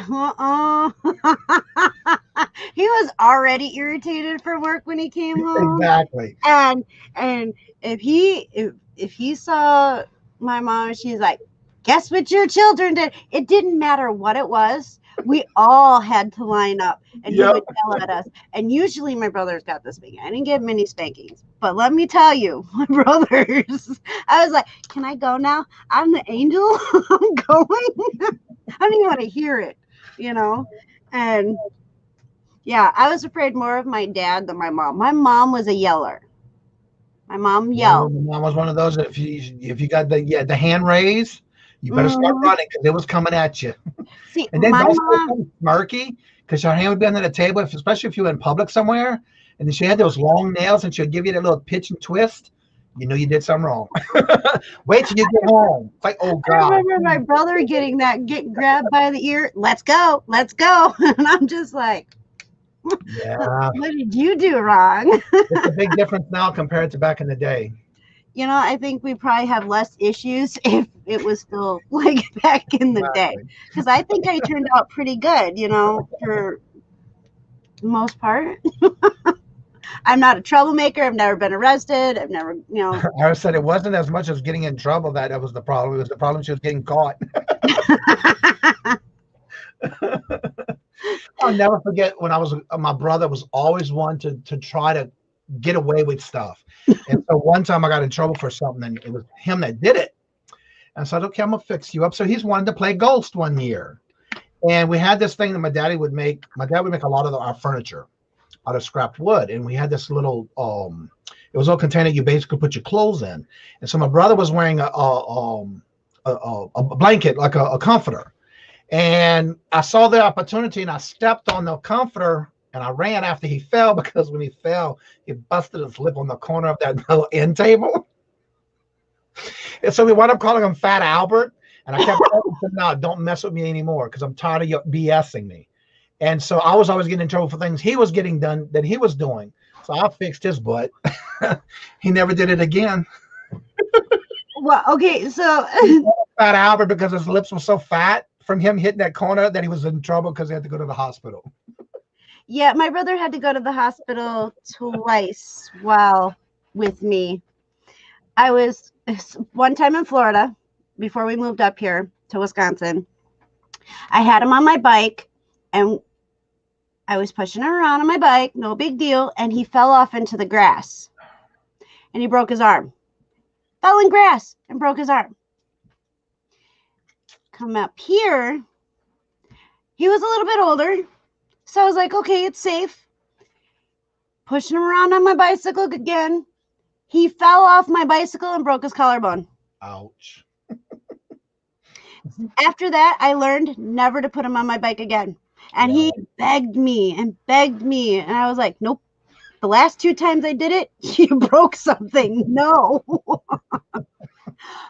he was already irritated for work when he came home. Exactly. And if he saw my mom, she's like, guess what your children did? It didn't matter what it was. We all had to line up, and he would yell at us. And usually my brothers got the spanking. I didn't get many spankings, but let me tell you, my brothers, I was like, can I go now? I'm the angel. I'm going. I don't even want to hear it, you know? And yeah, I was afraid more of my dad than my mom. My mom was a yeller. My mom yelled. My mom was one of those. If you got the hand raised, you better start running because it was coming at you. See, And then my don't mom, say smirky, because your hand would be under the table, especially if you were in public somewhere, and then she had those long nails and she'd give you that little pitch and twist. You know you did something wrong. Wait till you get home. It's like, oh I God. remember my brother getting grabbed by the ear. Let's go. And I'm just like, Yeah. what did you do wrong? It's a big difference now compared to back in the day. You know, I think we probably have less issues if it was still like back in the day. Because I think I turned out pretty good, you know, for the most part. I'm not a troublemaker. I've never been arrested. I've never, you know. I said it wasn't as much as getting in trouble that was the problem. It was the problem she was getting caught. I'll never forget when my brother was always one to try to get away with stuff. And so one time I got in trouble for something, and it was him that did it. And I said, okay, I'm gonna fix you up. So he's wanted to play Ghost one year. And we had this thing that my dad would make a lot of our furniture out of scrapped wood. And we had this little it was a little container you basically put your clothes in. And so my brother was wearing a blanket, like a comforter. And I saw the opportunity and I stepped on the comforter and I ran after he fell, because when he fell, he busted his lip on the corner of that little end table. And so we wound up calling him Fat Albert. And I kept telling him, no, don't mess with me anymore, because I'm tired of you BSing me. And so I was always getting in trouble for things he was getting done that he was doing. So I fixed his butt. He never did it again. Well, okay, so Fat Albert, because his lips were so fat from him hitting that corner that he was in trouble because he had to go to the hospital. yeah, my brother had to go to the hospital twice while with me. I was one time in Florida before we moved up here to Wisconsin. I had him on my bike and I was pushing him around on my bike, no big deal, and he fell off into the grass and he broke his arm. Fell in grass and broke his arm. Come up here, he was a little bit older, so I was like, okay, it's safe. Pushing him around on my bicycle again. He fell off my bicycle and broke his collarbone. Ouch. After that, I learned never to put him on my bike again. And he begged me. And I was like, nope. The last 2 times I did it, you broke something. No.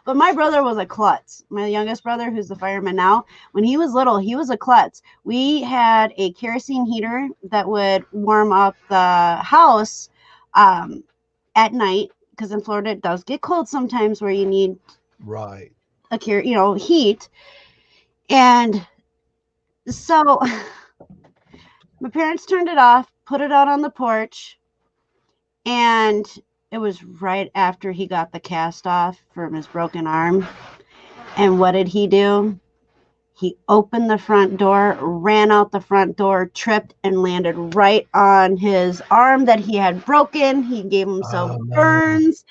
But my brother was a klutz. My youngest brother, who's the fireman now, when he was little, he was a klutz. We had a kerosene heater that would warm up the house at night, because in Florida it does get cold sometimes where you need heat. And so my parents turned it off, put it out on the porch, and it was right after he got the cast off from his broken arm. And what did he do? He opened the front door, ran out the front door, tripped, and landed right on his arm that he had broken. He gave himself burns.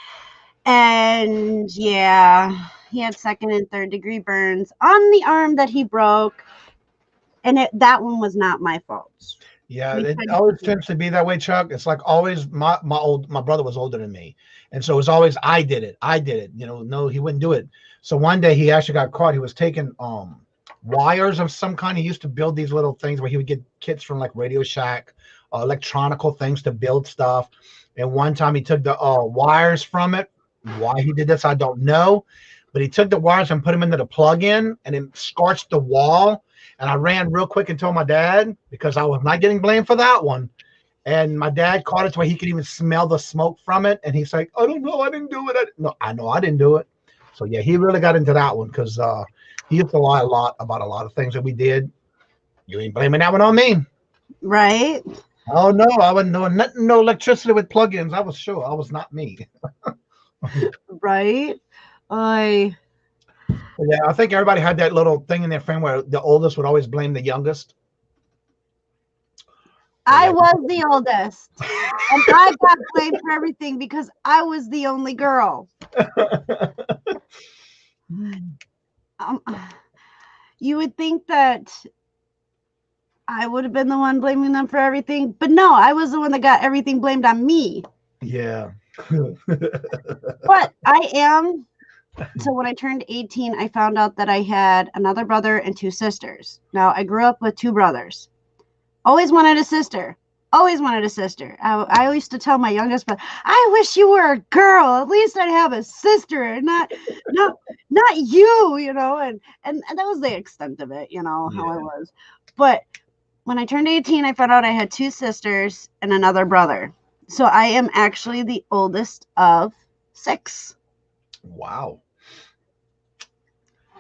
And yeah, he had 2nd and 3rd degree burns on the arm that he broke. And that one was not my fault. Yeah, it always tends to be that way, Chuck. It's like always my brother was older than me. And so it's always I did it. No, he wouldn't do it. So one day he actually got caught. He was taking wires of some kind. He used to build these little things where he would get kits from like Radio Shack, electronical things to build stuff. And one time he took the wires from it. Why he did this, I don't know. But he took the wires and put them into the plug-in and it scorched the wall. And I ran real quick and told my dad because I was not getting blamed for that one. And my dad caught it to where he could even smell the smoke from it. And he's like, I don't know, I didn't do it. No, I know I didn't do it. So yeah, he really got into that one because he used to lie a lot about a lot of things that we did. You ain't blaming that one on me. Right? Oh no, I wouldn't know nothing, no electricity with plugins. I was sure I was not me. Right? Yeah, I think everybody had that little thing in their frame where the oldest would always blame the youngest. I was the oldest. And I got blamed for everything because I was the only girl. You would think that I would have been the one blaming them for everything. But no, I was the one that got everything blamed on me. Yeah. But I am. So when I turned 18, I found out that I had another brother and 2 sisters. Now, I grew up with 2 brothers. Always wanted a sister. Always wanted a sister. I used to tell my youngest brother, I wish you were a girl. At least I'd have a sister and not you, you know. And that was the extent of it, you know, how I was. But when I turned 18, I found out I had 2 sisters and another brother. So I am actually the oldest of 6. Wow.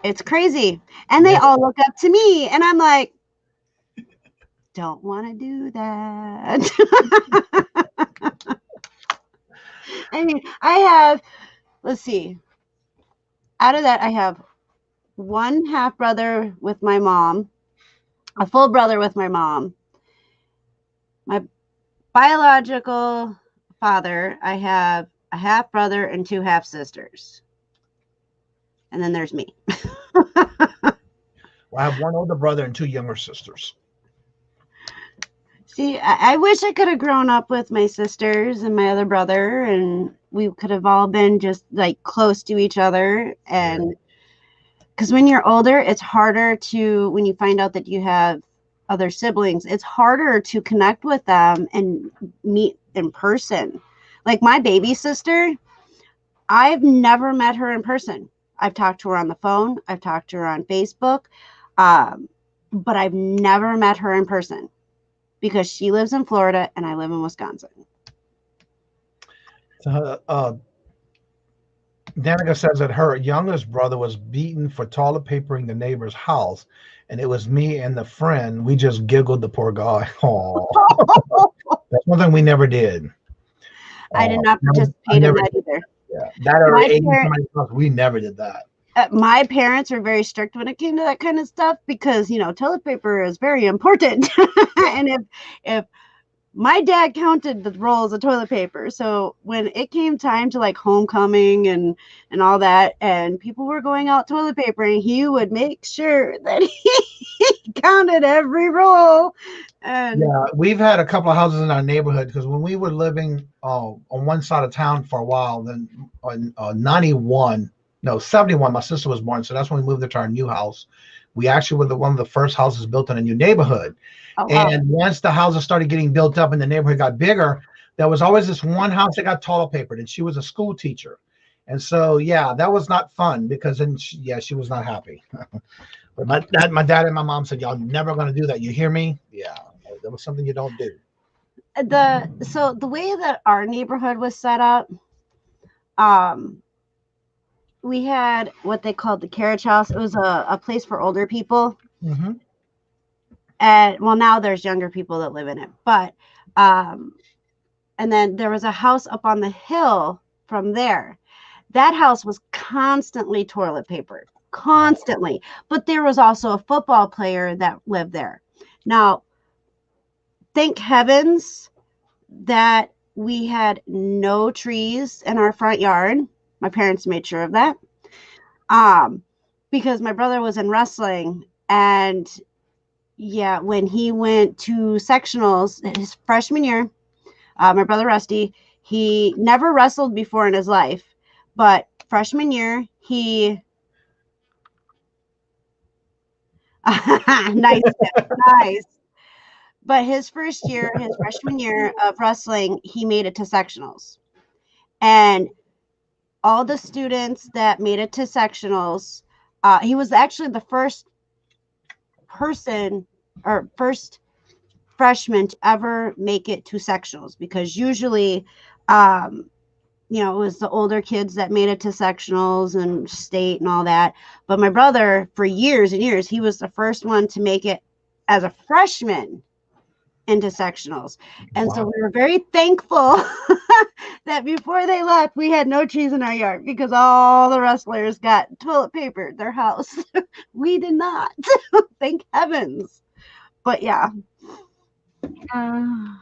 It's crazy. And they all look up to me. And I'm like, don't want to do that. I mean, I have, let's see. Out of that, I have 1 half brother with my mom, a full brother with my mom. My biological father, I have a half brother and 2 half sisters. And then there's me. Well, I have 1 older brother and 2 younger sisters. See, I wish I could have grown up with my sisters and my other brother, and we could have all been just like close to each other. And because when you're older, it's harder to, when you find out that you have other siblings, it's harder to connect with them and meet in person. Like my baby sister, I've never met her in person. I've talked to her on the phone. I've talked to her on Facebook. But I've never met her in person because she lives in Florida and I live in Wisconsin. Danica says that her youngest brother was beaten for toilet papering the neighbor's house. And it was me and the friend. We just giggled, the poor guy. Oh, that's one thing we never did. I did not participate in that either. Yeah, that or we never did that. My parents were very strict when it came to that kind of stuff because, you know, toilet paper is very important. And if my dad counted the rolls of toilet paper, so when it came time to like homecoming and all that, and people were going out toilet paper, and he would make sure that he counted every roll. And yeah, we've had a couple of houses in our neighborhood because when we were living on one side of town for a while, then on 71, my sister was born, so that's when we moved into our new house. We actually were one of the first houses built in a new neighborhood. Oh, wow. And once the houses started getting built up and the neighborhood got bigger, there was always this one house that got toilet papered, and she was a school teacher. And so, yeah, that was not fun because then, she was not happy. But my dad and my mom said, y'all never going to do that. You hear me? Yeah, that was something you don't do. So the way that our neighborhood was set up, we had what they called the carriage house. It was a place for older people. Mm-hmm. And well, now there's younger people that live in it. But and then there was a house up on the hill from there. That house was constantly toilet papered, constantly. But there was also a football player that lived there. Now, thank heavens that we had no trees in our front yard. My parents made sure of that. Because my brother was in wrestling, and Yeah, when he went to sectionals his freshman year, my brother Rusty, he never wrestled before in his life, but freshman year he nice, nice. But his first year, his freshman year of wrestling, he made it to sectionals, and all the students that made it to sectionals, he was actually the first person or first freshman to ever make it to sectionals, because usually it was the older kids that made it to sectionals and state and all that. But my brother, for years and years, he was the first one to make it as a freshman into sectionals. And so Wow. we were very thankful that before they left, we had no trees in our yard, because all the wrestlers got toilet paper at their house. We did not. Thank heavens. But yeah. I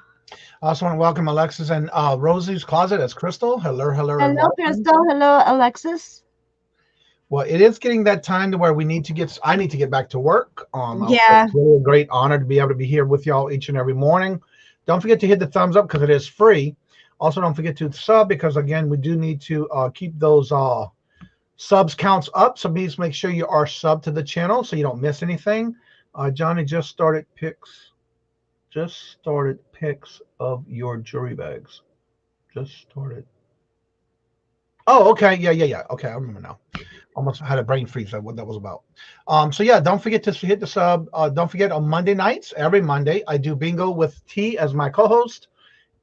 also want to welcome Alexis and Rosie's Closet as Crystal. Hello, hello, and Hello, welcome. Crystal. Hello, Alexis. Well, it is getting that time to where I need to get back to work. Yeah. It's really a great honor to be able to be here with y'all each and every morning. Don't forget to hit the thumbs up because it is free. Also, don't forget to sub, because again, we do need to keep those subs counts up. So please make sure you are subbed to the channel so you don't miss anything. Johnny just started pics of your jewelry bags. Just started. Oh, okay. Yeah. Okay, I remember now. Almost had a brain freeze at what that was about. So yeah, don't forget to hit the sub. Don't forget, on Monday nights, every Monday, I do bingo with T as my co-host.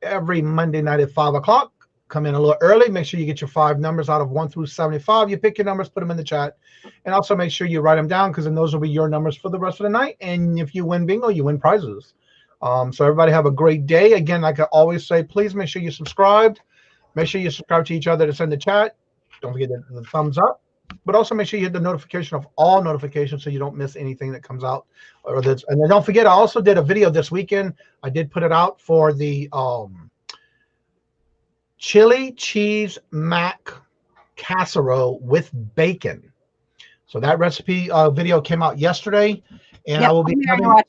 Every Monday night at 5 o'clock. Come in a little early. Make sure you get your 5 numbers out of 1 through 75. You pick your numbers, put them in the chat, and also make sure you write them down, because then those will be your numbers for the rest of the night. And if you win bingo, you win prizes. So everybody have a great day. Again, like I always say, please make sure you subscribed. Make sure you subscribe to each other that's in the chat. Don't forget the thumbs up. But also make sure you hit the notification of all notifications so you don't miss anything that comes out. And then don't forget, I also did a video this weekend. I did put it out for the chili cheese mac casserole with bacon. So that recipe video came out yesterday, and I will be having a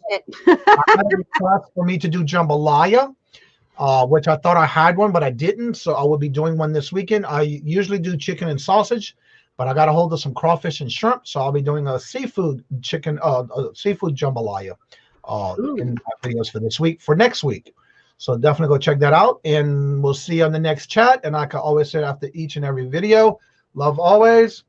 request for me to do jambalaya, which I thought I had one, but I didn't. So I will be doing one this weekend. I usually do chicken and sausage, but I got a hold of some crawfish and shrimp, so I'll be doing a seafood jambalaya in my videos for this week, for next week. So definitely go check that out, and we'll see you on the next chat. And I can always say after each and every video, love always,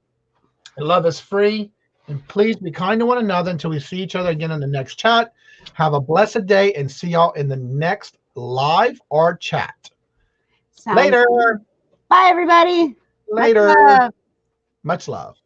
love is free, and please be kind to one another until we see each other again in the next chat. Have a blessed day, and see y'all in the next live or chat. Later. Bye, everybody. Later. Much love.